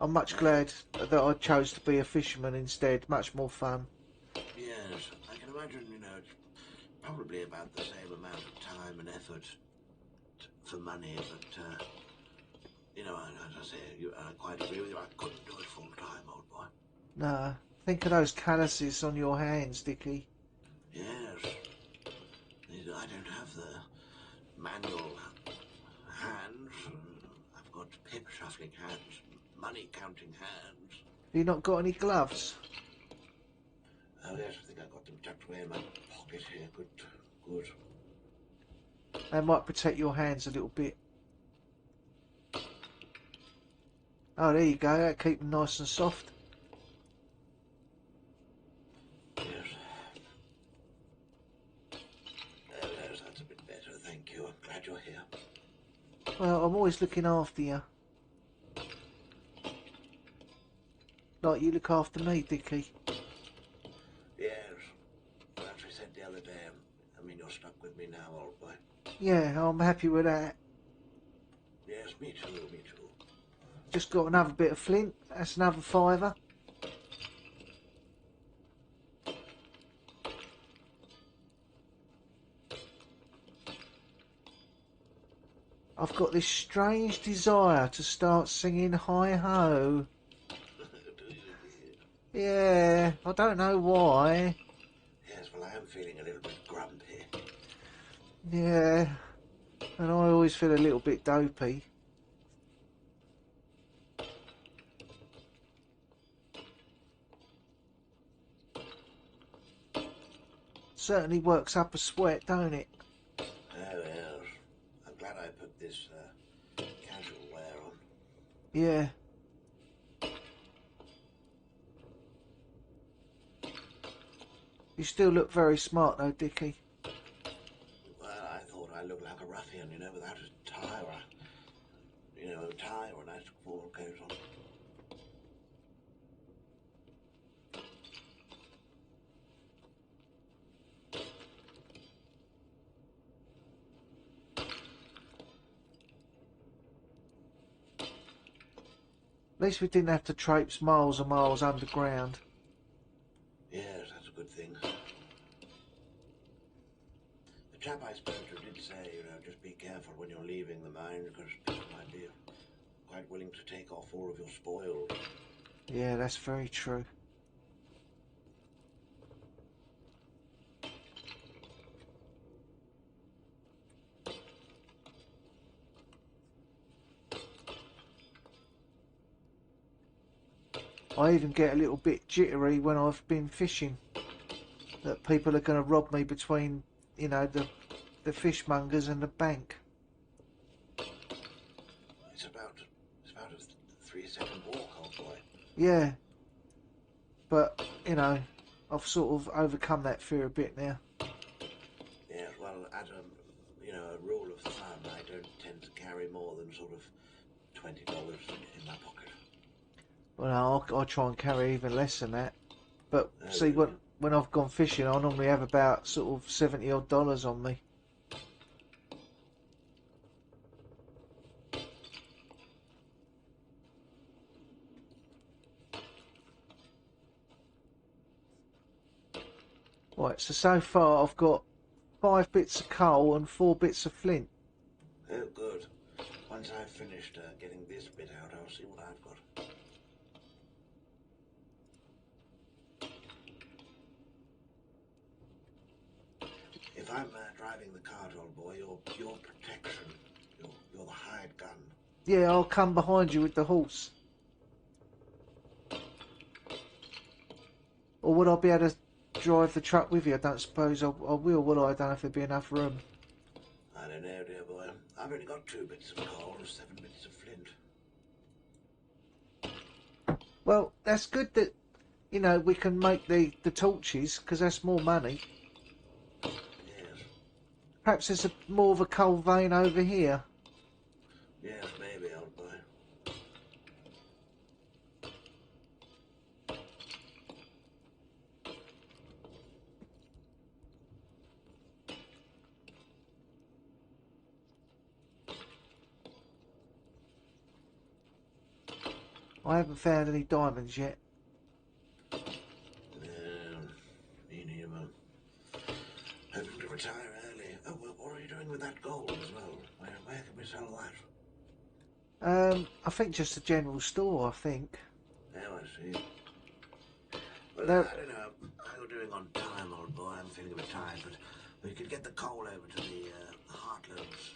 I'm much glad that I chose to be a fisherman instead. Much more fun. Yes, I can imagine, it's probably about the same amount of time and effort for money, but, as I say, I quite agree with you. I couldn't do it full time, old boy. Nah, think of those calluses on your hands, Dickie. Yes. I don't have the manual hands. I've got paper shuffling hands, money counting hands. Have you not got any gloves? Oh yes, I think I've got them tucked away in my pocket here. Good. They might protect your hands a little bit. Oh, there you go. That'll keep them nice and soft. Yes. Yes, that's a bit better, thank you. I'm glad you're here. Well, I'm always looking after you. Like you look after me, Dickie. Yes. Well, as we said the other day, you're stuck with me now, old boy. Yeah, I'm happy with that. Yes, me too. Just got another bit of flint. That's another $5. I've got this strange desire to start singing Hi-Ho. Yeah, I don't know why. Yes, well, I am feeling a little bit grumpy. Yeah, and I always feel a little bit dopey. Certainly works up a sweat, don't it? Oh, yes. I'm glad I put this casual wear on. Yeah. You still look very smart though, Dickie. Well, I thought I looked like a ruffian, without a tie or a nice full coat on. At least we didn't have to traipse miles and miles underground. Yes, that's a good thing. The chap I spoke to did say, just be careful when you're leaving the mine, because people might be quite willing to take off all of your spoils. Yeah, that's very true. I even get a little bit jittery when I've been fishing. That people are going to rob me between, the fishmongers and the bank. It's about a 3-second walk, old boy. Yeah. But, I've sort of overcome that fear a bit now. Yes, well, as a rule of thumb, I don't tend to carry more than sort of $20 in my pocket. Well, I try and carry even less than that. But, see, when I've gone fishing, I normally have about sort of $70 odd on me. Right, so far I've got 5 bits of coal and 4 bits of flint. Oh, good. Once I've finished getting this bit out, I'll see what I've got. If I'm driving the cart, old boy, your protection, you're the hired gun. Yeah, I'll come behind you with the horse. Or would I be able to drive the truck with you? I don't suppose I will, will I? I don't know if there'd be enough room. I don't know, dear boy. I've only got 2 bits of coal and 7 bits of flint. Well, that's good that, you know, we can make the torches, because that's more money. Yes. Perhaps there's more of a coal vein over here. Yes, maybe, old boy. I haven't found any diamonds yet. Me neither. Hoping to retire early. Oh, well, what are you doing with that gold as well? Where can we sell that? I think just a general store, I think. Oh, I see. Well, No. I don't know how you're doing on time, old boy. I'm feeling a bit tired, but we could get the coal over to the Heartlands.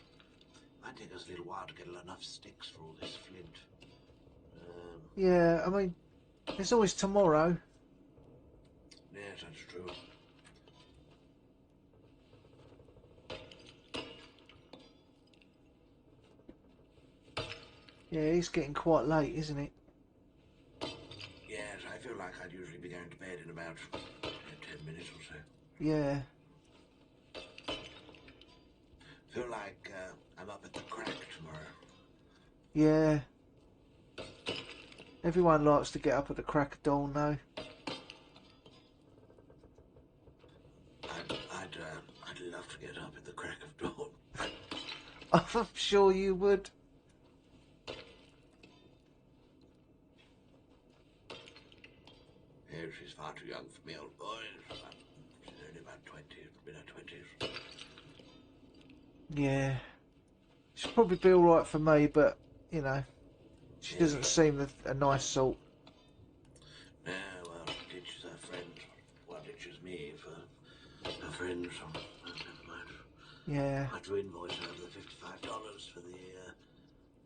Might take us a little while to get enough sticks for all this flint. Yeah, I mean, there's always tomorrow. Yes, that's true. Yeah, it's getting quite late, isn't it? Yes, I feel like I'd usually be going to bed in about 10 minutes or so. Yeah. Feel like I'm up at the crack tomorrow. Yeah. Everyone likes to get up at the crack of dawn, though. I'd love to get up at the crack of dawn. I'm sure you would. Yeah, she's far too young for me, old boy. She's only about 20, in her 20s. Yeah. She'll probably be alright for me, but, you know, she doesn't seem a nice sort. No, well, she ditches her friend. Well, ditches me for her friend. So never mind. Yeah. I have to invoice her for the $55 for the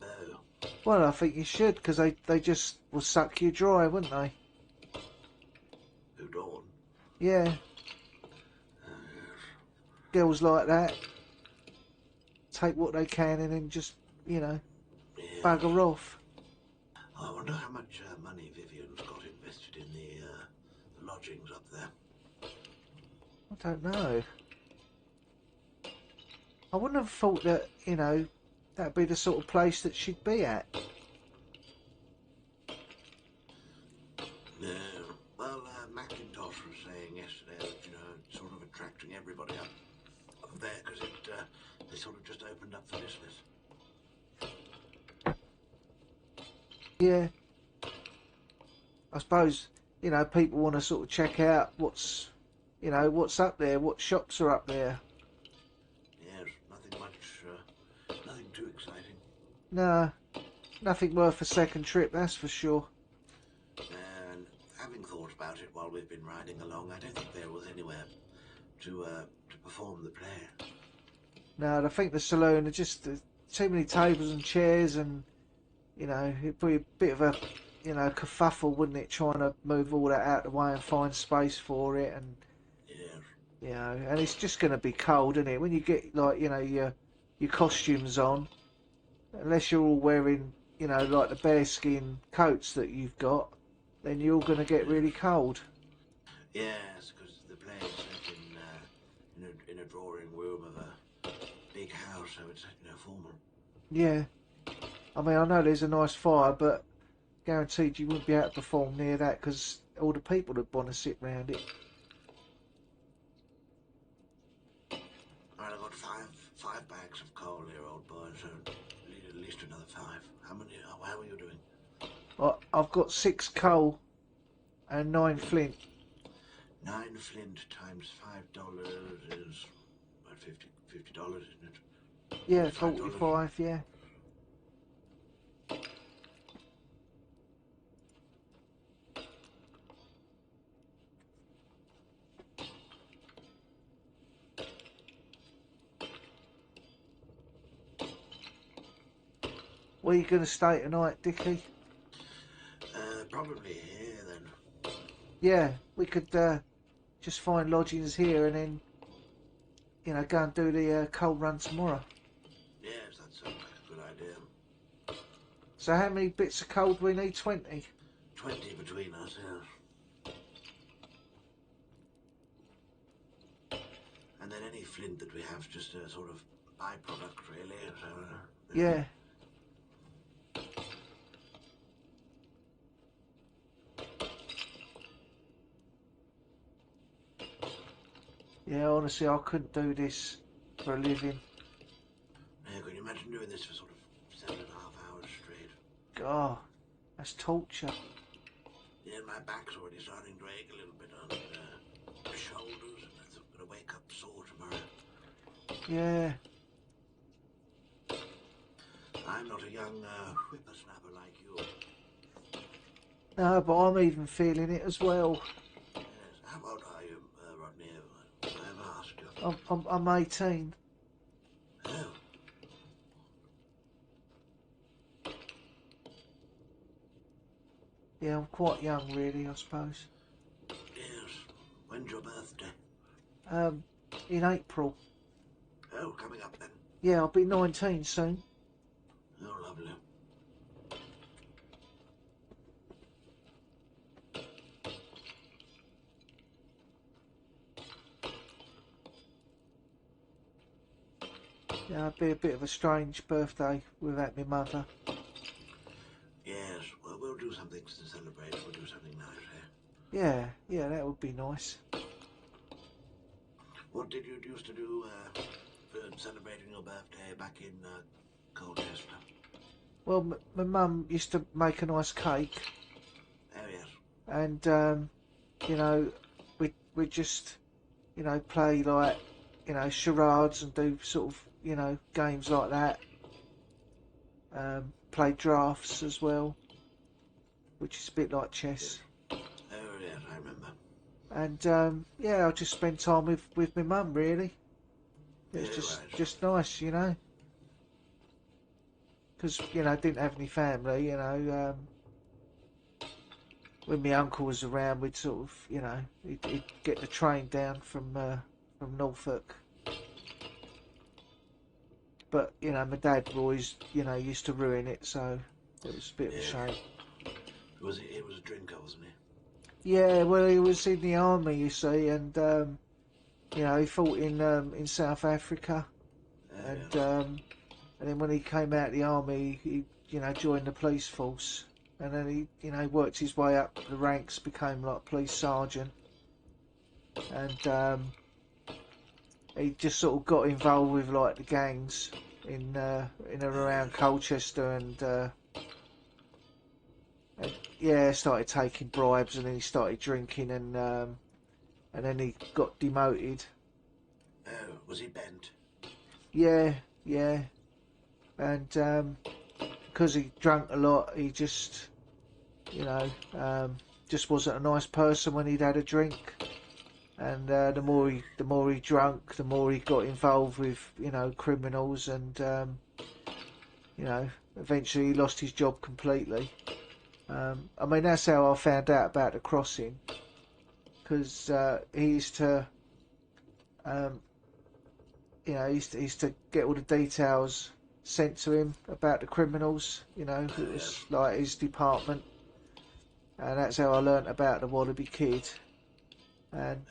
bow. Well, I think you should, because they just will suck you dry, wouldn't they? Who, Dawn? Yeah. Girls like that take what they can and then just, you know, bugger off. I wonder how much money Vivian's got invested in the lodgings up there. I don't know. I wouldn't have thought that, you know, that'd be the sort of place that she'd be at. No. Well, Macintosh was saying yesterday that, you know, it's sort of attracting everybody up there because they sort of just opened up for business. Yeah. I suppose, you know, people want to sort of check out what's, you know, what's up there, what shops are up there. Yes, nothing much, nothing too exciting. No, nothing worth a second trip, that's for sure. And having thought about it while we've been riding along, I don't think there was anywhere to perform the play. No, I think the saloon are just too many tables and chairs, and you know, it'd be a bit of a, you know, kerfuffle, wouldn't it, trying to move all that out of the way and find space for it, and Yes. you know, and it's just going to be cold, isn't it? When you get like, you know, your costumes on, unless you're all wearing, you know, like the bearskin coats that you've got, then you're going to get really cold. Yes, because the play is set in a drawing room of a big house, so it's, you know, formal. Yeah. I mean, I know there's a nice fire, but guaranteed you wouldn't be able to perform near that because all the people would want to sit round it. Right, I've got five bags of coal here, old boy, so need at least another 5. How are you doing? I've got 6 coal and 9 flint. 9 flint times $5 is about $50, isn't it? Yeah, $45. 45, yeah. Where are you going to stay tonight, Dickie? Probably here then. Yeah, we could just find lodgings here and then, you know, go and do the coal run tomorrow. Yes, that sounds like a good idea. So how many bits of coal do we need? 20? 20 between us, yes. And then any flint that we have is just a sort of byproduct, really. So, Yeah. Yeah, honestly, I couldn't do this for a living. Yeah, can you imagine doing this for sort of 7.5 hours straight? God, that's torture. Yeah, my back's already starting to ache a little bit on my shoulders, and I'm going to wake up sore tomorrow. Yeah. I'm not a young whippersnapper like you. No, but I'm even feeling it as well. Yes. How old are you, Rodney? I have asked you. I'm 18. Oh. Yeah, I'm quite young, really, I suppose. Yes. When's your birthday? In April. Oh, coming up then. Yeah, I'll be 19 soon. Oh, lovely. Yeah, it'd be a bit of a strange birthday without my mother. Yes, well, we'll do something to celebrate. We'll do something nice, eh? Yeah, that would be nice. What did you used to do for celebrating your birthday back in Colchester? Well, my mum used to make a nice cake, Oh, yes. and you know, we just, you know, play like, you know, charades and do sort of, you know, games like that. Play drafts as well, which is a bit like chess. Oh, yes, I remember. And yeah, I just spend time with my mum, really. It's Yeah, right. just nice, you know. Because, you know, I didn't have any family, you know. When my uncle was around, we'd sort of, you know, he'd get the train down from Norfolk. But, you know, my dad always, you know, used to ruin it, so it was a bit of a shame. He was a drinker, wasn't he? Yeah, well, he was in the army, you see, and you know, he fought in South Africa, and then when he came out of the army, he, you know, joined the police force, and then he, you know, worked his way up the ranks, became like police sergeant, and he just sort of got involved with like the gangs in and around Colchester, and yeah, started taking bribes, and then he started drinking, and then he got demoted. Oh, was he bent? Yeah, and because he drank a lot, he just, you know, just wasn't a nice person when he'd had a drink. And the more he drank, the more he got involved with, you know, criminals, and you know, eventually he lost his job completely. I mean, that's how I found out about the crossing, because he used to, you know, he used to get all the details sent to him about the criminals. You know, it was like his department, and that's how I learnt about the Wallaby Kid. And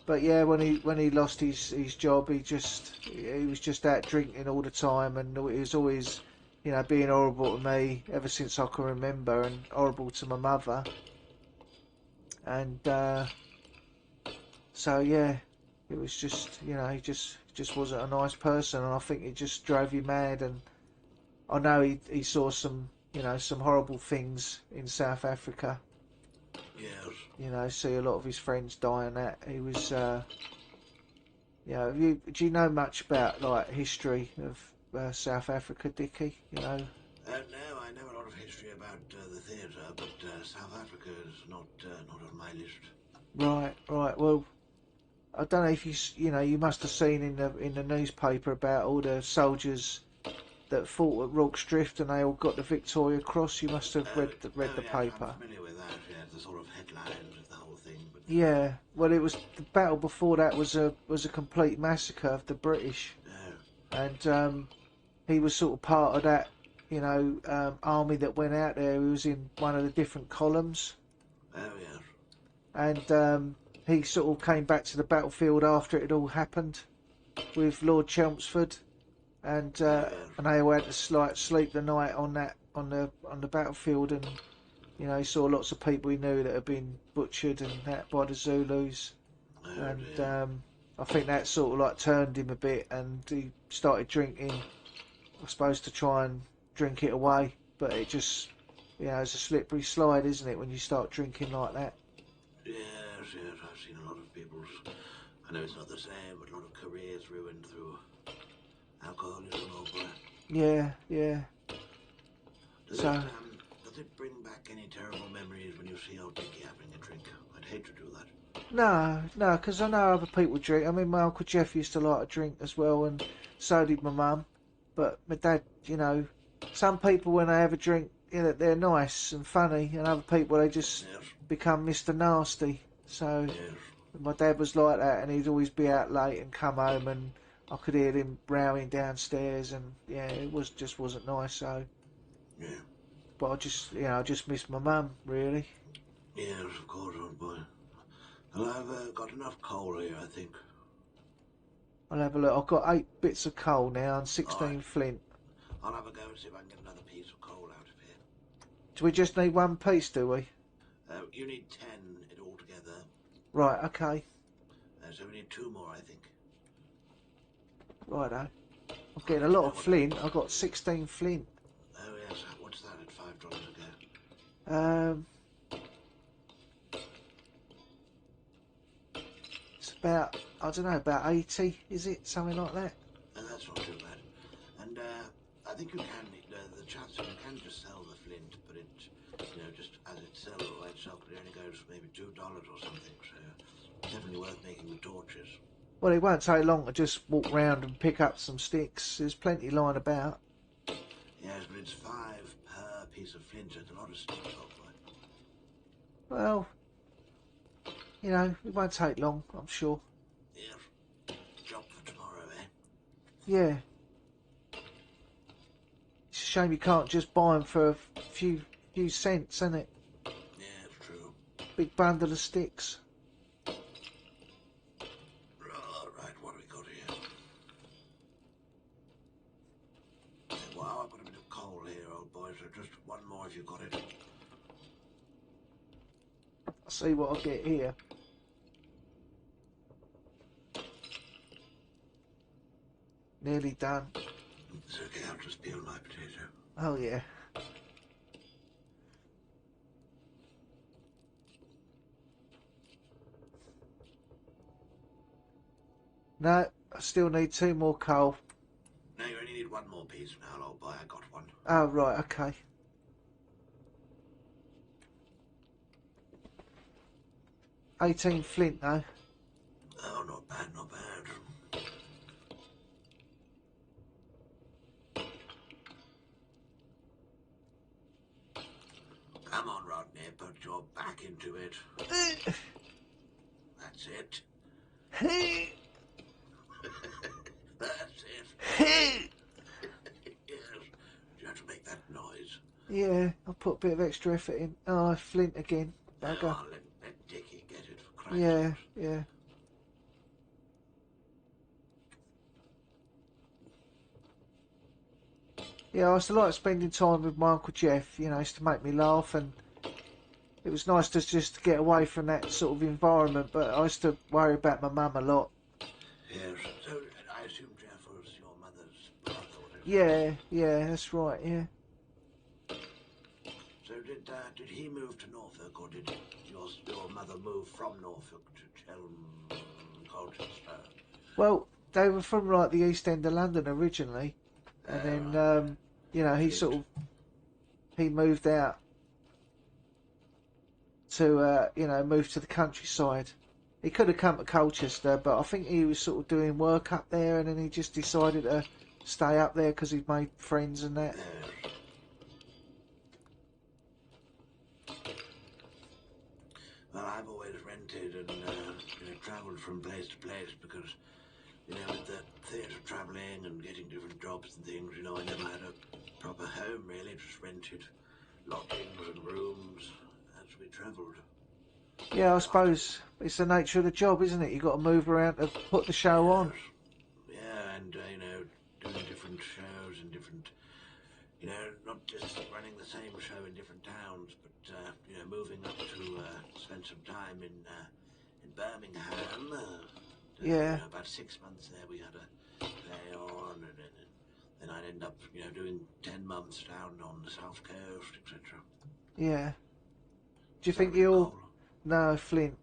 but yeah, when he lost his job, he was just out drinking all the time, and he was always, you know, being horrible to me ever since I can remember, and horrible to my mother. And so yeah, it was just, you know, he just wasn't a nice person, and I think it just drove you mad. And I know he saw some, you know, some horrible things in South Africa. Yes. You know, see a lot of his friends die, and that he was. You know, do you know much about like history of South Africa, Dickie? You know. No, I know a lot of history about the theatre, but South Africa is not on my list. Right. Well, I don't know if you know, you must have seen in the newspaper about all the soldiers that fought at Rorke's Drift, and they all got the Victoria Cross. You must have read the yes, paper. I'm familiar with that. Yes. the sort of headlines of the whole thing. But Yeah, well, it was the battle before that was a complete massacre of the British, and he was sort of part of that, army that went out there. He was in one of the different columns, oh yes, and he sort of came back to the battlefield after it had all happened with Lord Chelmsford, and they all had to sleep the night on the battlefield, and he saw lots of people he knew that had been butchered and that by the Zulus, and I think that sort of like turned him a bit, and he started drinking, I suppose, to try and drink it away, but it just, it's a slippery slide, isn't it, when you start drinking like that? Yes, I've seen a lot of people's, I know it's not the same, but a lot of careers ruined through alcoholism or boy. Yeah. Does it bring back any terrible memories when you see old Dickie having a drink? I'd hate to do that. No, because I know other people drink. I mean, my Uncle Jeff used to like to drink as well, and so did my mum. But my dad, some people when they have a drink, they're nice and funny, and other people, they just become Mr. Nasty. So my dad was like that, and he'd always be out late and come home, and I could hear him rowing downstairs, and it wasn't nice. So, but I just miss my mum, really. Yes, of course, old boy. Well, I've got enough coal here, I think. I'll have a look. I've got 8 bits of coal now and 16 flint. I'll have a go and see if I can get another piece of coal out of here. Do we just need one piece, do we? You need 10 it all together. Right, okay. So we need 2 more, I think. Righto. I'm getting a lot of flint. I've got 16 flint. Oh yes, what's that at $5 a go? It's about, I don't know, about 80, is it? Something like that? That's not too bad. And I think you can, the chance that you can just sell the flint, but it, just as it sells by itself, it only goes for maybe $2 or something, so it's definitely worth making the torches. Well, it won't take long to just walk round and pick up some sticks. There's plenty lying about. Yes, but it's 5 per piece of flint, so it's a lot of sticks, old boy. Well, it won't take long, I'm sure. Yes. Job for tomorrow, eh? Yeah. It's a shame you can't just buy them for a few cents, isn't it? Yeah, it's true. Big bundle of sticks. Right, what have we got here? Wow, I've got a bit of coal here, old boy, so just one more if you've got it. I'll see what I'll get here. Nearly done. It's okay, I'll just peel my potato. Oh, yeah. No, I still need 2 more coal. No, you only need 1 more piece now, old boy. I got one. Oh, right, okay. $18 flint, though. Oh, not bad, not bad. Come on, Rodney, put your back into it. That's it. That's it. Yes. You have to make that noise. Yeah, I'll put a bit of extra effort in. Oh, flint again. Bugger. Oh, let Dickie get it for Christ's Yeah, sake. yeah. Yeah, I used to like spending time with my Uncle Jeff, it used to make me laugh, and it was nice to just get away from that sort of environment, but I used to worry about my mum a lot. Yes, so I assume Jeff was your mother's brother, whatever. Yeah, that's right, yeah. So did he move to Norfolk, or did your mother move from Norfolk to Colchester? Well, they were from like the East End of London originally, and then he moved out to move to the countryside. He could have come to Colchester, but I think he was sort of doing work up there, and then he just decided to stay up there because he'd made friends and that. Well, I've always rented and travelled from place to place because, with the theatre travelling and getting different jobs and things, I never had a proper home, really. Just rented lodgings and rooms as we travelled. Yeah, I suppose it's the nature of the job, isn't it? You've got to move around to put the show on. Yeah, and, doing different shows and different, not just running the same show in different towns, but, moving up to spend some time in Birmingham. Yeah. About 6 months there we had a play on, and then I'd end up, doing 10 months down on the south coast, etc. Yeah. Do you think Sorry, you'll... Cole. No, Flint.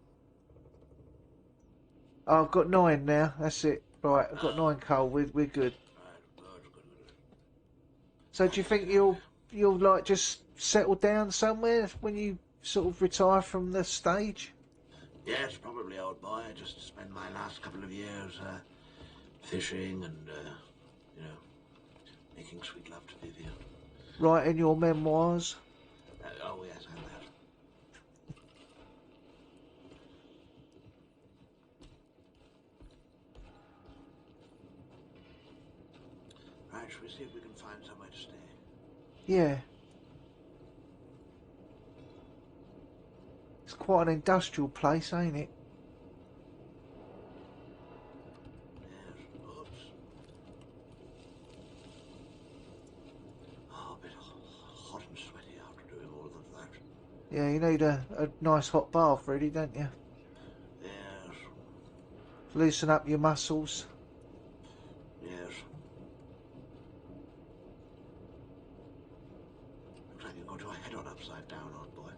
Oh, I've got 9 now. That's it. Right, I've got 9 coal. We're good. Right, good. So do you think you'll like just settle down somewhere when you sort of retire from the stage? Yes, probably, old boy. I just spent my last couple of years fishing and, making sweet love to Vivian. Writing your memoirs? Oh, yes, and that. Right, shall we see if we can find somewhere to stay? Yeah. It's quite an industrial place, ain't it? Yes, oops. Oh, a bit hot and sweaty after doing all of that. Yeah, you need a nice hot bath, really, don't you? Yes, Loosen up your muscles. yes. Looks like you've got your head on upside down, old boy.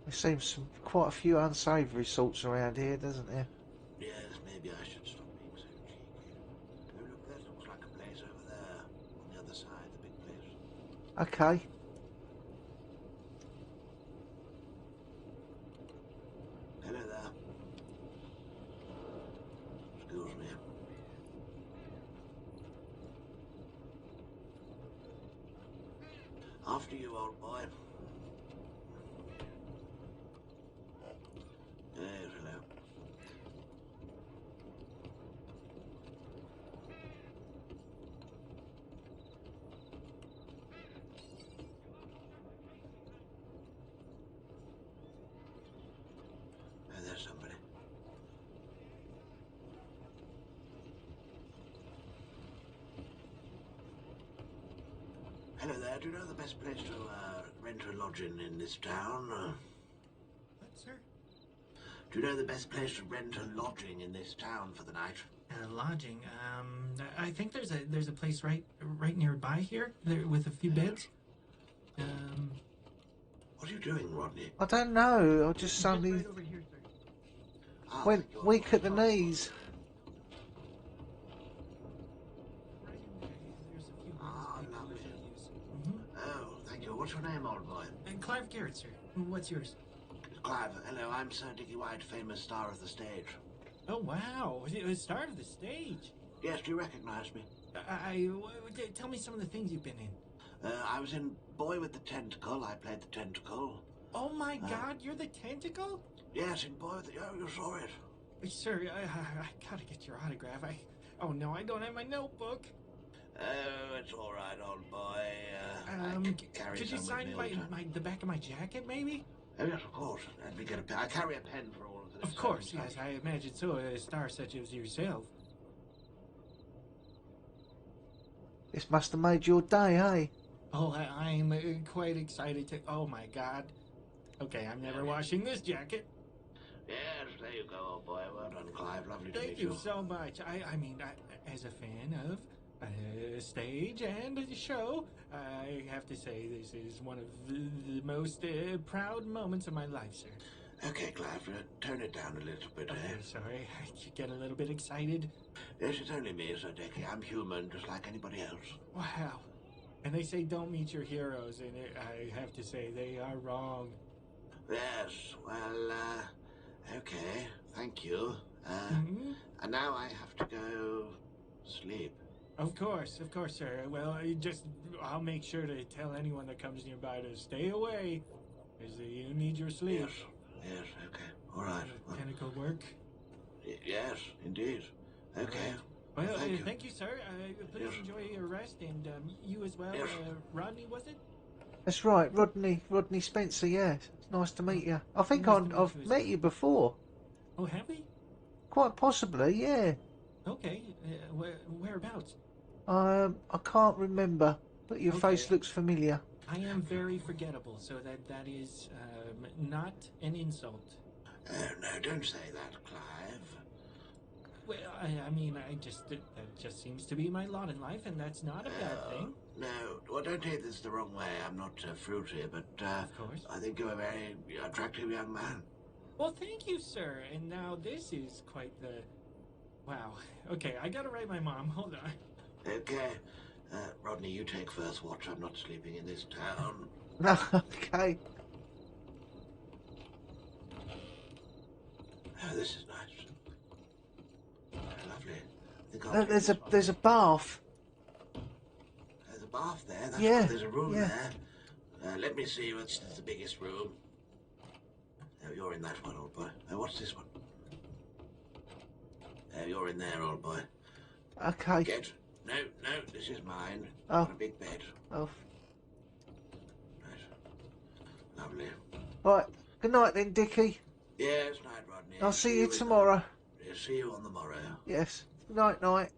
There seems quite a few unsavoury sorts around here, doesn't there? Yes, maybe I should stop being so cheeky. Oh, look, that looks like a place over there, on the other side, the big place. Okay. Hello there. Excuse me. After you, old boy. Yes, hello. Oh, there's somebody. Hello there. Do you know the best place to rent a lodging in this town? What, sir? Do you know the best place to rent a lodging in this town for the night? Lodging. I think there's a place right nearby here, there with a few beds. What are you doing, Rodney? I don't know. I just suddenly right over here, sir. Ah, went thank you. weak at the knees. Right in there. There's a few beds Ah, they can lovely. usually use. Mm-hmm. Oh, thank you. What's your name, old boy? And Clive Garrett, sir. What's yours? Clive. Hello, I'm Sir Dickie White, famous star of the stage. Oh wow! It was start of the stage. Yes, do you recognize me? Tell me some of the things you've been in. I was in Boy with the Tentacle. I played the tentacle. Oh my God! You're the tentacle. Yes, in Boy with the... Oh, you saw it. Sir, I gotta get your autograph. Oh no, I don't have my notebook. Oh, it's all right, old boy. I carry Could you some sign with me all the time. the back of my jacket, maybe? Oh, yes, of course. Let me get a pen. I carry a pen for all of this. Of course, yes. I imagine so. A star such as yourself. This must have made your day, eh? Oh, I'm quite excited to. Oh my God. Okay, I'm never washing this jacket. Yes, there you go, old boy. Well done, Clive. Lovely to Thank meet you so much. I mean, as a fan of stage and a show, I have to say this is one of the most proud moments of my life, sir. Okay, Clive, tone it down a little bit, Okay, eh? sorry. I get a little bit excited. Yes, it's only me, Sir Dickie. I'm human, just like anybody else. Wow. And they say don't meet your heroes, and I have to say they are wrong. Yes, well, okay. Thank you. Mm-hmm. And now I have to go sleep. Of course, sir. Well, I'll make sure to tell anyone that comes nearby to stay away, because you need your sleep. Yes, yes, okay, all right. Well, Tentacle work. yes, indeed. Okay. Well, thank you. thank you, sir. Please Yes. enjoy your rest, and you as well. Yes. Rodney, was it? That's right, Rodney Spencer. Yeah, it's nice to meet you. I think Nice to meet I've you as met well. you before. Oh, have we? Quite possibly, yeah. Okay. Whereabouts? I can't remember, but your Okay. face looks familiar. I am very forgettable, so that is not an insult. No, don't say that, Clive. Well, I mean, that just seems to be my lot in life, and that's not a bad thing. No, well, don't take this the wrong way. I'm not fruity, but Of course. I think you're a very attractive young man. Well, thank you, sir. And now this is quite the... Wow. Okay, I gotta write my mom. Hold on. Okay. Rodney, you take first watch. I'm not sleeping in this town. Okay. Oh, this is nice. Lovely. I think I'll take There's this one. there's a bath. There's a bath there. That's Yeah, good. There's a room yeah. there. Let me see what's the biggest room. Oh, you're in that one, old boy. What's this one? You're in there, old boy. Okay. No, this is mine. Oh. Got a big bed. Oh. Right. Lovely. Right. Good night then, Dickie. Yes, night, Rodney. I'll see you tomorrow. See you on the morrow. Yes. Night, night.